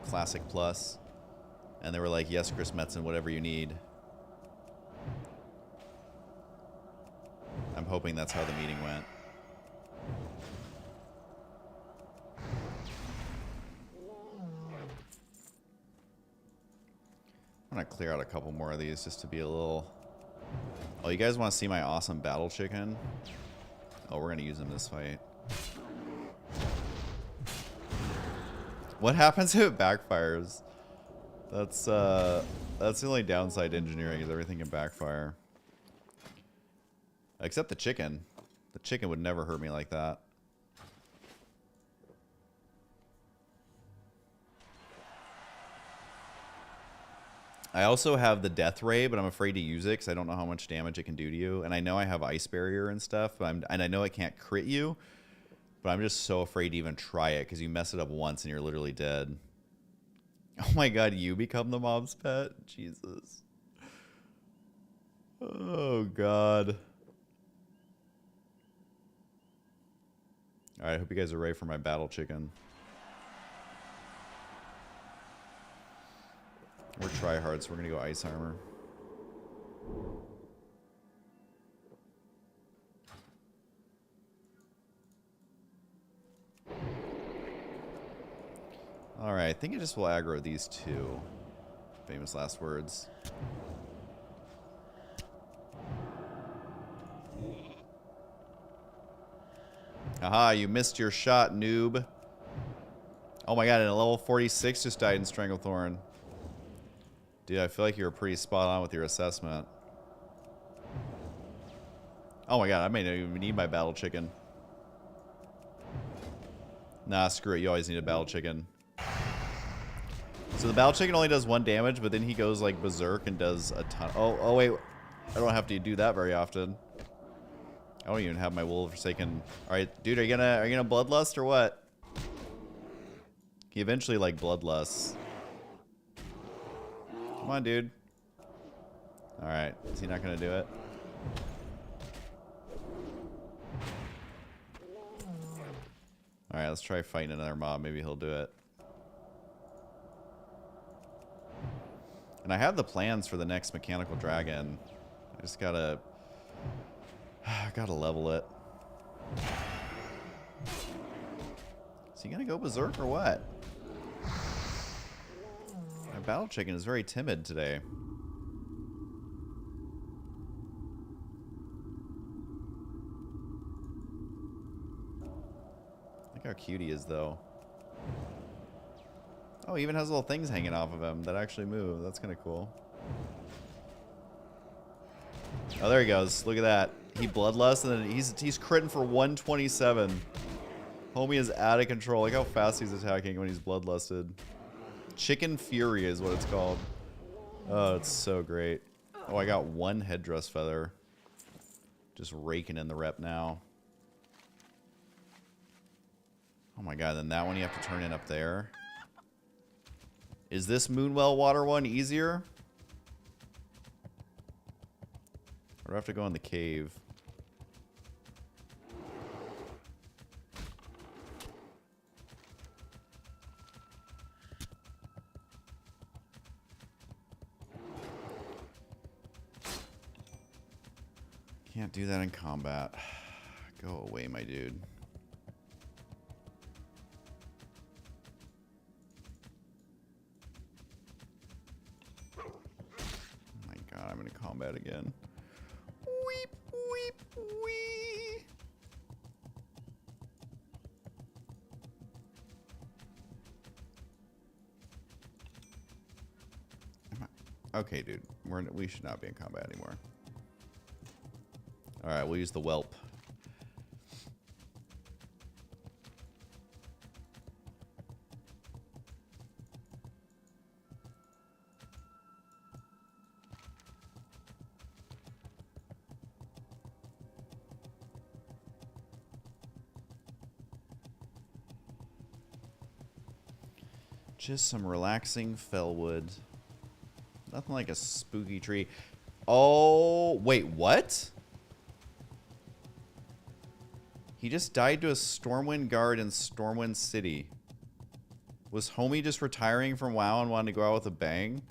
Classic Plus. And they were like, yes, Chris Metzen, whatever you need. I'm hoping that's how the meeting went. I'm gonna clear out a couple more of these just to be a little... Oh, you guys want to see my awesome battle chicken? Oh, we're gonna use him this fight. What happens if it backfires? That's the only downside to engineering, is everything can backfire. Except the chicken. The chicken would never hurt me like that. I also have the death ray, but I'm afraid to use it because I don't know how much damage it can do to you. And I know I have ice barrier and stuff, but and I know it can't crit you. But I'm just so afraid to even try it because you mess it up once and you're literally dead. Oh my god, you become the mob's pet? Jesus. Oh god. Alright, I hope you guys are ready for my battle chicken. We're tryhards, so we're gonna go ice armor. Alright, I think I just will aggro these two. Famous last words. Aha, you missed your shot, noob. Oh my god, and a level 46 just died in Stranglethorn. Dude, I feel like you were pretty spot on with your assessment. Oh my god, I may not even need my battle chicken. Nah, screw it. You always need a battle chicken. So the battle chicken only does 1 damage, but then he goes like berserk and does a ton. Oh wait. I don't have to do that very often. I don't even have my Will of Forsaken. Alright, dude, are you gonna bloodlust or what? He eventually like bloodlusts. Come on, dude. Alright, is he not gonna do it? Alright, let's try fighting another mob. Maybe he'll do it. And I have the plans for the next mechanical dragon. I just gotta level it. Is he gonna go berserk or what? My battle chicken is very timid today. Look how cute he is, though. Oh, he even has little things hanging off of him that actually move. That's kind of cool. Oh, there he goes. Look at that. He bloodlusts, and then he's critting for 127. Homie is out of control. Look how fast he's attacking when he's bloodlusted. Chicken Fury is what it's called. Oh, it's so great. Oh, I got 1 headdress feather. Just raking in the rep now. Oh my god, then that one you have to turn in up there. Is this Moonwell water one easier? Or do I have to go in the cave? Can't do that in combat. Go away, my dude. I'm in combat again. Weep, weep, wee. Okay, dude. We should not be in combat anymore. Alright, we'll use the whelp. Just some relaxing FELWOOD. Nothing like a spooky tree. Oh, wait, what? He just died to a Stormwind guard in Stormwind City. Was homie just retiring from WoW and wanted to go out with a bang?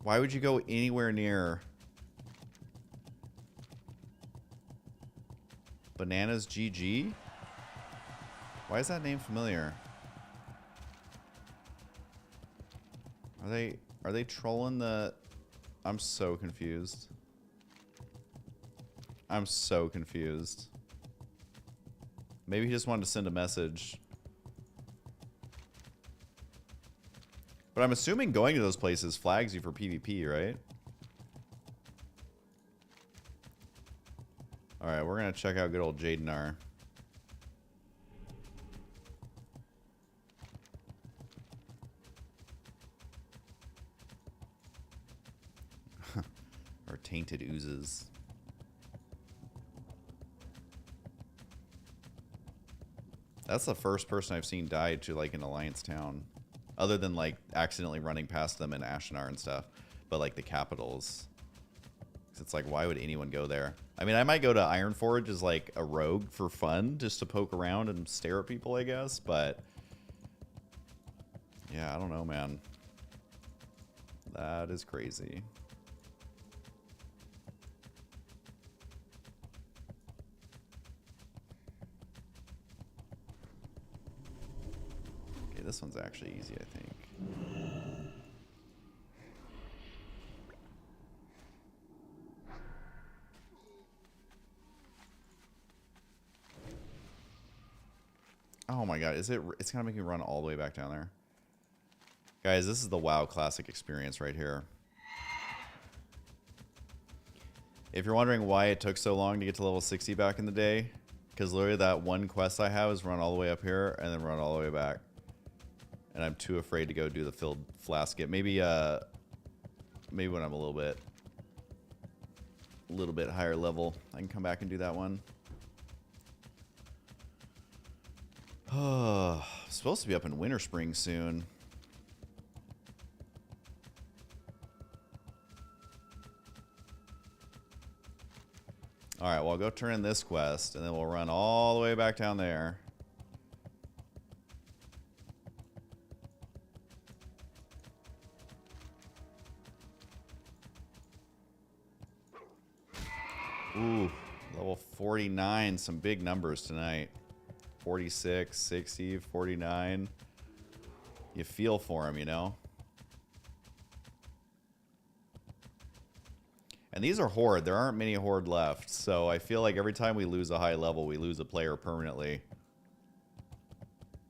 Why would you go anywhere near Bananas GG? Why is that name familiar? Are they trolling the... I'm so confused. I'm so confused. Maybe he just wanted to send a message. But I'm assuming going to those places flags you for PvP, right? Alright, we're gonna check out good old Jadenar. Or tainted oozes. That's the first person I've seen die to like an Alliance town. Other than like accidentally running past them in Ashenar and stuff. But like the capitals. It's like, why would anyone go there? I mean, I might go to Ironforge as like a rogue for fun. Just to poke around and stare at people, I guess. But yeah, I don't know, man. That is crazy. this one's actually easy, I think. Oh my god, is it? It's gonna make me run all the way back down there. Guys, this is the WoW Classic experience right here. If you're wondering why it took so long to get to level 60 back in the day, because literally that one quest I have is run all the way up here and then run all the way back. And I'm too afraid to go do the filled flask it. Maybe when I'm a little bit higher level, I can come back and do that one. Oh, supposed to be up in Winter Spring soon. Alright, well, I'll go turn in this quest, and then we'll run all the way back down there. Ooh, level 49, some big numbers tonight. 46, 60, 49. You feel for them, you know? And these are Horde. There aren't many Horde left, so I feel like every time we lose a high level, we lose a player permanently.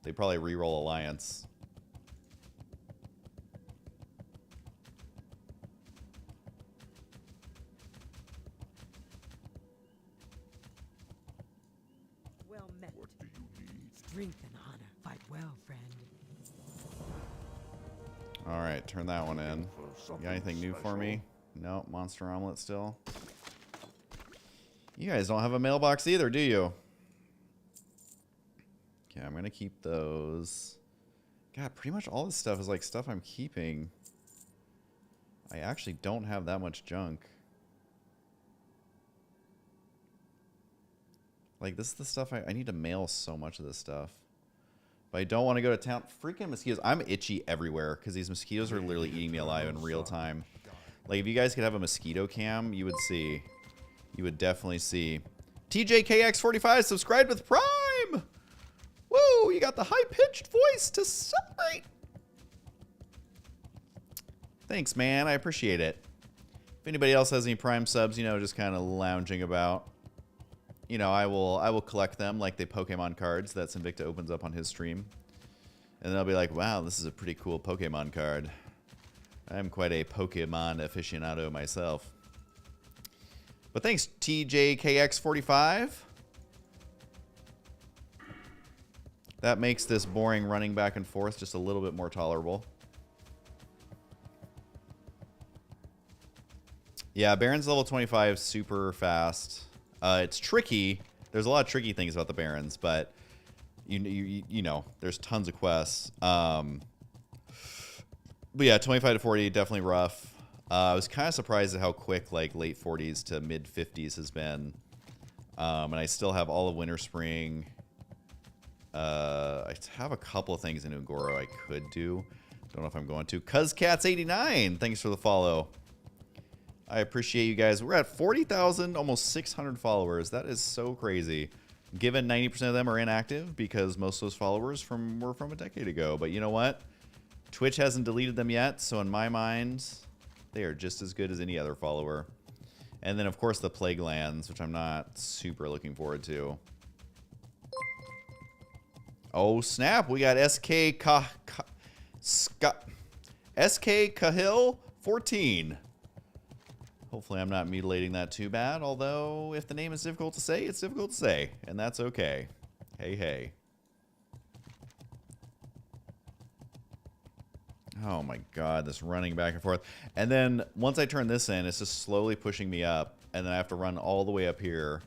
They probably reroll Alliance. Well met. What do you need? Strength and honor. Fight well, friend. Alright, turn that one in. You got anything new for me? No, monster omelet still. You guys don't have a mailbox either, do you? Okay, I'm gonna keep those. God, pretty much all this stuff is like stuff I'm keeping. I actually don't have that much junk. Like, this is the stuff I need to mail so much of this stuff. But I don't want to go to town. Freaking mosquitoes. I'm itchy everywhere because these mosquitoes are literally eating me alive in real time. Like, if you guys could have a mosquito cam, you would see. You would definitely see. TJKX45 subscribed with Prime! Woo! You got the high-pitched voice to celebrate! Thanks, man. I appreciate it. If anybody else has any Prime subs, you know, just kind of lounging about, you know, I will collect them like the Pokemon cards that Sinvicta opens up on his stream. And then I'll be like, wow, this is a pretty cool Pokemon card. I'm quite a Pokemon aficionado myself. But thanks, TJKX45. That makes this boring running back and forth just a little bit more tolerable. Yeah, Baron's level 25, super fast. It's tricky. There's a lot of tricky things about the Barons, but you know, there's tons of quests. But yeah, 25 to 40, definitely rough. I was kind of surprised at how quick, like, late 40s to mid 50s has been. And I still have all of Winter Spring. I have a couple of things in Ungoro I could do. Don't know if I'm going to. CuzCats89, thanks for the follow. I appreciate you guys. We're at 40,000, almost 600 followers. That is so crazy. Given 90% of them are inactive because most of those followers were from a decade ago. But you know what? Twitch hasn't deleted them yet, so in my mind, they are just as good as any other follower. And then, of course, the Plague Lands, which I'm not super looking forward to. Oh, snap. We got SK Cahill 14. Hopefully I'm not mutilating that too bad, although if the name is difficult to say, it's difficult to say, and that's okay. Hey, hey. Oh my god, this running back and forth. And then once I turn this in, it's just slowly pushing me up, and then I have to run all the way up here.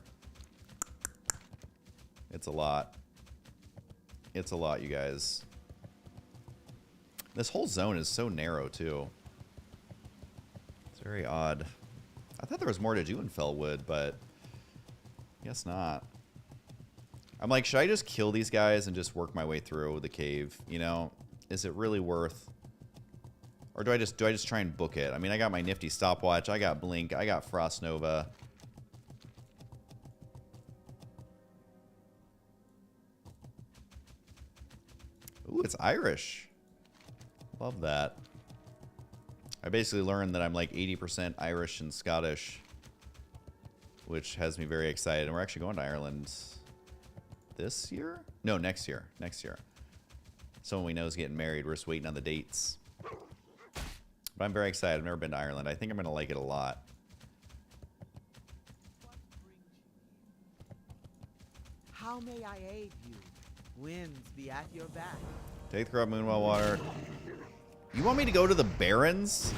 It's a lot. It's a lot, you guys. This whole zone is so narrow, too. It's very odd. I thought there was more to do in FELWOOD, but I guess not. I'm like, should I just kill these guys and just work my way through the cave? You know, is it really worth? Or do I just try and book it? I mean, I got my nifty stopwatch, I got Blink, I got Frost Nova. Ooh, it's Irish. Love that. I basically learned that I'm like 80% Irish and Scottish, which has me very excited. And we're actually going to Ireland this year? No, next year. Next year. Someone we know is getting married. We're just waiting on the dates. But I'm very excited. I've never been to Ireland. I think I'm going to like it a lot. How may I aid you? Winds be at your back. Take the crop, Moonwell water. You want me to go to the Barrens?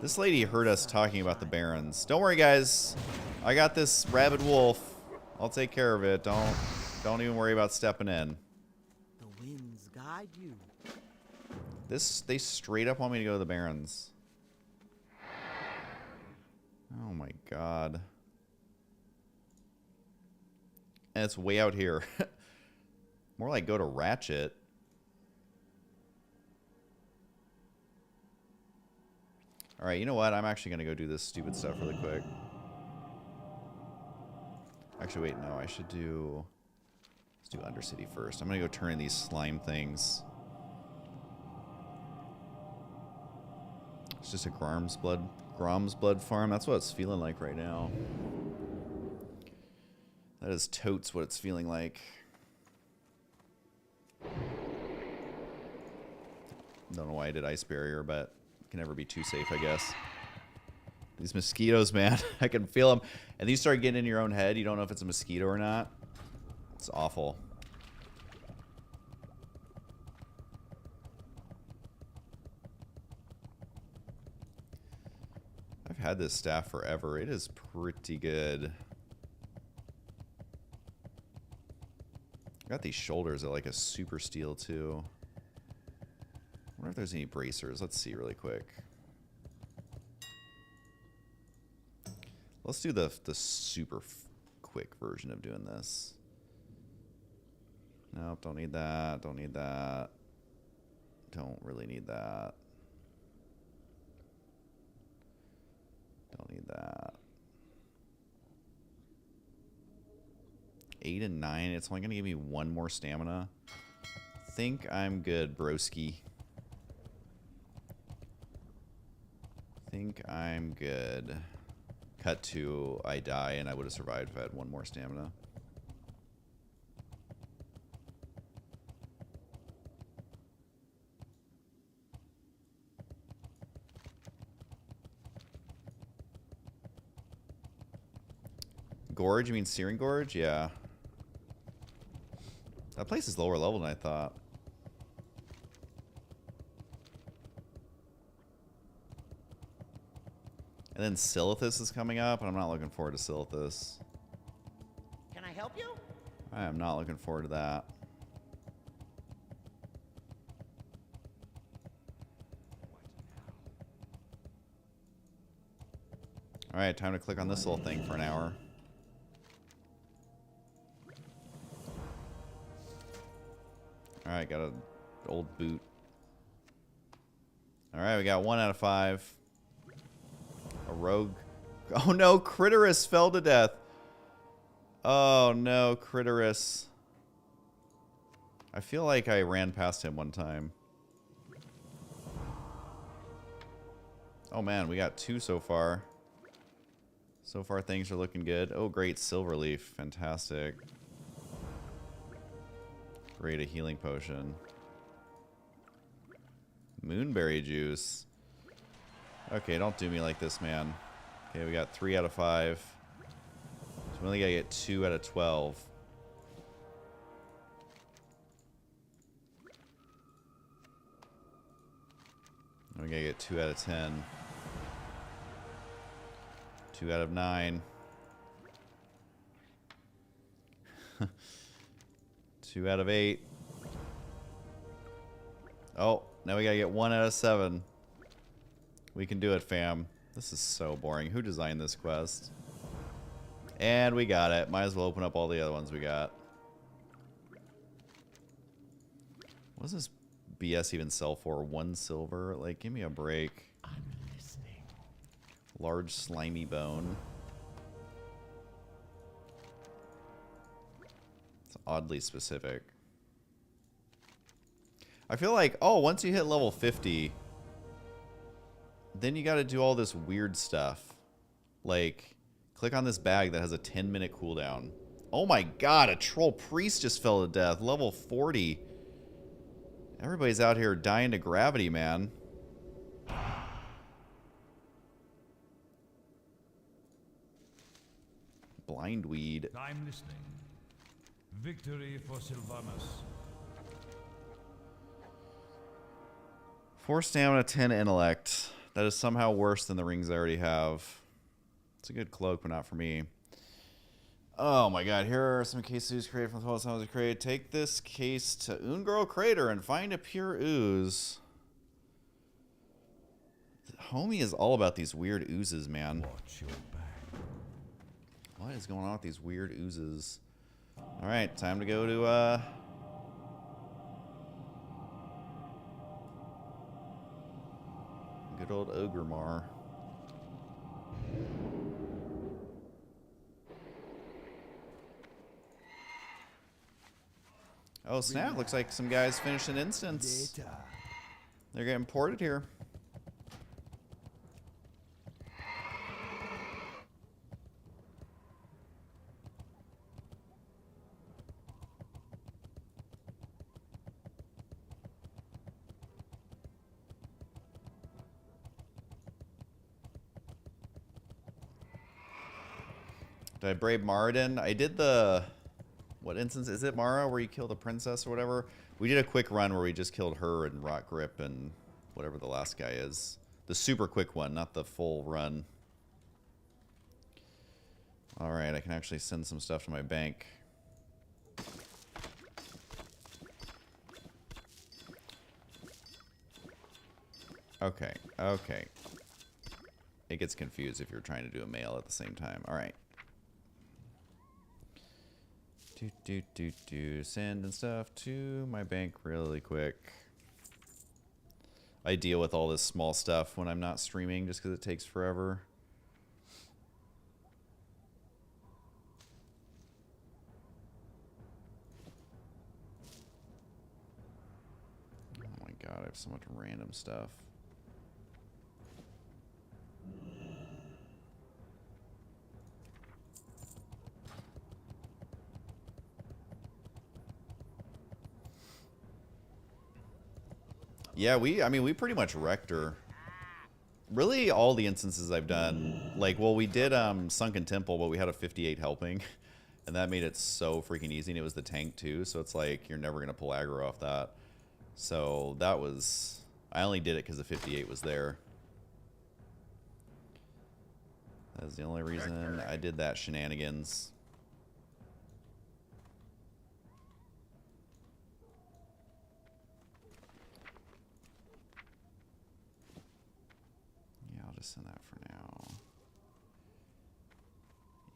This lady heard us talking about the Barrens. Don't worry, guys. I got this rabid wolf. I'll take care of it. Don't even worry about stepping in. The winds guide you. They straight up want me to go to the Barrens. Oh my god. And it's way out here. More like go to Ratchet. Alright, you know what? I'm actually going to go do this stupid stuff really quick. Actually, wait, no. I should do... Let's do Undercity first. I'm going to go turn in these slime things. It's just a Grom's blood farm. That's what it's feeling like right now. That is totes what it's feeling like. Don't know why I did ice barrier, but it can never be too safe, I guess. These mosquitoes, man. I can feel them. And these start getting in your own head. You don't know if it's a mosquito or not. It's awful. I've had this staff forever. It is pretty good. I got these shoulders at like a super steel too. I wonder if there's any bracers. Let's see really quick. Let's do the super quick version of doing this. Nope, don't need that. Don't need that. Don't really need that. Don't need that. 8 and 9. It's only going to give me 1 more stamina. Think I'm good, broski. Think I'm good. Cut to I die, and I would have survived if I had 1 more stamina. Gorge? You mean Searing Gorge? Yeah. That place is lower level than I thought. And then Silithus is coming up, and I'm not looking forward to Silithus. Can I help you? I am not looking forward to that. Alright, time to click on this little thing for an hour. Alright, got an old boot. Alright, we got 1 out of 5. A rogue. Oh no, Critterus fell to death. Oh no, Critterus. I feel like I ran past him one time. Oh man, we got 2 so far. So far things are looking good. Oh great, Silverleaf. Fantastic. Great, a healing potion. Moonberry juice. Okay, don't do me like this, man. Okay, we got 3 out of 5. So we only gotta get 2 out of 12. And we gotta get 2 out of 10. 2 out of 9. 2 out of 8. Oh, now we gotta get 1 out of 7. We can do it, fam. This is so boring. Who designed this quest? And we got it. Might as well open up all the other ones we got. What does this BS even sell for? 1 silver? Like, give me a break. I'm listening. Large slimy bone. It's oddly specific. I feel like, oh, once you hit level 50, then you got to do all this weird stuff. Like, click on this bag that has a 10-minute cooldown. Oh my god, a troll priest just fell to death. Level 40. Everybody's out here dying to gravity, man. Blindweed. I'm listening. Victory for Sylvanas. 4 stamina, 10 intellect. That is somehow worse than the rings I already have. It's a good cloak, but not for me. Oh my god, here are some cases created from the 12 sounds created. Take this case to Ungoro Crater and find a pure ooze. Homie is all about these weird oozes, man. Watch your back. What is going on with these weird oozes? Alright, time to go to, good old Ogremar. Oh snap, looks like some guys finished an instance. They're getting ported here. Did I brave Maradin? I did the... What instance? Is it Mara where you kill the princess or whatever? We did a quick run where we just killed her and Rock Grip and whatever the last guy is. The super quick one, not the full run. Alright, I can actually send some stuff to my bank. Okay, okay. It gets confused if you're trying to do a mail at the same time. Alright. Sending stuff to my bank really quick. I deal with all this small stuff when I'm not streaming just because it takes forever. Oh my god, I have so much random stuff. Yeah, I mean, we pretty much wrecked her. Really, all the instances I've done, like, well, we did Sunken Temple, but we had a 58 helping, and that made it so freaking easy, and it was the tank, too, so it's like, you're never going to pull aggro off that. So, that was... I only did it because the 58 was there. That was the only reason I did that shenanigans. Just send that for now.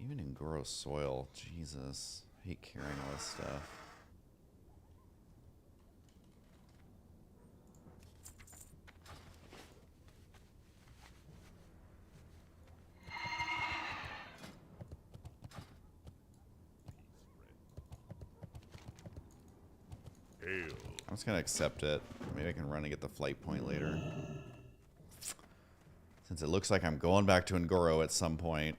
Even in gross soil, Jesus, I hate carrying all this stuff. I'm just gonna accept it. Maybe I can run and get the flight point later. Since it looks like I'm going back to Ngoro at some point.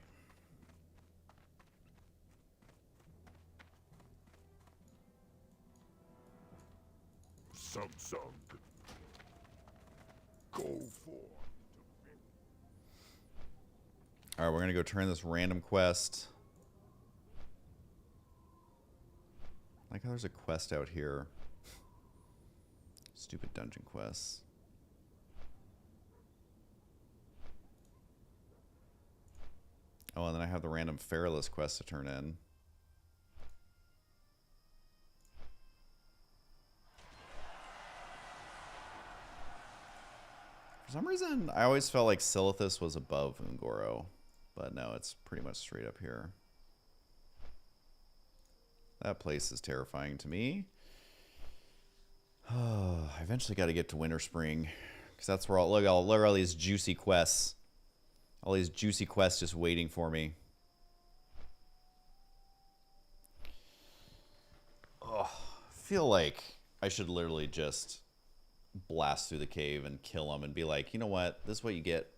Sug. Go for. Alright, we're gonna go turn this random quest. Like how there's a quest out here. Stupid dungeon quests. Oh, and then I have the random Feralus quest to turn in. For some reason, I always felt like Silithus was above Ungoro. But no, it's pretty much straight up here. That place is terrifying to me. I eventually got to get to Winter Spring. Because that's where look at all these juicy quests. All these juicy quests just waiting for me. Oh, I feel like I should literally just blast through the cave and kill them and be like, you know what? This is what you get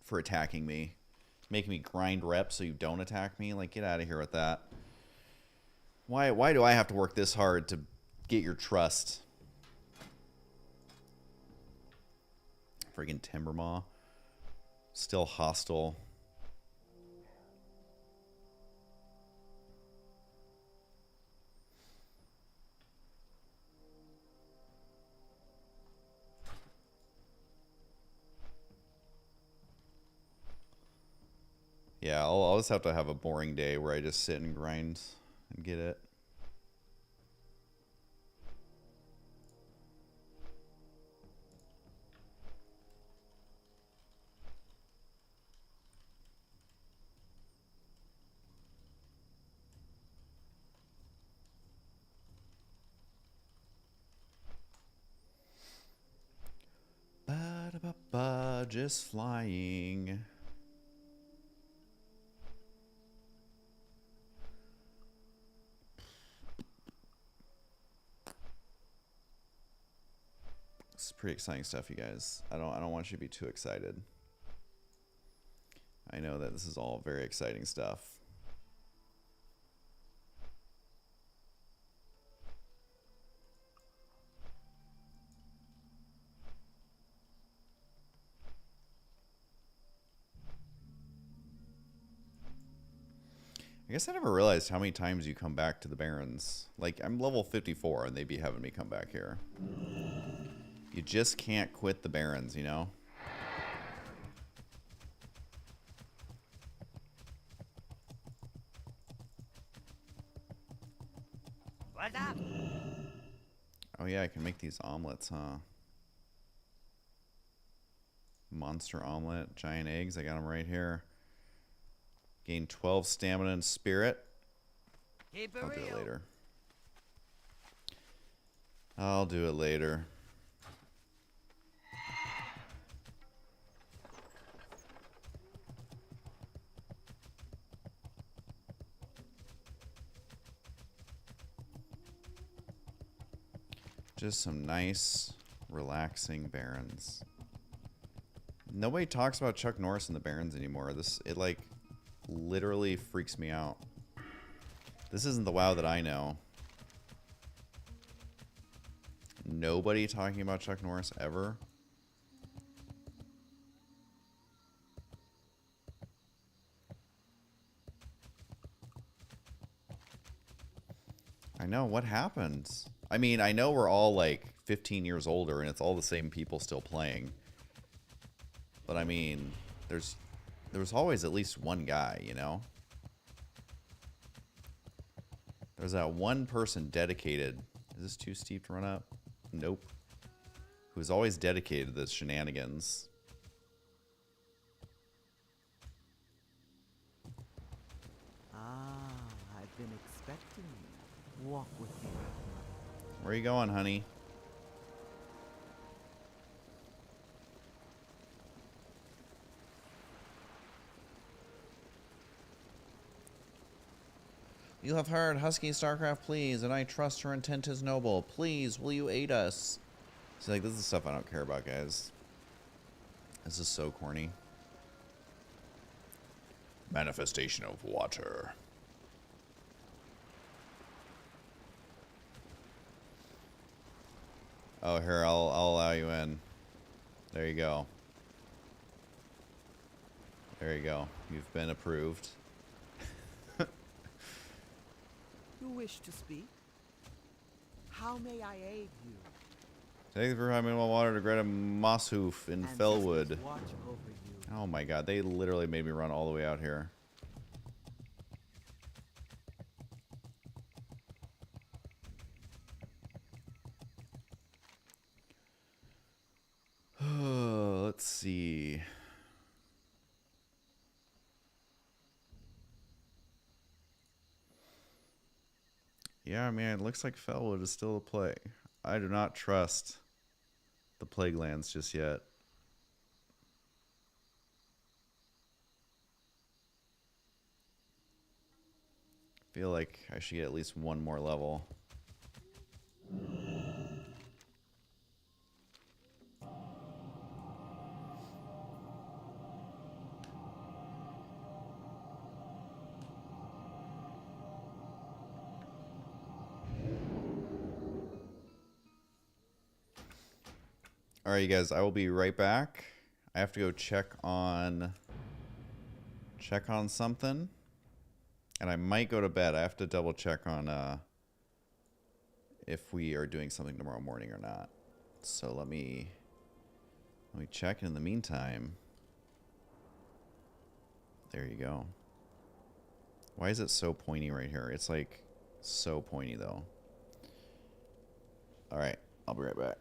for attacking me. Making me grind reps so you don't attack me. Like, get out of here with that. Why do I have to work this hard to get your trust? Friggin' Timbermaw. Still hostile. Yeah, I'll just have to have a boring day where I just sit and grind and get it. Ba-da-ba-ba, just flying. It's pretty exciting stuff, you guys. I don't want you to be too excited. I know that this is all very exciting stuff. I guess I never realized how many times you come back to the Barrens. Like, I'm level 54 and they'd be having me come back here. You just can't quit the Barrens, you know? What's up? Oh yeah, I can make these omelets, huh? Monster omelet, giant eggs, I got them right here. Gain 12 stamina and spirit. I'll do it later. I'll do it later. Just some nice, relaxing Barrens. Nobody talks about Chuck Norris in the Barrens anymore. It like literally freaks me out. This isn't the WoW that I know. Nobody talking about Chuck Norris ever. I know, what happened? I mean, I know we're all like 15 years older and it's all the same people still playing. But I mean, there was always at least one guy, you know? There's that one person dedicated. Is this too steep to run up? Nope. Who's always dedicated to the shenanigans. Ah, I've been expecting you. Walk with me. Where are you going, honey? You have heard Husky StarCraft, please, and I trust her intent is noble. Please, will you aid us? See, like, this is stuff I don't care about, guys. This is so corny. Manifestation of water. Oh, here, I'll allow you in. There you go. There you go. You've been approved. You wish to speak? How may I aid you? Thank you for having water to Greta Mosshoof in FELWOOD. Ancestors watch over you. Oh my god, they literally made me run all the way out here. Let's see. Yeah, I mean, it looks like FELWOOD is still a play. I do not trust the Plague Lands just yet. Feel like I should get at least one more level. Alright, you guys, I will be right back. I have to go check on something. And I might go to bed. I have to double check on if we are doing something tomorrow morning or not. So let me check. In the meantime, there you go. Why is it so pointy right here? It's like so pointy though. All right, I'll be right back.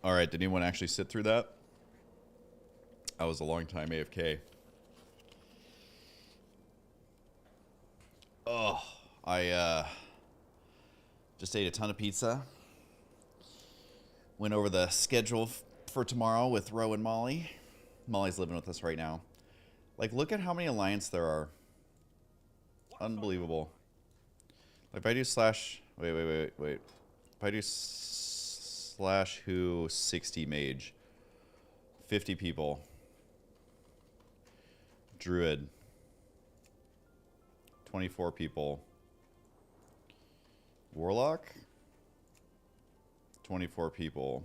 All right, did anyone actually sit through that? I was a long time AFK. Oh, I just ate a ton of pizza. Went over the schedule for tomorrow with Ro and Molly. Molly's living with us right now. Like, look at how many alliance there are. Unbelievable. If I do slash... Wait. If I do slash who 60 mage. 50 people. Druid. 24 people. Warlock. 24 people.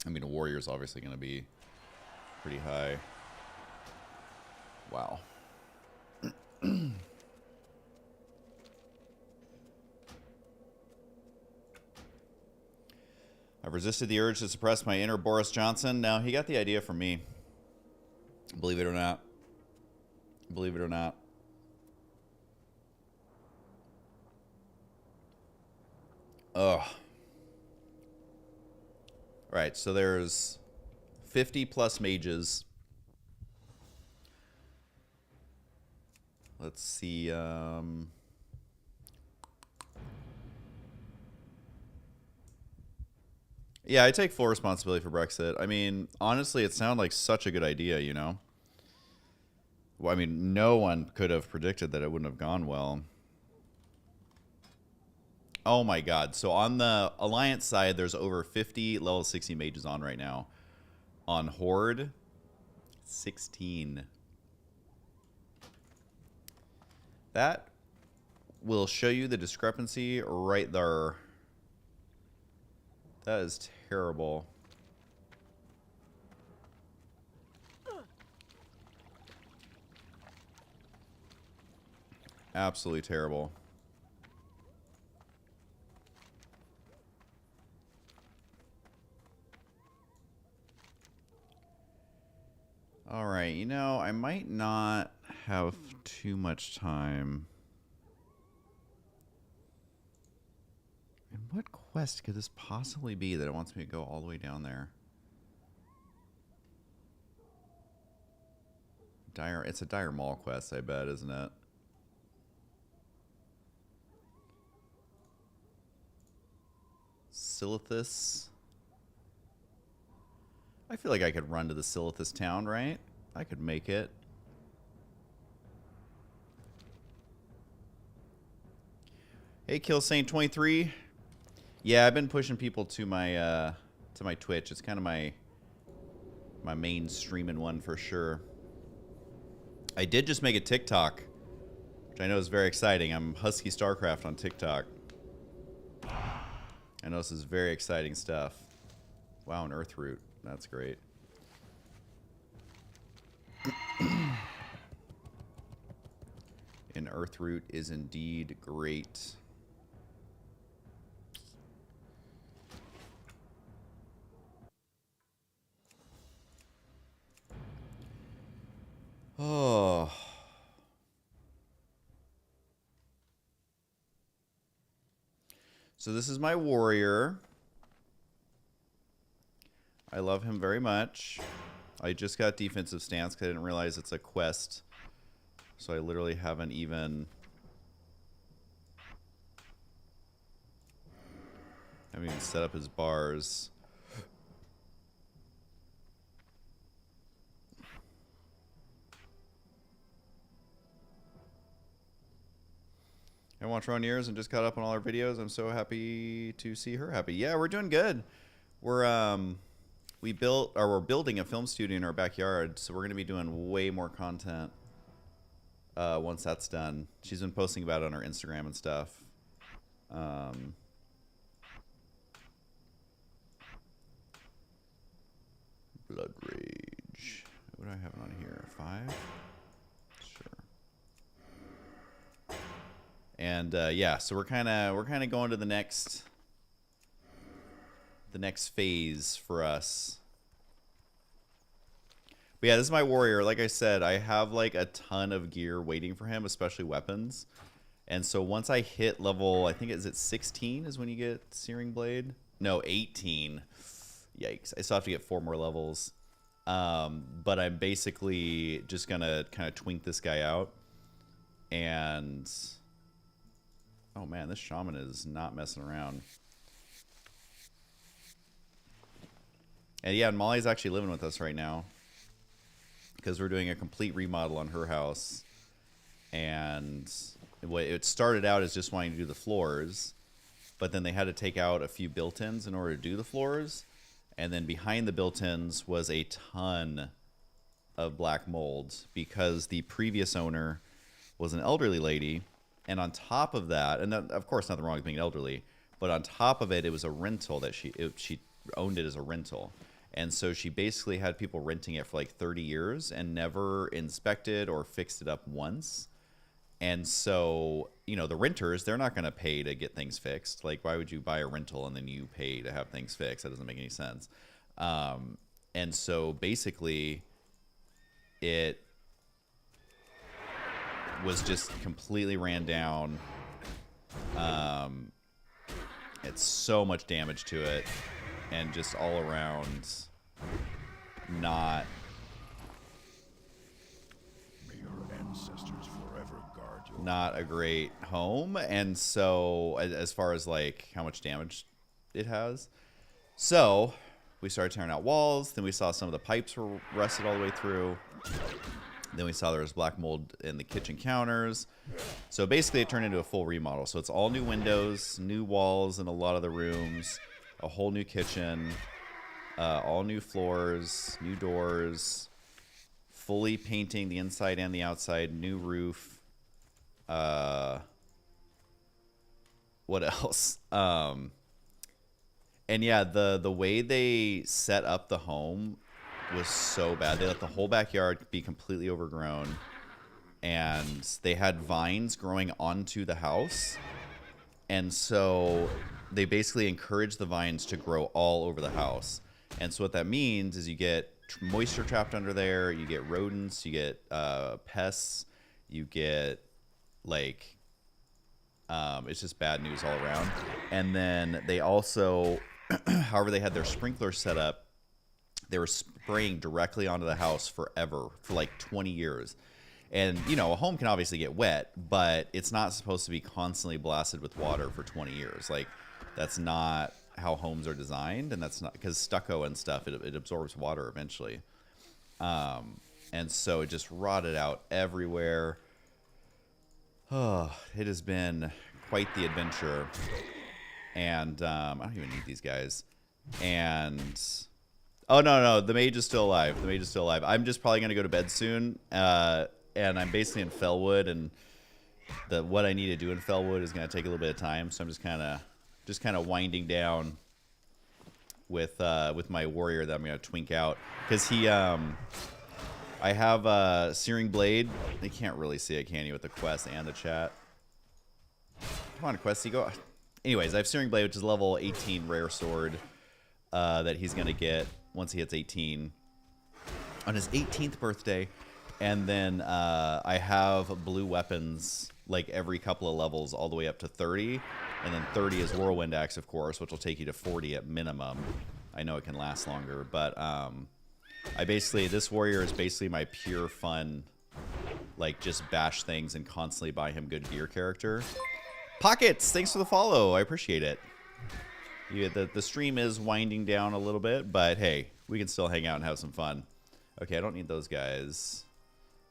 I mean, a warrior's obviously going to be pretty high. Wow. I've resisted the urge to suppress my inner Boris Johnson. Now, he got the idea from me. Believe it or not. Believe it or not. Ugh. Right, so there's 50 plus mages. Let's see. Yeah, I take full responsibility for Brexit. I mean, honestly, it sounded like such a good idea, you know? Well, I mean, no one could have predicted that it wouldn't have gone well. Oh my god. So on the Alliance side, there's over 50 level 60 mages on right now. On Horde, 16. That will show you the discrepancy right there. That is terrible. Absolutely terrible. All right, you know, I might not have too much time. And what quest could this possibly be that it wants me to go all the way down there? It's a Dire Maul quest, I bet, isn't it? Silithus. I feel like I could run to the Silithus town, right? I could make it. Hey, KillSaint23. Yeah, I've been pushing people to my Twitch. It's kind of my main streaming one for sure. I did just make a TikTok, which I know is very exciting. I'm Husky StarCraft on TikTok. I know this is very exciting stuff. Wow, an Earth Root. That's great. An Earth Root is indeed great. Oh. So this is my warrior. I love him very much. I just got defensive stance because I didn't realize it's a quest. So I literally haven't even set up his bars. I watched Ron years and just caught up on all our videos. I'm so happy to see her happy. Yeah, we're doing good. We're we're building a film studio in our backyard, so we're gonna be doing way more content once that's done. She's been posting about it on her Instagram and stuff. Blood Rage. What do I have on here? 5? Sure. And yeah, so we're kind of going to the next phase for us. But yeah, this is my warrior. Like I said, I have like a ton of gear waiting for him, especially weapons. And so once I hit level, I think is it 16 is when you get Searing Blade. No, 18. Yikes. I still have to get 4 more levels. But I'm basically just going to kind of twink this guy out. And... oh, man, this shaman is not messing around. And yeah, Molly's actually living with us right now. Because we're doing a complete remodel on her house. And it started out as just wanting to do the floors. But then they had to take out a few built-ins in order to do the floors. And then behind the built-ins was a ton of black mold. Because the previous owner was an elderly lady. And on top of that, and of course nothing wrong with being elderly. But on top of it, it was a rental that she owned it as a rental. And so she basically had people renting it for like 30 years and never inspected or fixed it up once. And so, you know, the renters, they're not going to pay to get things fixed. Like, why would you buy a rental and then you pay to have things fixed? That doesn't make any sense. And so basically it was just completely ran down. It's so much damage to it. And just all around not... May your ancestors forever guard your... not a great home. And so as far as like how much damage it has, so we started tearing out walls. Then we saw some of the pipes were rusted all the way through. Then we saw there was black mold in the kitchen counters. So basically it turned into a full remodel. So it's all new windows, new walls in a lot of the rooms, a whole new kitchen, all new floors, new doors, fully painting the inside and the outside, new roof. What else? And yeah, the way they set up the home was so bad. They let the whole backyard be completely overgrown, and they had vines growing onto the house. And so they basically encourage the vines to grow all over the house. And so what that means is you get moisture trapped under there, you get rodents, you get pests, you get like it's just bad news all around. And then they also however they had their sprinklers set up, they were spraying directly onto the house forever for like 20 years. And, you know, a home can obviously get wet, but it's not supposed to be constantly blasted with water for 20 years. Like, that's not how homes are designed, and that's not because stucco and stuff, it absorbs water eventually. And so it just rotted out everywhere. Oh, it has been quite the adventure. And I don't even need these guys. And oh no, the mage is still alive. The mage is still alive. I'm just probably gonna go to bed soon. And I'm basically in FELWOOD, and what I need to do in FELWOOD is gonna take a little bit of time. So I'm just kind of winding down with my warrior that I'm gonna twink out, because he I have a Searing Blade. You can't really see it, can you, with the quest and the chat? Come on, Questy, go. Anyways, I have Searing Blade, which is level 18 rare sword that he's gonna get once he hits 18 on his 18th birthday. And then I have blue weapons like every couple of levels all the way up to 30. And then 30 is Whirlwind Axe, of course, which will take you to 40 at minimum. I know it can last longer, but this warrior is basically my pure fun, like just bash things and constantly buy him good gear character. Pockets, thanks for the follow. I appreciate it. The stream is winding down a little bit, but hey, we can still hang out and have some fun. Okay, I don't need those guys.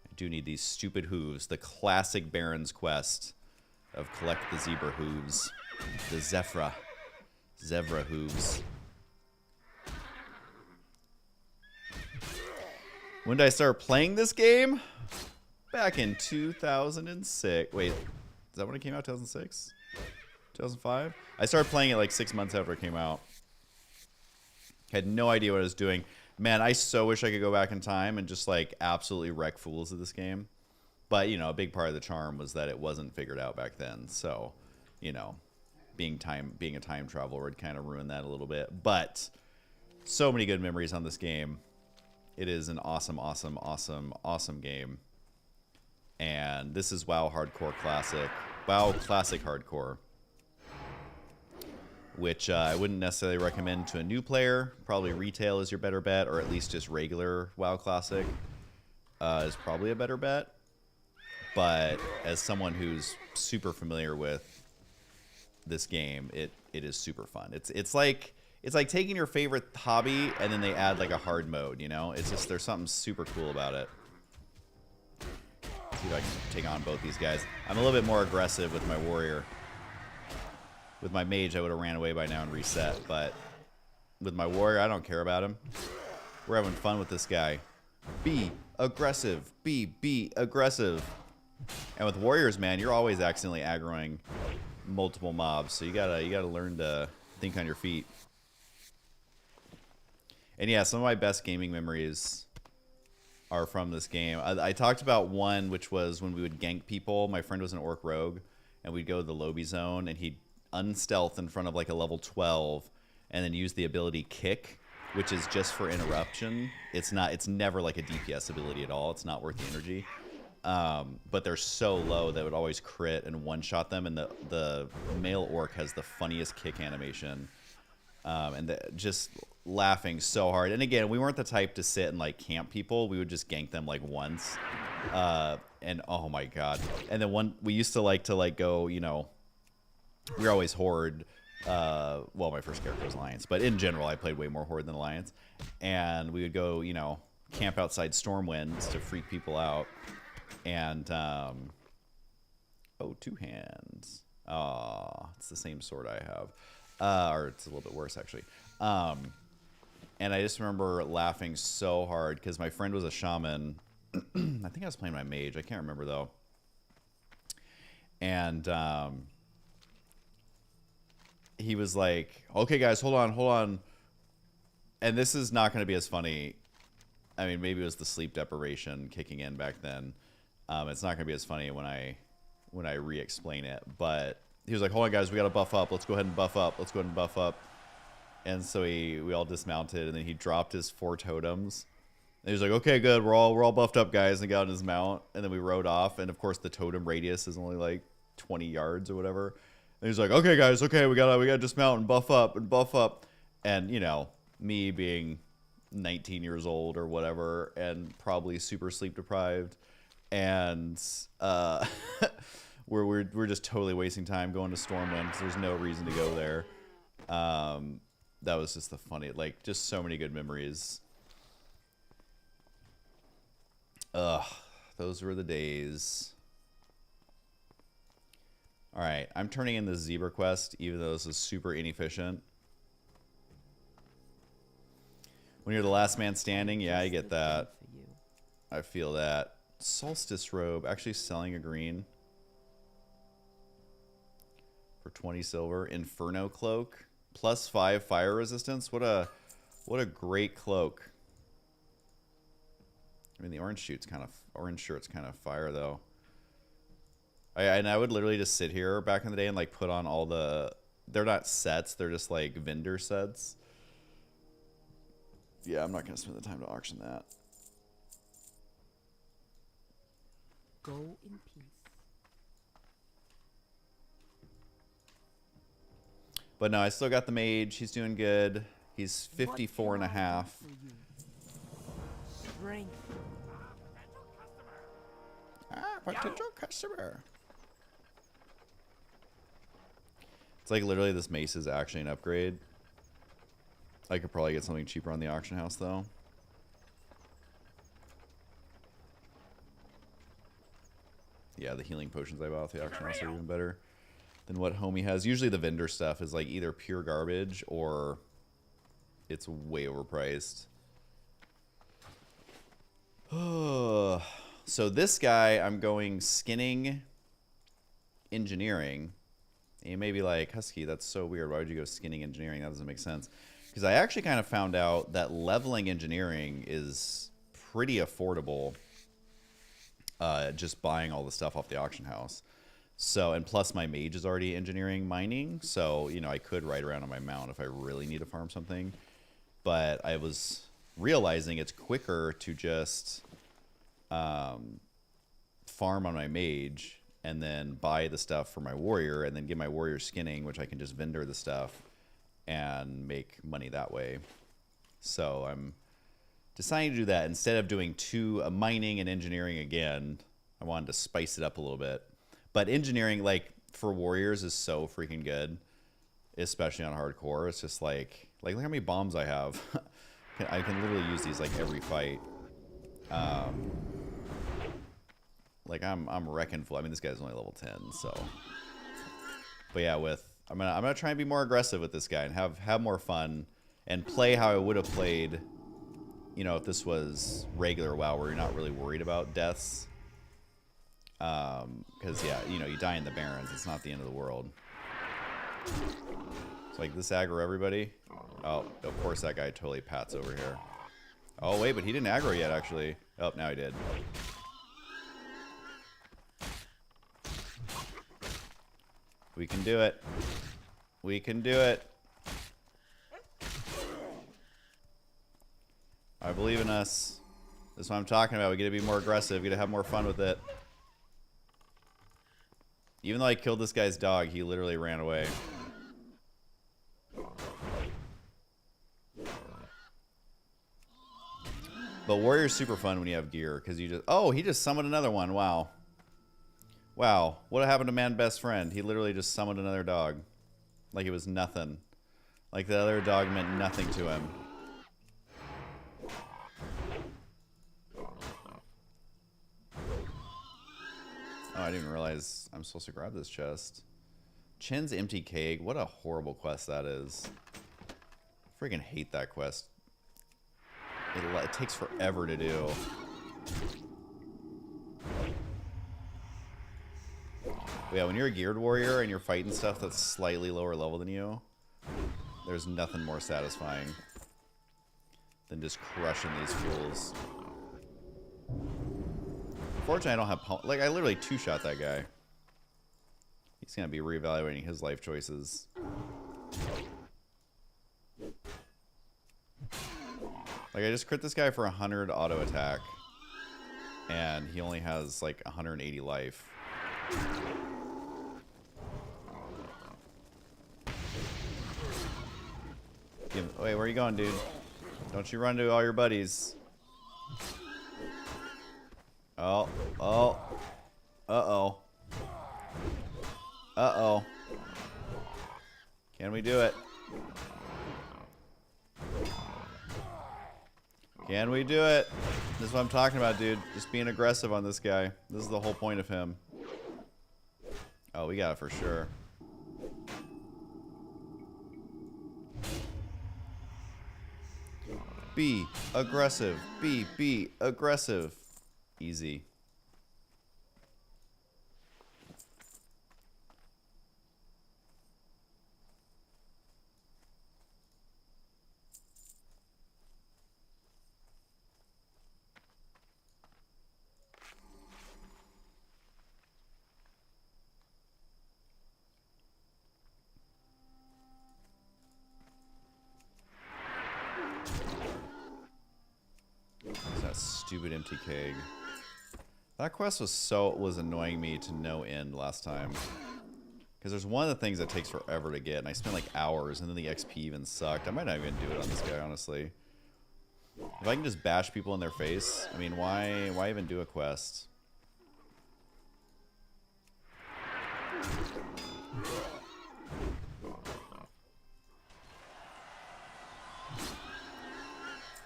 I do need these stupid hooves. The classic Baron's quest of collect the zebra hooves. The Zebra hooves. When did I start playing this game? Back in 2006. Wait, is that when it came out? 2006? 2005? I started playing it like 6 months after it came out. Had no idea what I was doing. Man, I so wish I could go back in time and just like absolutely wreck fools of this game. But, you know, a big part of the charm was that it wasn't figured out back then. So, you know, being a time traveler would kind of ruin that a little bit. But so many good memories on this game. It is an awesome, awesome, awesome, awesome game. And this is WoW Hardcore Classic. WoW Classic Hardcore. which I wouldn't necessarily recommend to a new player. Probably retail is your better bet, or at least just regular WoW Classic is probably a better bet. But as someone who's super familiar with this game, it is super fun. It's like taking your favorite hobby and then they add like a hard mode, you know? It's just, there's something super cool about it. Let's see if I can take on both these guys. I'm a little bit more aggressive with my warrior. With my mage, I would have ran away by now and reset, but with my warrior, I don't care about him. We're having fun with this guy. Be aggressive. Be aggressive. And with warriors, man, you're always accidentally aggroing multiple mobs, so you gotta learn to think on your feet. And yeah, some of my best gaming memories are from this game. I talked about one, which was when we would gank people. My friend was an orc rogue, and we'd go to the lobby zone, and he'd unstealth in front of like a level 12, and then use the ability kick, which is just for interruption. It's never like a DPS ability at all. It's not worth the energy. But they're so low that would always crit and one-shot them, and the male orc has the funniest kick animation, and just laughing so hard. And again, we weren't the type to sit and like camp people. We would just gank them like once, and oh my god. And then we used to like go, you know, we were always Horde. Well, my first character was Alliance, but in general, I played way more Horde than Alliance, and we would go, you know, camp outside Stormwinds to freak people out. And, oh, 2 hands. Aw, it's the same sword I have. Or it's a little bit worse, actually. And I just remember laughing so hard because my friend was a shaman. I think I was playing my mage. I can't remember, though. And, he was like, okay, guys, hold on. And this is not going to be as funny. I mean, maybe it was the sleep deprivation kicking in back then. It's not going to be as funny when I re-explain it. But he was like, hold on, guys, we got to buff up. Let's go ahead and buff up. And so we all dismounted, and then he dropped his 4 totems. And he was like, okay, good, we're all buffed up, guys, and got on his mount. And then we rode off, and of course the totem radius is only like 20 yards or whatever. And he's like, okay, guys, okay, we gotta dismount and buff up. And, you know, me being 19 years old or whatever, and probably super sleep deprived, and we're just totally wasting time going to Stormwind because there's no reason to go there. That was just the funny, like, just so many good memories. Ugh, those were the days. All right, I'm turning in the zebra quest, even though this is super inefficient. When you're the last man standing, yeah, I get that. I feel that. Solstice robe, actually selling a green for 20 silver. Inferno cloak, +5 fire resistance. What a great cloak. I mean, the orange shirt's kind of fire though. And I would literally just sit here back in the day and like put on all the. They're not sets. They're just like vendor sets. Yeah, I'm not gonna spend the time to auction that. Go in peace. But no, I still got the mage. He's doing good. He's 54 and a half. Strength. Potential customer. It's like literally this mace is actually an upgrade. I could probably get something cheaper on the auction house though. Yeah, the healing potions I bought at the auction house are even better than what Homie has. Usually the vendor stuff is like either pure garbage or it's way overpriced. So this guy, I'm going skinning engineering. And you may be like, Husky, that's so weird. Why would you go skinning engineering? That doesn't make sense. Because I actually kind of found out that leveling engineering is pretty affordable. Just buying all the stuff off the auction house. So, and plus my mage is already engineering mining. So, you know, I could ride around on my mount if I really need to farm something. But I was realizing it's quicker to just farm on my mage and then buy the stuff for my warrior and then get my warrior skinning, which I can just vendor the stuff and make money that way. So I'm deciding to do that instead of doing mining and engineering again. I wanted to spice it up a little bit. But engineering, like, for warriors is so freaking good, especially on hardcore. It's just like look how many bombs I have. I can literally use these like every fight. Like I'm wrecking full. I mean, this guy's only level 10, so. But yeah, I'm gonna try and be more aggressive with this guy and have more fun and play how I would have played, you know, if this was regular WoW where you're not really worried about deaths. Because yeah, you know, you die in the Barrens. It's not the end of the world. It's like this aggro everybody. Oh, of course that guy totally pats over here. Oh wait, but he didn't aggro yet actually. Oh, now he did. We can do it. We can do it. I believe in us. That's what I'm talking about. We get to be more aggressive. We get to have more fun with it. Even though I killed this guy's dog, he literally ran away. But Warrior's super fun when you have gear, because you just... Oh, he just summoned another one. Wow. Wow. What happened to Man Best Friend? He literally just summoned another dog. Like it was nothing. Like the other dog meant nothing to him. Oh, I didn't realize I'm supposed to grab this chest. Chin's Empty Keg. What a horrible quest that is. I freaking hate that quest. It takes forever to do. But yeah, when you're a geared warrior and you're fighting stuff that's slightly lower level than you, there's nothing more satisfying than just crushing these fools. Fortunately, I don't have... Like, I literally two-shot that guy. He's going to be reevaluating his life choices. Like, I just crit this guy for 100 auto attack. And he only has, like, 180 life. Wait, where are you going, dude? Don't you run to all your buddies. Oh, oh. Uh-oh. Uh-oh. Can we do it? Can we do it? This is what I'm talking about, dude. Just being aggressive on this guy. This is the whole point of him. Oh, we got it for sure. Be aggressive. Be aggressive. Easy. That stupid empty keg. That quest was annoying me to no end last time. Because there's one of the things that takes forever to get, and I spent like hours, and then the XP even sucked. I might not even do it on this guy, honestly. If I can just bash people in their face, I mean, why even do a quest?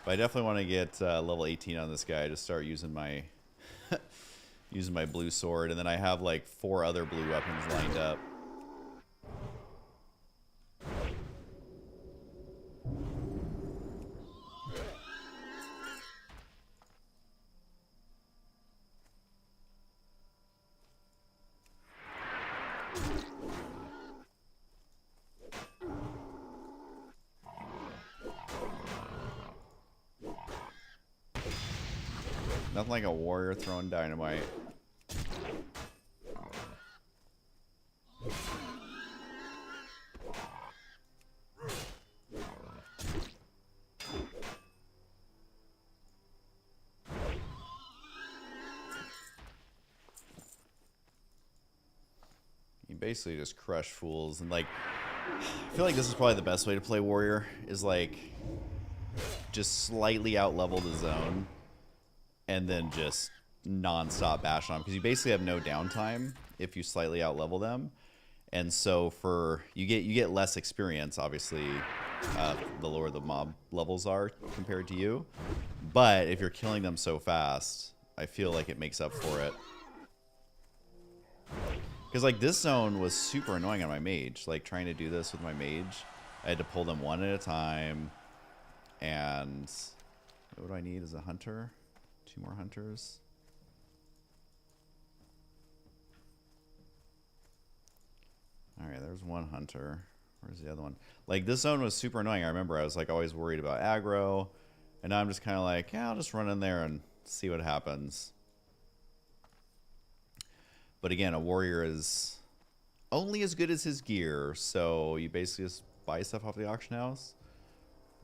But I definitely want to get level 18 on this guy to start using my using my blue sword, and then I have like 4 other blue weapons lined up. Nothing like a warrior throwing dynamite. You basically just crush fools, and like I feel like this is probably the best way to play warrior, is like just slightly out level the zone and then just non-stop bash on them, because you basically have no downtime if you slightly out level them. And so for you get less experience, obviously, the lower the mob levels are compared to you. But if you're killing them so fast, I feel like it makes up for it. Because like this zone was super annoying on my mage. Like trying to do this with my mage, I had to pull them one at a time. And what do I need as a hunter? 2 more hunters. Alright, there's one hunter. Where's the other one? Like, this zone was super annoying. I remember I was, like, always worried about aggro. And now I'm just kind of like, yeah, I'll just run in there and see what happens. But again, a warrior is only as good as his gear. So you basically just buy stuff off the auction house.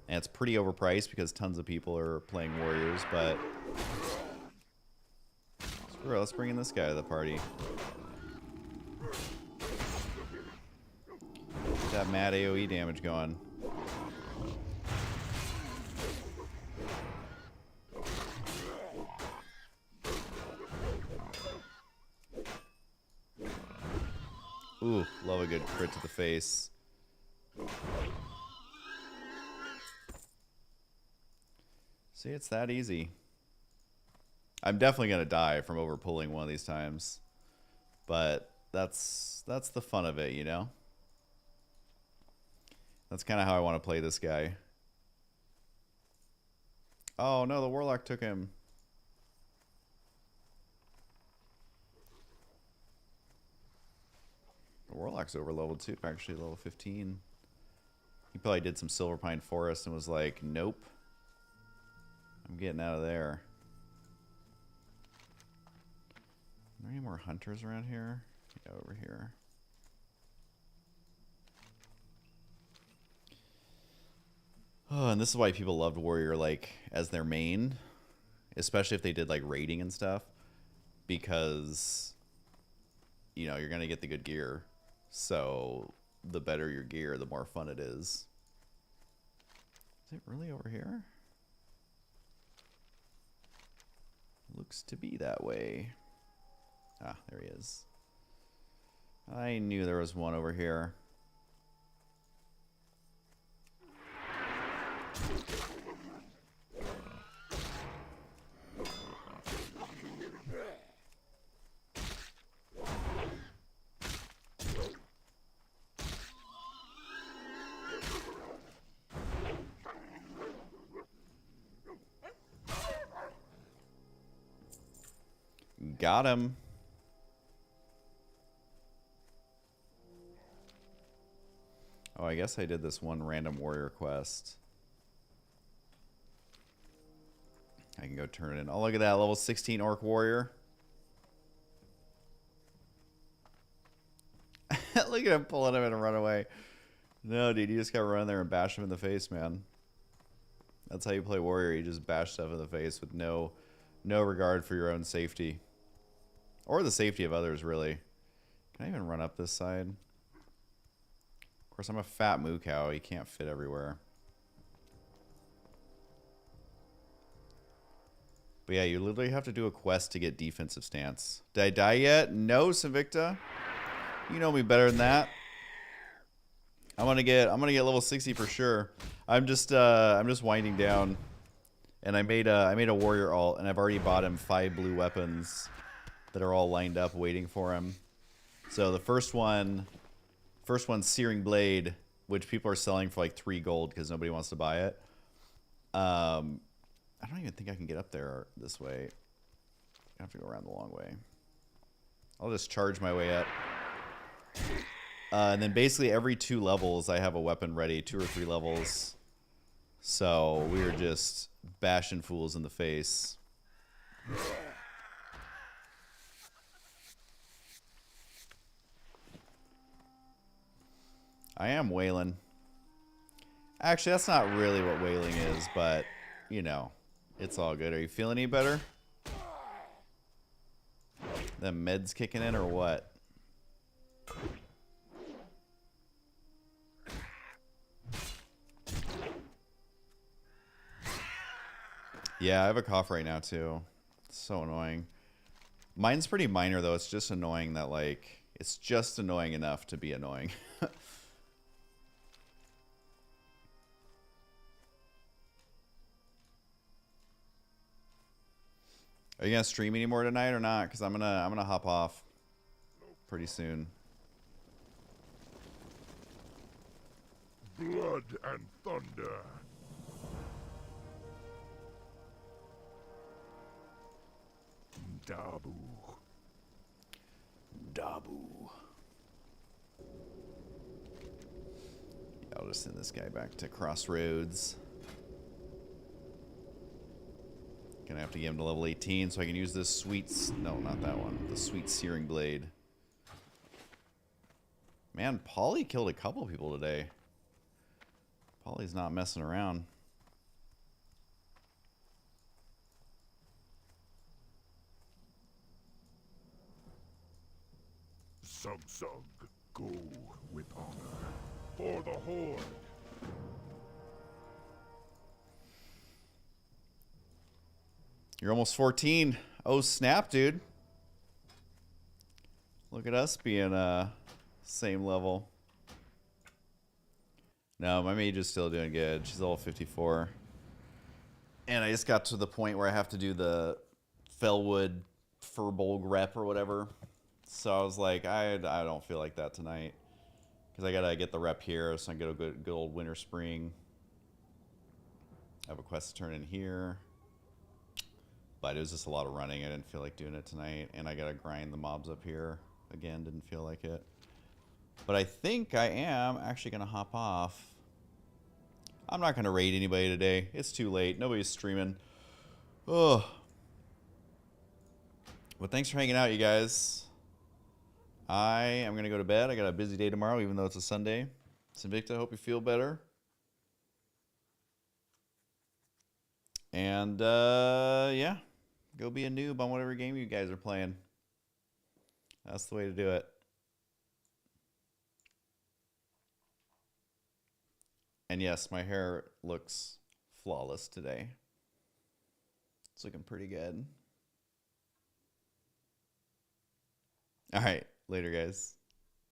And it's pretty overpriced because tons of people are playing warriors. But screw it, let's bring in this guy to the party. Get that mad AoE damage going. Ooh, love a good crit to the face. See, it's that easy. I'm definitely gonna die from overpulling one of these times. But that's the fun of it, you know? That's kind of how I want to play this guy. Oh no, the warlock took him. The warlock's over level 2, actually level 15. He probably did some Silverpine Forest and was like, nope. I'm getting out of there. Are there any more hunters around here? Yeah, over here. Oh, and this is why people loved warrior like as their main, especially if they did like raiding and stuff, because you know you're gonna get the good gear. So the better your gear, the more fun it is. Is it really over here? Looks to be that way. Ah, there he is. I knew there was one over here. Got him. Oh, I guess I did this one random warrior quest. I can go turn it in. Oh, look at that. Level 16 orc warrior. Look at him pulling him in and run away. No, dude. You just gotta run there and bash him in the face, man. That's how you play warrior. You just bash stuff in the face with no regard for your own safety. Or the safety of others, really. Can I even run up this side? Of course, I'm a fat moo cow. You can't fit everywhere. But yeah, you literally have to do a quest to get defensive stance. Did I die yet? No, Sinvicta. You know me better than that. I'm gonna get level 60 for sure. I'm just winding down, and I made a warrior alt, and I've already bought him 5 blue weapons that are all lined up waiting for him. So the first one's Searing Blade, which people are selling for like 3 gold because nobody wants to buy it. I don't even think I can get up there this way. I have to go around the long way. I'll just charge my way up. And then basically every 2 levels I have a weapon ready, 2 or 3 levels. So we are just bashing fools in the face. I am wailing. Actually, that's not really what wailing is, but, you know, it's all good. Are you feeling any better? The meds kicking in or what? Yeah, I have a cough right now too. It's so annoying. Mine's pretty minor though. It's just annoying that like it's just annoying enough to be annoying. Are you gonna stream anymore tonight or not? Because I'm gonna hop off pretty soon. Blood and thunder. Dabu. Dabu. Yeah, I'll just send this guy back to Crossroads. Gonna have to get him to level 18 so I can use this sweet... No, not that one. The sweet searing blade. Man, Polly killed a couple people today. Polly's not messing around. Sug, go with honor. For the Horde. You're almost 14. Oh, snap, dude. Look at us being same level. No, my mage is still doing good. She's level 54. And I just got to the point where I have to do the FELWOOD Furbolg rep or whatever. So I was like, I don't feel like that tonight. Because I got to get the rep here so I can get a good old Winter Spring. I have a quest to turn in here. But it was just a lot of running. I didn't feel like doing it tonight. And I got to grind the mobs up here. Again, didn't feel like it. But I think I am actually going to hop off. I'm not going to raid anybody today. It's too late. Nobody's streaming. Oh. But thanks for hanging out, you guys. I am going to go to bed. I got a busy day tomorrow, even though it's a Sunday. Sinvicta, hope you feel better. And, yeah. Go be a noob on whatever game you guys are playing. That's the way to do it. And yes, my hair looks flawless today. It's looking pretty good. All right. Later, guys.